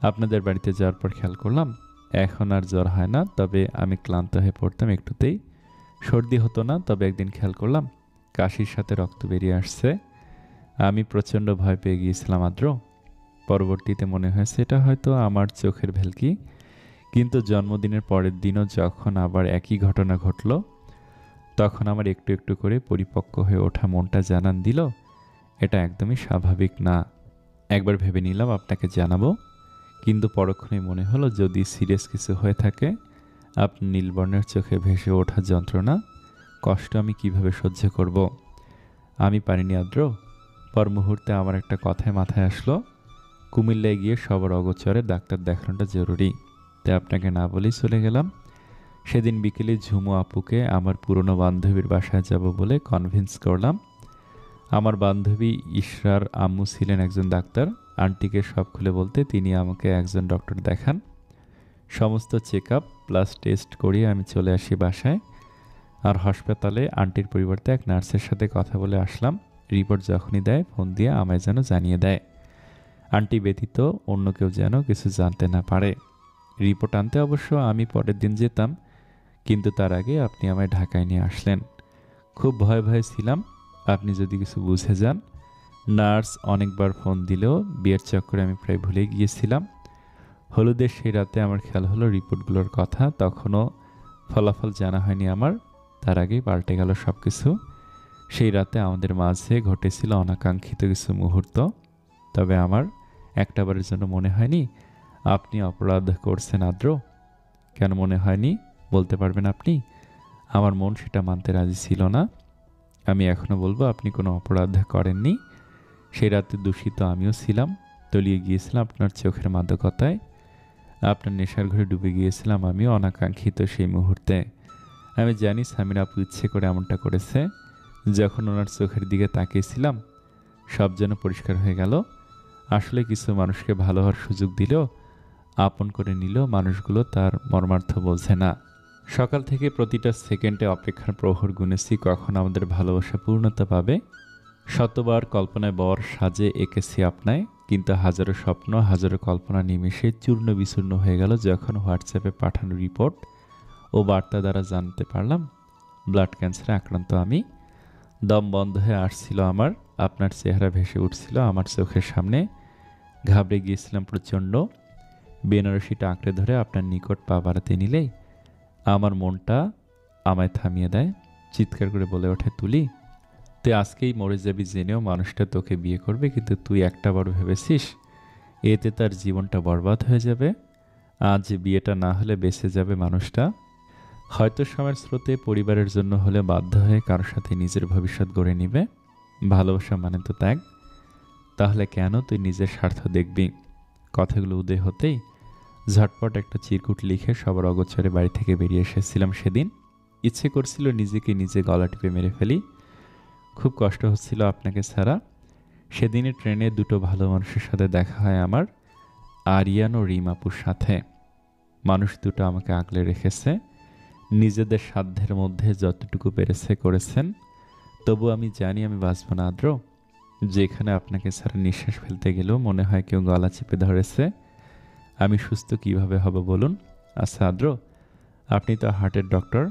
আপনাদের বাড়িতে যাওয়ার পর খেয়াল করলাম এখন আর জ্বর হয় না, তবে আমি ক্লান্ত হয়ে পড়তাম একটুতেই। সর্দি হতো না, তবে একদিন খেয়াল করলাম কাশির সাথে রক্ত বেরিয়ে আসছে। আমি প্রচণ্ড ভয় পেয়ে গিয়েছিলাম আদ্র। পরবর্তীতে মনে হয়েছে এটা হয়তো আমার চোখের ভেলকি। কিন্তু জন্মদিনের পরের দিনও যখন আবার একই ঘটনা ঘটল, তখন আমার একটু একটু করে পরিপক্ক হয়ে ওঠা মনটা জানান দিল এটা একদমই স্বাভাবিক না। একবার ভেবে নিলাম আপনাকে জানাবো, কিন্তু পরক্ষণেই মনে হলো যদি সিরিয়াস কিছু হয়ে থাকে, আপনার নীলবর্ণের চোখে ভেসে ওঠা যন্ত্রণা, কষ্ট আমি কিভাবে সহ্য করব। আমি পারিনি আদ্র। পর মুহূর্তে আমার একটা কথায় মাথায় আসলো, কুমিল্লায় গিয়ে সবার অগোচরে ডাক্তার দেখানোটা জরুরি। তাই আপনাকে না বলেই চলে গেলাম। সেদিন বিকেলে ঝুমু আপুকে আমার পুরনো বান্ধবীর বাসায় যাব বলে কনভিন্স করলাম। আমার বান্ধবী ইশরার আম্মু ছিলেন একজন ডাক্তার। আন্টিকে সব খুলে বলতে তিনি আমাকে একজন ডক্টর দেখান। সমস্ত চেক আপ প্লাস টেস্ট করিয়ে আমি চলে আসি বাসায়। আর হাসপাতালে আন্টির পরিবর্তে এক নার্সের সাথে কথা বলে আসলাম। রিপোর্ট যখনই দেয় ফোন দিয়ে আমায় যেন জানিয়ে দেয়। আন্টি ব্যতীত অন্য কেউ যেন কিছু জানতে না পারে। রিপোর্ট আনতে অবশ্য আমি পরের দিন যেতাম, কিন্তু তার আগে আপনি আমায় ঢাকায় নিয়ে আসলেন। খুব ভয়ে ভয়ে ছিলাম আপনি যদি কিছু বুঝে যান। নার্স অনেকবার ফোন দিলেও বিয়ের চক্করে আমি প্রায় ভুলে গিয়েছিলাম। হলুদের সেই রাতে আমার খেয়াল হলো রিপোর্টগুলোর কথা, তখনও ফলাফল জানা হয়নি আমার। তার আগেই পাল্টে গেল সব কিছু। সেই রাতে আমাদের মাঝে ঘটেছিল অনাকাঙ্ক্ষিত কিছু মুহূর্ত। তবে আমার একটাবারের জন্য মনে হয়নি আপনি অপরাধ করছেন আদ্র। কেন মনে হয়নি বলতে পারবেন আপনি? আমার মন সেটা মানতে রাজি ছিল না। আমি এখনও বলবো আপনি কোনো অপরাধ করেননি। সেই রাতে দূষিত আমিও ছিলাম, তলিয়ে গিয়েছিলাম আপনার চোখের মাদকতায়। আপনার নেশার ঘরে ডুবে গিয়েছিলাম আমিও অনাকাঙ্ক্ষিত সেই মুহূর্তে। আমি জানি সামির আপু ইচ্ছে করে এমনটা করেছে। যখন ওনার চোখের দিকে তাকিয়েছিলাম সব যেন পরিষ্কার হয়ে গেল। আসলে কিছু মানুষকে ভালো হওয়ার সুযোগ দিলেও, আপন করে নিলেও মানুষগুলো তার মর্মার্থ বোঝে না। সকাল থেকে প্রতিটা সেকেন্ডে অপেক্ষার প্রহর গুনেছি কখন আমাদের ভালোবাসা পূর্ণতা পাবে। শতবার কল্পনায় বর সাজে এঁকেছি আপনায়, কিন্তু হাজারো স্বপ্ন হাজারো কল্পনা নিমেষে চূর্ণ বিচূর্ণ হয়ে গেল যখন হোয়াটসঅ্যাপে পাঠানো রিপোর্ট ও বার্তা দ্বারা জানতে পারলাম ব্লাড ক্যান্সারে আক্রান্ত আমি। দম বন্ধ হয়ে আসছিল আমার। আপনার চেহারা ভেসে উঠছিল আমার চোখের সামনে। ঘাবড়ে গিয়েছিলাম প্রচণ্ড। বেনারসিটা আঁকড়ে ধরে আপনার নিকট পা বাড়াতে নিলেই আমার মনটা আমায় থামিয়ে দেয়। চিৎকার করে বলে ওঠে, তুলি, তুই আজকেই মরে যাবি জেনেও মানুষটা তোকে বিয়ে করবে, কিন্তু তুই একটাবারও ভেবেছিস এতে তার জীবনটা বরবাদ হয়ে যাবে? আজ বিয়েটা না হলে বেঁচে যাবে মানুষটা। হয়তো সময়ের স্রোতে পরিবারের জন্য হলে বাধ্য হয়ে কারোর সাথে নিজের ভবিষ্যৎ গড়ে নিবে। ভালোবাসা মানে তো ত্যাগ। তাহলে কেন তুই নিজের স্বার্থ দেখবি? কথাগুলো উদয় হতেই ঝটপট একটা চিরকুট লিখে সবার অগোচরে বাড়ি থেকে বেরিয়ে এসেছিলাম সেদিন। ইচ্ছে করছিল নিজেকে নিজে গলা টিপে মেরে ফেলি। খুব কষ্ট হচ্ছিল আপনাকে ছাড়া। সেদিনে ট্রেনে দুটো ভালো মানুষের সাথে দেখা হয় আমার, আরিয়ান ও রিমাপুর সাথে। মানুষ দুটো আমাকে আগলে রেখেছে, নিজেদের সাধ্যের মধ্যে যতটুকু পেরেছে করেছেন। তবু আমি জানি আমি বাঁচব না আদ্র। যেখানে আপনাকে ছাড়া নিঃশ্বাস ফেলতে গেলেও মনে হয় কেউ গলা চেপে ধরেছে। আমি সুস্থ কিভাবে হব বলুন? আচ্ছা আদ্র, আপনি তো হার্টের ডক্টর।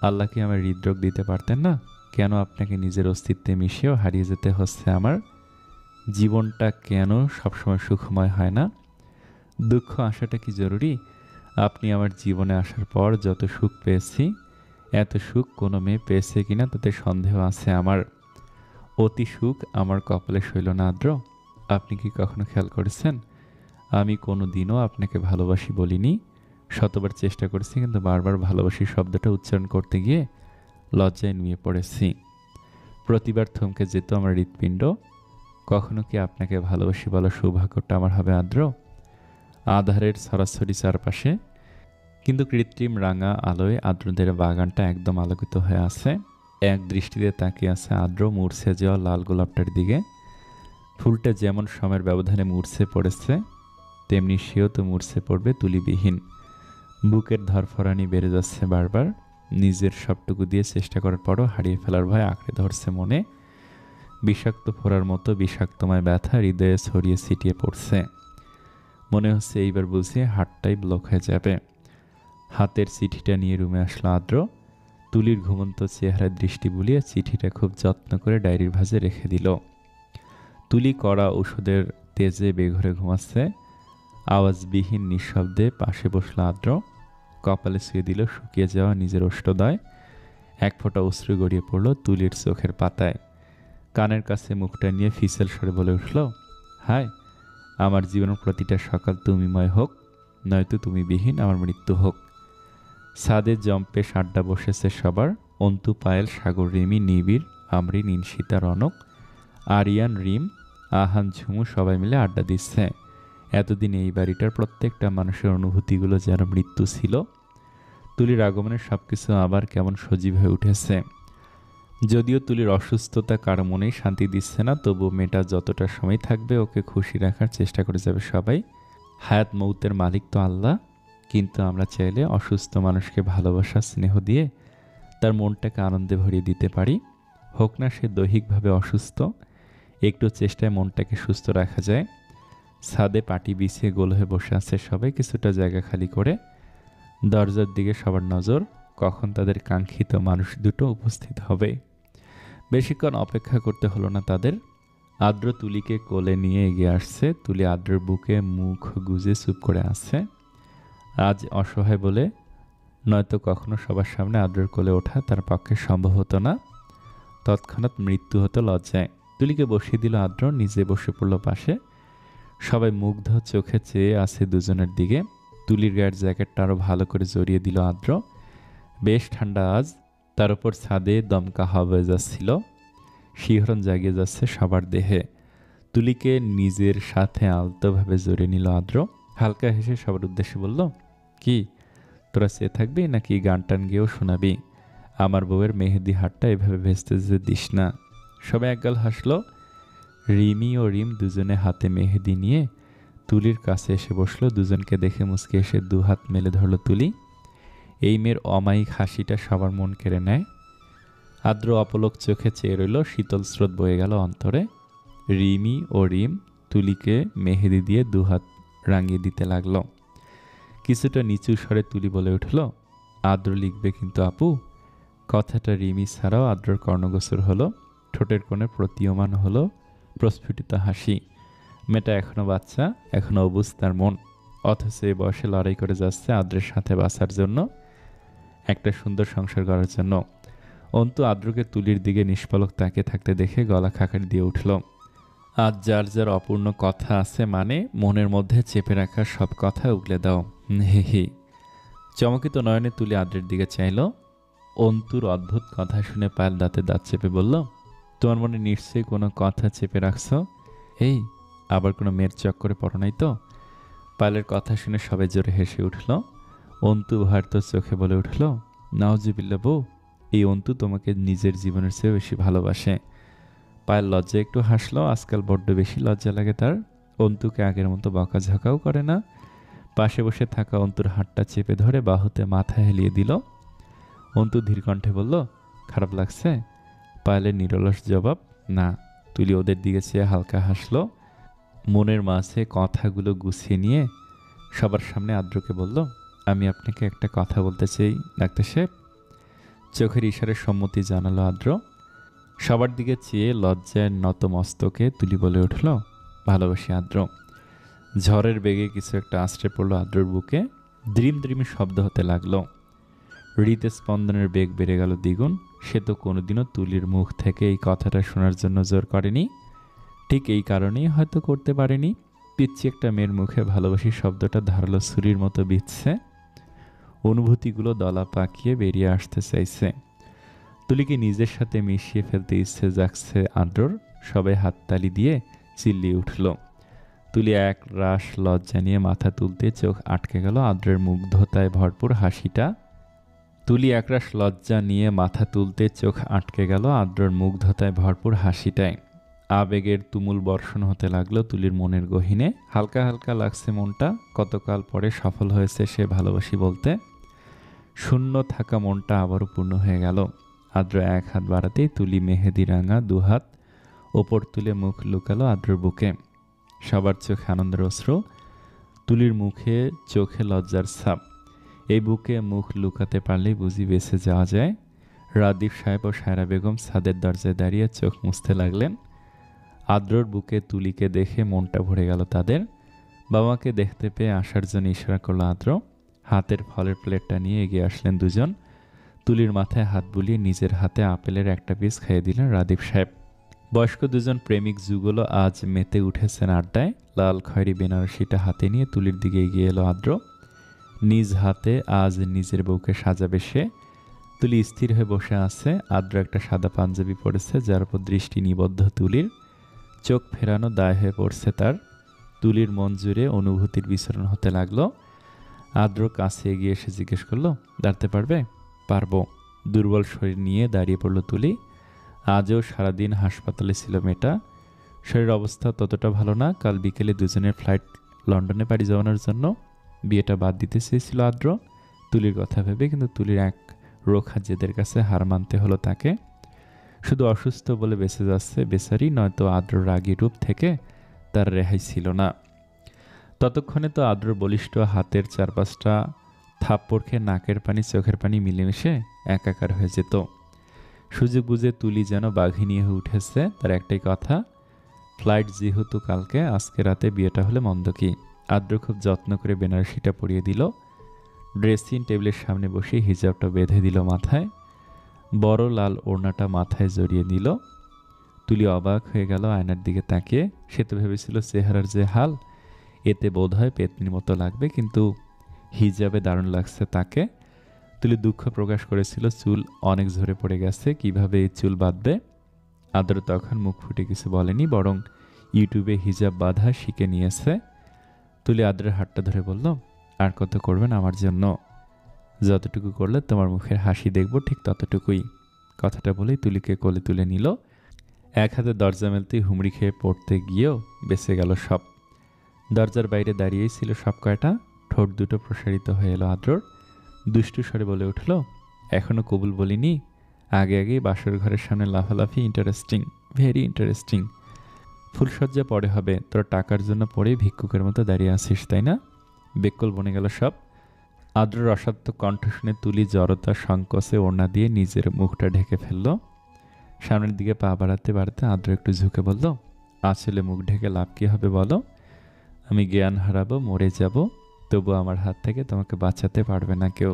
আল্লাহ কি আমার হৃদরোগ দিতে পারতেন না? কেন আপনাকে নিজের অস্তিত্বে মিশিয়েও হারিয়ে যেতে হচ্ছে আমার? জীবনটা কেন সবসময় সুখময় হয় না? দুঃখ আসাটা কি জরুরি? আপনি আমার জীবনে আসার পর যত সুখ পেয়েছি, এত সুখ কোনো মেয়ে পেয়েছে কিনা তাতে সন্দেহ আছে আমার। অতি সুখ আমার কপালে সইল না আদ্র। আপনি কি কখনো খেয়াল করেছেন আমি কোনো দিনও আপনাকে ভালোবাসি বলিনি? শতবার চেষ্টা করেছি, কিন্তু বারবার ভালোবাসি শব্দটা উচ্চারণ করতে গিয়ে লজ্জায় নুয়ে পড়েছি। প্রতিবার থমকে যেত আমার হৃৎপিণ্ড। কখনো কি আপনাকে ভালোবাসি বলার সৌভাগ্যটা আমার হবে আদ্র? আধারের ছড়াছড়ি চারপাশে, কিন্তু কৃত্রিম রাঙা আলোয় আদ্রদের বাগানটা একদম আলোকিত হয়ে আছে। এক দৃষ্টিতে তাকিয়ে আছে আদ্র মূর্ছে যাওয়া লাল গোলাপটার দিকে। ফুলটা যেমন সময়ের ব্যবধানে মূর্ছে পড়েছে, তেমনি সেও তো মূর্ছে পড়বে তুলিবিহীন। বুকের ধরফরানি বেড়ে যাচ্ছে বারবার। নিজের সবটুকু দিয়ে চেষ্টা করার পরও হারিয়ে ফেলার ভয় আঁকড়ে ধরছে মনে। বিষাক্ত ফোড়ার মতো বিষাক্তময় ব্যথা হৃদয়ে ছড়িয়ে ছিটিয়ে পড়ছে। মনে হচ্ছে এইবার বুঝিয়ে হাতটাই ব্লক হয়ে যাবে। হাতের চিঠিটা নিয়ে রুমে আসলো আদ্র। তুলির ঘুমন্ত চেহারায় দৃষ্টি বুলিয়ে চিঠিটা খুব যত্ন করে ডায়েরির ভাঁজে রেখে দিল। তুলি কড়া ওষুধের তেজে বেঘরে ঘুমাচ্ছে। আওয়াজবিহীন নিঃশব্দে পাশে বসল আদ্র। কপালে শুয়ে দিল শুকিয়ে যাওয়া নিজের ওষ্ঠদয়। এক ফোঁটা অশ্রু গড়িয়ে পড়ল তুলির চোখের পাতায়। কানের কাছে মুখটা নিয়ে ফিসেল সরে বলে উঠল, হায়, আমার জীবনের প্রতিটা সকাল তুমিময় হোক, নয়তো তুমি বিহীন আমার মৃত্যু হোক। ছাদে জম্পে আড্ডা বসেছে সবার। অন্তু, পায়েল, সাগর, রিমি, নিবিড়, আমরিন, ইনশিতা, রনক, আরিয়ান, রিম, আহান, ঝুমু সবাই মিলে আড্ডা দিচ্ছে। এতদিন এই বাড়িটার প্রত্যেকটা মানুষের অনুভূতিগুলো যেন মৃত্যু ছিল। তুলির আগমনে সবকিছু আবার কেমন সজীব হয়ে উঠেছে। যদিও তুলির অসুস্থতা কারো মনেই শান্তি দিচ্ছে না, তবু মেয়েটা যতটা সময় থাকবে ওকে খুশি রাখার চেষ্টা করে যাবে সবাই। হায়াত মৌতের মালিক তো আল্লাহ, কিন্তু আমরা চাইলে অসুস্থ মানুষকে ভালোবাসা স্নেহ দিয়ে তার মনটাকে আনন্দে ভরিয়ে দিতে পারি। হোক না সে দৈহিকভাবে অসুস্থ, একটু চেষ্টায় মনটাকে সুস্থ রাখা যায়। ছাদে পাটি বিছিয়ে গোল হয়ে বসে আছে সবাই কিছুটা জায়গা খালি করে। দরজার দিকে সবার নজর, কখন তাদের কাঙ্ক্ষিত মানুষ দুটো উপস্থিত হবে। বেশিক্ষণ অপেক্ষা করতে হলো না তাদের। আদ্র তুলিকে কোলে নিয়ে এগিয়ে আসছে। তুলি আদ্রের বুকে মুখ গুজে চুপ করে আছে। আজ অসহায় বলে, নয়তো কখনো সবার সামনে আদ্রের কোলে ওঠা তার পক্ষে সম্ভব হতো না। তৎক্ষণাৎ মৃত্যু হতো লজ্জায়। তুলিকে বসিয়ে দিল আদ্র, নিজে বসে পড়ল পাশে। সবাই মুগ্ধ চোখে চেয়ে আছে দুজনের দিকে। তুলির গায়ের জ্যাকেটটা আরও ভালো করে জড়িয়ে দিল আদ্র। বেশ ঠান্ডা আজ, তার উপর ছাদে দমকা হাওয়া যাচ্ছিল। শিহরণ জাগিয়ে যাচ্ছে সবার দেহে। তুলিকে নিজের সাথে আলতোভাবে জড়িয়ে নিল আদ্র। হালকা হেসে সবার উদ্দেশ্যে বলল, কি তোরা চেয়ে থাকবি নাকি গান টান গেয়েও শোনাবি? আমার বউয়ের মেহেদি হাতটা এভাবে ভেস্তে যেতে দিস না। সবাই একগাল হাসলো। রিমি ও রিম দুজনে হাতে মেহেদি নিয়ে তুলির কাছে এসে বসলো। দুজনকে দেখে মুচকে এসে দু হাত মেলে ধরল তুলি। এই মেয়ের অমায়িক হাসিটা সবার মন কেড়ে নেয়। আদ্র অপলক চোখে চেয়ে রইল। শীতল স্রোত বয়ে গেল অন্তরে। রিমি ও রিম তুলিকে মেহেদি দিয়ে দুহাত রাঙিয়ে দিতে লাগলো। কিছুটা নিচু স্বরে তুলি বলে উঠল, আদ্র লিখবে কিন্তু আপু। কথাটা রিমি ছাড়াও আদ্রর কর্ণগোচর হলো। ঠোঁটের কোণে প্রতীয়মান হলো প্রস্ফুটিত হাসি। মেয়েটা এখনো বাচ্চা, এখনো অবুঝ তার মন, অথচ এই বয়সে লড়াই করে যাচ্ছে আদ্রের সাথে বাঁচার জন্য, একটা সুন্দর সংসার করার জন্য। অন্তু আদ্রকে তুলির দিকে নিষ্পলক তাকিয়ে থাকতে দেখে গলা খাকারি দিয়ে উঠল। আজ যার যার অপূর্ণ কথা আছে, মানে মনের মধ্যে চেপে রাখা সব কথা উগলে দাও। হে হে। চমকিত নয়নে তুলি আদ্রের দিকে চাইল। অন্তুর অদ্ভুত কথা শুনে পায়েল দাঁতে দাঁত চেপে বলল, তোমার মনে নিশ্চয়ই কোনো কথা চেপে রাখছ? এই, আবার কোনো মেয়ের চক্করে পড়ো নাই তো? পায়েলের কথা শুনে সবাই জোরে হেসে উঠল। অন্তু ভারত চোখে বলে উঠল, নাউজুবিল্লাহ বউ, এই অন্তু তোমাকে নিজের জীবনের চেয়েও বেশি ভালোবাসে। পায়েল লজ্জায় একটু হাসলো। আজকাল বড্ড বেশি লজ্জা লাগে তার। অন্তুকে আগের মতো বকাঝকাও করে না। পাশে বসে থাকা অন্তুর হাতটা চেপে ধরে বাহুতে মাথা হেলিয়ে দিল। অন্তু ধীর কণ্ঠে বলল, খারাপ লাগছে? পায়েলের নিরলস জবাব, না। তুলি ওদের দিকে চেয়ে হালকা হাসলো। মনের মাঝে কথাগুলো গুছিয়ে নিয়ে সবার সামনে আদ্রকে বলল, আমি আপনাকে একটা কথা বলতে চাই ডাক্তার সাহেব। চোখের ইশারায় সম্মতি জানালো আদ্র। সবার দিকে চেয়ে লজ্জায় নত মস্তকে তুলি বলে উঠল, ভালোবাসি আদ্র। ঝড়ের বেগে কিছু একটা আছড়ে পড়লো আদ্রর বুকে। দ্রিম দ্রিম শব্দ হতে লাগলো। হৃদস্পন্দনের বেগ বেড়ে গেল দ্বিগুণ। সে তো কোনোদিনও তুলির মুখ থেকে এই কথাটা শোনার জন্য জোর করেনি। ঠিক এই কারণেই হয়তো করতে পারেনি। পিচ্ছি একটা মেয়ের মুখে ভালোবাসি শব্দটা ধারালো ছুরির মতো বিচ্ছে। অনুভূতিগুলো দলা পাকিয়ে বেরিয়ে আসতে চাইছে। তুলিকে নিজের সাথে মিশিয়ে ফেলতে ইচ্ছে জাগছে আদ্রর। সবাই হাততালি দিয়ে চিল্লিয়ে উঠল। তুলি এক রাশ লজ্জা নিয়ে মাথা তুলতে চোখ আটকে গেল। আদ্রের মুগ্ধতায় ভরপুর হাসিটা তুলি একরাশ লজ্জা নিয়ে মাথা তুলতে চোখ আটকে গেল আদ্রর মুগ্ধতায় ভরপুর হাসিটায়। আবেগের তুমুল বর্ষণ হতে লাগলো তুলির মনের গহীনে। হালকা হালকা লাগছে মনটা, কতকাল পরে সফল হয়েছে সে ভালোবাসি বলতে। শূন্য থাকা মনটা আবারও পূর্ণ হয়ে গেল। আদ্র এক হাত বাড়াতেই তুলি মেহেদি রাঙা দুহাত ওপর তুলে মুখ লুকালো আদ্রর বুকে। সবার চোখে আনন্দের অশ্রু, তুলির মুখে চোখে লজ্জার ছাপ। এই বুকে মুখ লুকাতে পারলেই বুঝি বেঁচে যাওয়া যায়। রাদীপ সাহেব ও সায়রা বেগম ছাদের দরজায় দাঁড়িয়ে চোখ মুছতে লাগলেন। আদ্রর বুকে তুলিকে দেখে মনটা ভরে গেল তাদের। বাবাকে দেখতে পেয়ে আসার জন্য ইশারা করলো আদ্র। হাতের ফলের প্লেটটা নিয়ে এগিয়ে আসলেন দুজন। তুলির মাথায় হাত বুলিয়ে নিজের হাতে আপেলের একটা পিস খাইয়ে দিলেন রাদীপ সাহেব। বয়স্ক দুজন প্রেমিক যুগলো আজ মেতে উঠেছেন আড্ডায়। লাল খয়েরি বেনারসিটা হাতে নিয়ে তুলির দিকে এগিয়ে এলো আদ্র। নিজ হাতে আজ নিজের বউকে সাজাবে সে। তুলি স্থির হয়ে বসে আছে। আদ্র একটা সাদা পাঞ্জাবি পরেছে যার উপর দৃষ্টি নিবদ্ধ তুলির। চোখ ফেরানো দায় হয়ে পড়ছে তার। তুলির মন জুড়ে অনুভূতির বিচরণ হতে লাগলো। আদ্র কাছে এগিয়ে এসে জিজ্ঞেস করলো, দাঁড়াতে পারবে? পারবো। দুর্বল শরীর নিয়ে দাঁড়িয়ে পড়ল তুলি। আজও সারাদিন হাসপাতালে ছিল মেয়েটা। শরীরের অবস্থা ততটা ভালো না। কাল বিকেলে দুজনের ফ্লাইট লন্ডনে পাড়ি যাওয়ানোর জন্য। বিয়েটা বাদ দিতে চেয়েছিল আদ্র তুলির কথা ভেবে, কিন্তু তুলির এক রোখা জেদের কাছে হার মানতে হলো তাকে। শুধু অসুস্থ বলে বেঁচে যাচ্ছে বেচারি, নয়তো আদ্র রাগী রূপ থেকে তার রেহাই ছিল না। ততক্ষণে তো আদ্রর বলিষ্ঠ হাতের চার পাঁচটা থাপ্পড় খেয়ে নাকের পানি চোখের পানি মিলেমিশে একাকার হয়ে যেত। সুযোগ বুঝে তুলি যেন বাঘিনী হয়ে উঠেছে। তার একটাই কথা, ফ্লাইট যেহেতু কালকে, আজকে রাতে বিয়েটা হলে মন্দ কি। আদ্র খুব যত্ন করে বেনারসিটা পরিয়ে দিল। ড্রেসিং টেবিলের সামনে বসে হিজাবটা বেঁধে দিল মাথায়। বড় লাল ওড়নাটা মাথায় জড়িয়ে নিল। তুলি অবাক হয়ে গেল আয়নার দিকে তাকিয়ে। সে তো ভেবেছিল চেহারার যে হাল, এতে বোধ হয় পেতনির মতো লাগবে, কিন্তু হিজাবে দারুণ লাগছে তাকে। তুলি দুঃখ প্রকাশ করেছিল চুল অনেক ঝরে পড়ে গেছে, কিভাবে এই চুল বাঁধবে। আদ্র তখন মুখ ফুটে কিছু বলেনি, বরং ইউটিউবে হিজাব বাঁধা শিখে নিয়েছে। তুলি আদ্রের হাতটা ধরে বলল, আর কত করবেন আমার জন্য? যতটুকু করলে তোমার মুখের হাসি দেখব ঠিক ততটুকুই। কথাটা বলেই তুলিকে কোলে তুলে নিল। এক হাতে দরজা মেলতেই হুমড়ি খেয়ে পড়তে গিয়েও বেঁচে গেল সব। দরজার বাইরে দাঁড়িয়েই ছিল সব কয়টা। ঠোঁট দুটো প্রসারিত হয়ে এলো আদ্রর। দুষ্টু স্বরে বলে উঠল, এখনো কবুল বলিনি? আগে আগেই বাসর ঘরের সামনে লাফালাফি ইন্টারেস্টিং, ভেরি ইন্টারেস্টিং। ফুলসজ্জা পরে হবে, তোর টাকার জন্য পরেই ভিক্ষুকের মতো দাঁড়িয়ে আছিস তাই না? বেকল বনে গেল সব। আদ্রর অসাধ্য কণ্ঠ শুনে তুলি জড়তা সংকোচে ওড়না দিয়ে নিজের মুখটা ঢেকে ফেলল। সামনের দিকে পা বাড়াতে বাড়াতে আদ্র একটু ঝুঁকে বলল, আসলে মুখ ঢেকে লাভ কী হবে বলো? আমি জ্ঞান হারাবো, মরে যাব, তবু আমার হাত থেকে তোমাকে বাঁচাতে পারবে না কেউ।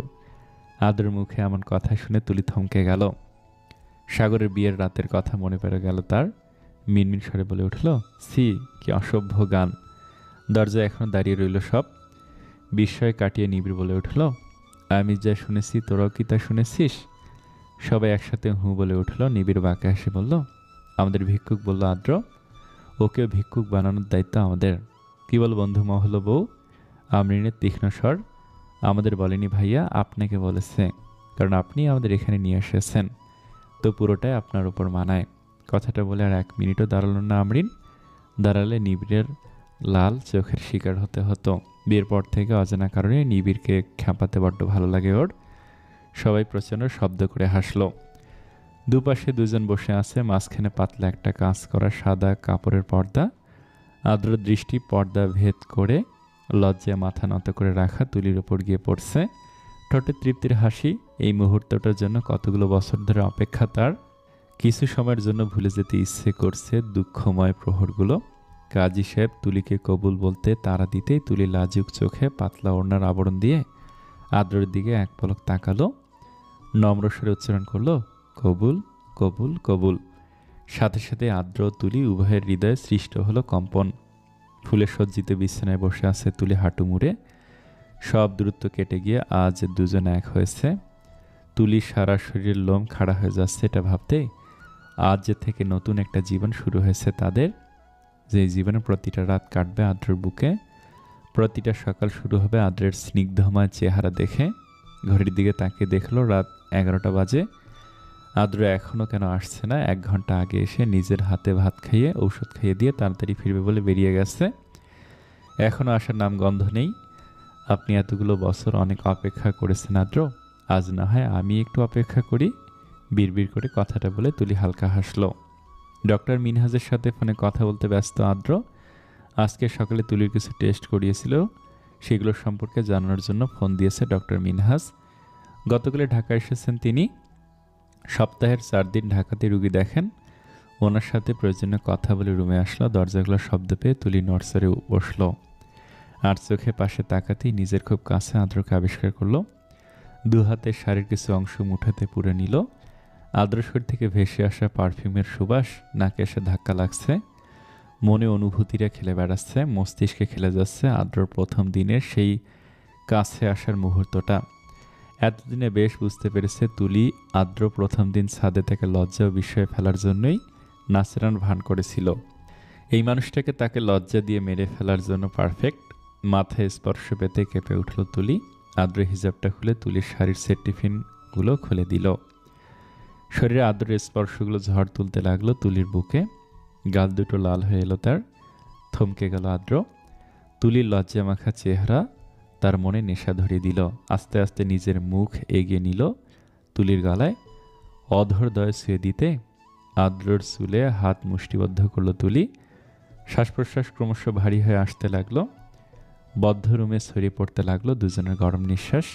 আদ্রর মুখে এমন কথা শুনে তুলি থমকে গেল। সাগরের বিয়ের রাতের কথা মনে পড়ে গেল তার। মিনমিন স্বরে বলে উঠল, সি কি অসভ্য গান। দরজা এখনো দাঁড়িয়ে রইল সব। বিস্ময় কাটিয়ে নিবিড় বলে উঠল, আমি যা শুনেছি তোরাও কি তা শুনেছিস? সবাই একসাথে হু বলে উঠল। নিবিড় বাঁকা হেসে বলল, আমাদের ভিক্ষুক বলল আদ্র, ওকেও ভিক্ষুক বানানোর দায়িত্ব আমাদের। কি বল বন্ধু মহল বউ? আমরিনের তীক্ষ্ণ স্বর। আমাদের বলেনি ভাইয়া, আপনাকে বলেছে, কারণ আপনি আমাদের এখানে নিয়ে এসেছেন, তো পুরোটাই আপনার উপর মানায়। কথাটা বলে আর এক মিনিটও দাঁড়ালো না আমরিন। দাঁড়ালে নিবিড়ের লাল চোখের শিকার হতে হতো। বিয়ের পর থেকে অজানা কারণে নিবিড়কে খ্যাপাতে বড্ড ভালো লাগে ওর। সবাই প্রচণ্ড শব্দ করে হাসলো। দুপাশে দুজন বসে আছে, মাঝখানে পাতলা একটা কাজ করা সাদা কাপড়ের পর্দা। আদ্র দৃষ্টি পর্দা ভেদ করে লজ্জায় মাথা নত করে রাখা তুলির ওপর গিয়ে পড়ছে। ঠোঁটে তৃপ্তির হাসি। এই মুহূর্তটার জন্য কতগুলো বছর ধরে অপেক্ষা তার। কিছু সময়ের জন্য ভুলে যেতে ইচ্ছে করছে দুঃখময় প্রহরগুলো। কাজী সাহেব তুলিকে কবুল বলতে তাড়া দিতেই তুলি লাজুক চোখে পাতলা ওড়নার আবরণ দিয়ে আদ্রর দিকে এক পলক তাকালো। নম্র স্বরে উচ্চারণ করলো, কবুল কবুল কবুল। সাথে সাথে আদ্র তুলি উভয়ের হৃদয়ে সৃষ্ট হলো কম্পন। ফুলে সজ্জিত বিছানায় বসে আছে তুলি হাঁটু মুড়ে। সব দূরত্ব কেটে গিয়ে আজ দুজন এক হয়েছে। তুলি সারা শরীরের লোম খাড়া হয়ে যাচ্ছে এটা ভাবতে। আজ থেকে নতুন একটা জীবন শুরু হয়েছে তাদের, যে জীবনে প্রতিটা রাত কাটবে আদ্রের বুকে। প্রতিটা সকাল শুরু হবে আদ্রের স্নিগ্ধময় চেহারা দেখে। ঘড়ির দিকে তাকিয়ে দেখলো রাত 11টা বাজে। আদ্র এখনও কেন আসছে না? 1 ঘন্টা আগে এসে নিজের হাতে ভাত খাইয়ে ঔষধ খাইয়ে দিয়ে তাড়াতাড়ি ফিরবে বলে বেরিয়ে গেছে, এখনও আসার নাম গন্ধ নেই। আপনি এতগুলো বছর অনেক অপেক্ষা করেছেন আদ্র, আজ না হয় আমি একটু অপেক্ষা করি। বিড়বিড় করে কথাটা বলে তুলি হালকা হাসলো। ডক্টর মিনহাজের সাথে ফোনে কথা বলতে ব্যস্ত আদ্র। আজকে সকালে তুলির কিছু টেস্ট করিয়েছিল, সেগুলো সম্পর্কে জানানোর জন্য ফোন দিয়েছে ডক্টর মিনহাজ। গতকালে ঢাকা এসেছেন তিনি, সপ্তাহের 4 দিন ঢাকাতে রুগী দেখেন। ওনার সাথে প্রয়োজনীয় কথা বলে রুমে আসলো। দরজাগুলোর শব্দ পেয়ে তুলি নড়চড়ে বসলো, আর চোখে পাশে তাকাতেই নিজের খুব কাছে আদ্রকে আবিষ্কার করলো। দু হাতের শাড়ির কিছু অংশ মুঠাতে পুরে নিল। আদ্র শরীর থেকে ভেসে আসা পারফিউমের সুবাস নাকে এসে ধাক্কা লাগছে। মনে অনুভূতিরা খেলে বেড়াচ্ছে, মস্তিষ্কে খেলে যাচ্ছে আদ্রর প্রথম দিনের সেই কাছে আসার মুহূর্তটা। এতদিনে বেশ বুঝতে পেরেছে তুলি আদ্র প্রথম দিন ছাদে থেকে লজ্জা ও বিস্ময়ে ফেলার জন্যই নাচরান ভান করেছিল। এই মানুষটাকে তাকে লজ্জা দিয়ে মেরে ফেলার জন্য পারফেক্ট। মাথায় স্পর্শ পেতে কেঁপে উঠল তুলি। আদ্র হিজাবটা খুলে তুলির শাড়ির সেট টিফিনগুলো খুলে দিল। শরীরে আদ্রের স্পর্শগুলো ঝড় তুলতে লাগলো তুলির বুকে। গাল দুটো লাল হয়ে এলো তার। থমকে গেল আদ্র। তুলির লজ্জা মাখা চেহারা তার মনে নেশা ধরিয়ে দিল। আস্তে আস্তে নিজের মুখ এগিয়ে নিল তুলির গলায়, অধরদয় ছুঁয়ে দিতে আদ্রর চুলে হাত মুষ্টিবদ্ধ করল তুলি। শ্বাস প্রশ্বাস ক্রমশ ভারী হয়ে আসতে লাগলো। বদ্ধ রুমে ছড়িয়ে পড়তে লাগলো দুজনের গরম নিঃশ্বাস।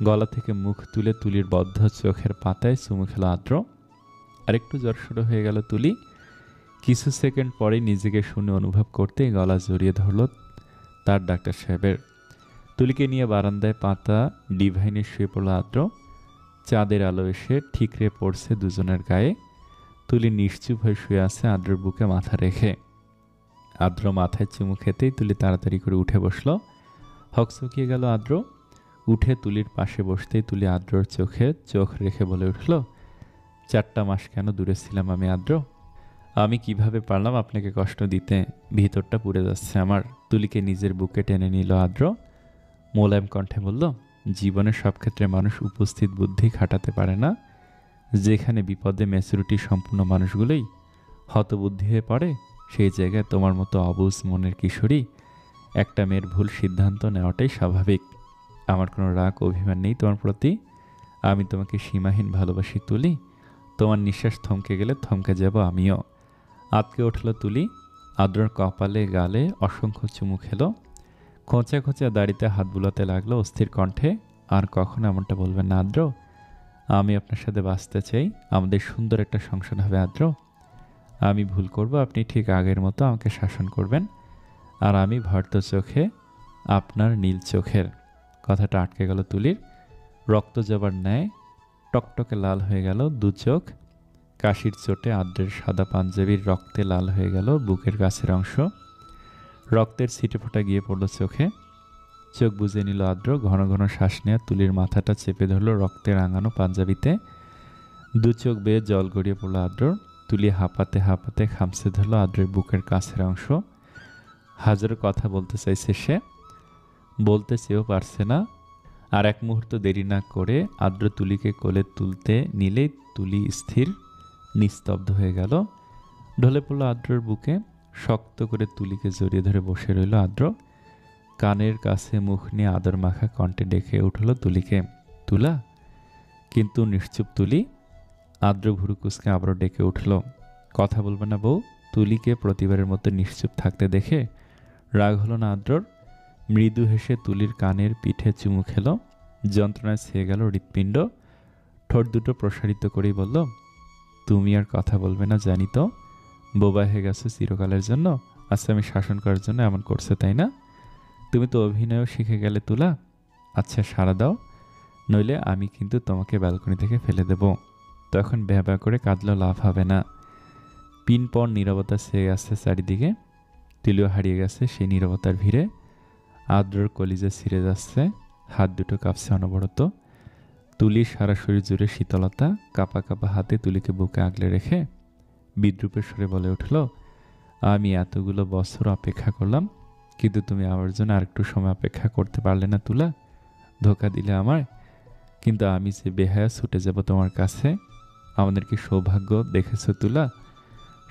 গলা থেকে মুখ তুলে তুলির বদ্ধ চোখের পাতায় চুমু খেল আদ্র। আরেকটু জড়সড় হয়ে গেল তুলি। কিছু সেকেন্ড পরে নিজেকে শুনে অনুভব করতে গলা জড়িয়ে ধরল তার ডাক্তার সাহেবের। তুলিকে নিয়ে বারান্দায় পাতা ডিভাইনে শুয়ে পড়ল আদ্র। চাঁদের আলো এসে ঠিকরে পড়ছে দুজনের গায়ে। তুলি নিশ্চুপ হয়ে শুয়ে আছে আদ্রর বুকে মাথা রেখে। আদ্র মাথায় চুমু খেতেই তুলি তাড়াতাড়ি করে উঠে বসল। হকচকিয়ে গেল আদ্র। উঠে তুলির পাশে বসতেই তুলি আদ্রর চোখে চোখ রেখে বলে উঠল, 4টা মাস কেন দূরে ছিলাম আমি আদ্র? আমি কিভাবে পারলাম আপনাকে কষ্ট দিতে? ভিতরটা পুড়ে যাচ্ছে আমার। তুলিকে নিজের বুকে টেনে নিল আদ্র। মোলায়েম কণ্ঠে বলল, জীবনের সব ক্ষেত্রে মানুষ উপস্থিত বুদ্ধি খাটাতে পারে না। যেখানে বিপদে ম্যাচুরিটি সম্পূর্ণ মানুষগুলোই হতবুদ্ধি হয়ে পড়ে, সেই জায়গায় তোমার মতো অবুঝ মনের কিশোরী একটা মেয়ের ভুল সিদ্ধান্ত নেওয়াটাই স্বাভাবিক। আমার কোনো রাগ অভিমান নেই তোমার প্রতি। আমি তোমাকে সীমাহীন ভালোবাসি তুলি। তোমার নিঃশ্বাস থমকে গেলে থমকে যাব আমিও। আতকে উঠল তুলি। আদ্রর কপালে গালে অসংখ্য চুমু খেলো। খোঁচা খোঁচা দাড়িতে হাত বুলাতে লাগলো অস্থির কণ্ঠে, আর কখনো এমনটা বলবেন না আদ্র। আমি আপনার সাথে বাঁচতে চাই। আমাদের সুন্দর একটা সংসার হবে আদ্র। আমি ভুল করব, আপনি ঠিক আগের মতো আমাকে শাসন করবেন, আর আমি ভর্ত চোখে আপনার নীল চোখের। কথাটা আটকে গেল তুলির। রক্ত যাবার ন্যায় টকটকে লাল হয়ে গেল দু চোখ। কাশির চোটে আদ্রের সাদা পাঞ্জাবির রক্তে লাল হয়ে গেল বুকের কাছের অংশ। রক্তের ছিটে ফোঁটা গিয়ে পড়ল চোখে। চোখ বুজে নিল আদ্র। ঘন ঘন শ্বাস নেয়া তুলির মাথাটা চেপে ধরল রক্তে রাঙানো পাঞ্জাবিতে। দু চোখ বেয়ে জল গড়িয়ে পড়ল আদ্রর। তুলি হাঁপাতে হাঁপাতে খামছে ধরল আদ্রের বুকের কাছের অংশ। হাজারো কথা বলতে চাইছে সে, বলতে চেয়েও পারছে না। আর এক মুহূর্ত দেরি না করে আদ্র তুলিকে কোলে তুলতে নিলেই তুলি স্থির নিস্তব্ধ হয়ে গেল। ঢলে পড়ল আদ্রর বুকে। শক্ত করে তুলিকে জড়িয়ে ধরে বসে রইল আদ্র। কানের কাছে মুখ নিয়ে আদর মাখা কণ্ঠে ডেকে উঠল তুলিকে, তুলা। কিন্তু নিশ্চুপ তুলি। আদ্র ভুরু কুঁচকে আবারও ডেকে উঠল, কথা বলবে না বউ? তুলিকে প্রতিবারের মতো নিশ্চুপ থাকতে দেখে রাগ হলো না আদ্রর। মৃদু হেসে তুলির কানের পিঠে চুমু খেল। যন্ত্রণায় ছেয়ে গেল হৃৎপিণ্ড। ঠোঁট দুটো প্রসারিত করেই বলল, তুমি আর কথা বলবে না জানি তো। বোবা হয়ে গেছো চিরকালের জন্য। আচ্ছা, আমি শাসন করার জন্য এমন করছে তাই না? তুমি তো অভিনয়ও শিখে গেলে তুলা। আচ্ছা সাড়া দাও, নইলে আমি কিন্তু তোমাকে ব্যালকনি থেকে ফেলে দেব। তখন ভ্যাবা করে কাঁদলেও লাভ হবে না। পিনপণ নীরবতা ছেয়ে গেছে চারিদিকে। তুলিও হারিয়ে গেছে সেই নীরবতার ভিড়ে। আদ্রর কলিজা ছিঁড়ে যাচ্ছে, হাত দুটো কাঁপছে অনবরত। তুলি সারা শরীর জুড়ে শীতলতা। কাঁপা কাঁপা হাতে তুলিকে বুকে আগলে রেখে বিদ্রূপের স্বরে বলে উঠল, আমি এতগুলো বছর অপেক্ষা করলাম, কিন্তু তুমি আমার জন্য আরেকটু সময় অপেক্ষা করতে পারলে না তুলা? ধোকা দিলে আমায়। কিন্তু আমি যে বেহায়া ছুটে যাব তোমার কাছে। আমাদের কি সৌভাগ্য দেখেছো তুলা,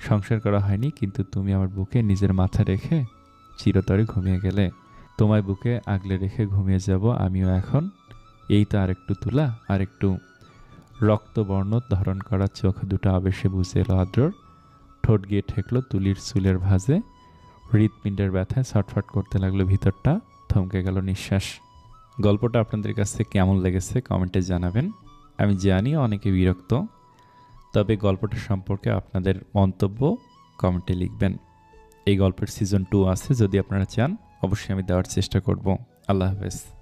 সংসার করা হয়নি কিন্তু তুমি আমার বুকে নিজের মাথা রেখে চিরতরে ঘুমিয়ে গেলে। তোমায় বুকে আগলে রেখে ঘুমিয়ে যাব আমিও এখন। এই তো আরেকটু তুলা, আরেকটু। রক্তবর্ণ ধারণ করা চোখ দুটো আবেশে বুঝে এলো আদ্রর। ঠোঁট গিয়ে ঠেকলো তুলির চুলের ভাঁজে। হৃৎপিণ্ডের ব্যথায় ছটফট করতে লাগলো ভিতরটা, থমকে গেল নিঃশ্বাস। গল্পটা আপনাদের কাছে কেমন লেগেছে কমেন্টে জানাবেন। আমি জানি অনেকে বিরক্ত, তবে গল্পটা সম্পর্কে আপনাদের মন্তব্য কমেন্টে লিখবেন। এই গল্পের সিজন 2 আছে, যদি আপনারা চান অবশ্যই আমি দেওয়ার চেষ্টা করব। আল্লাহ হাফেজ।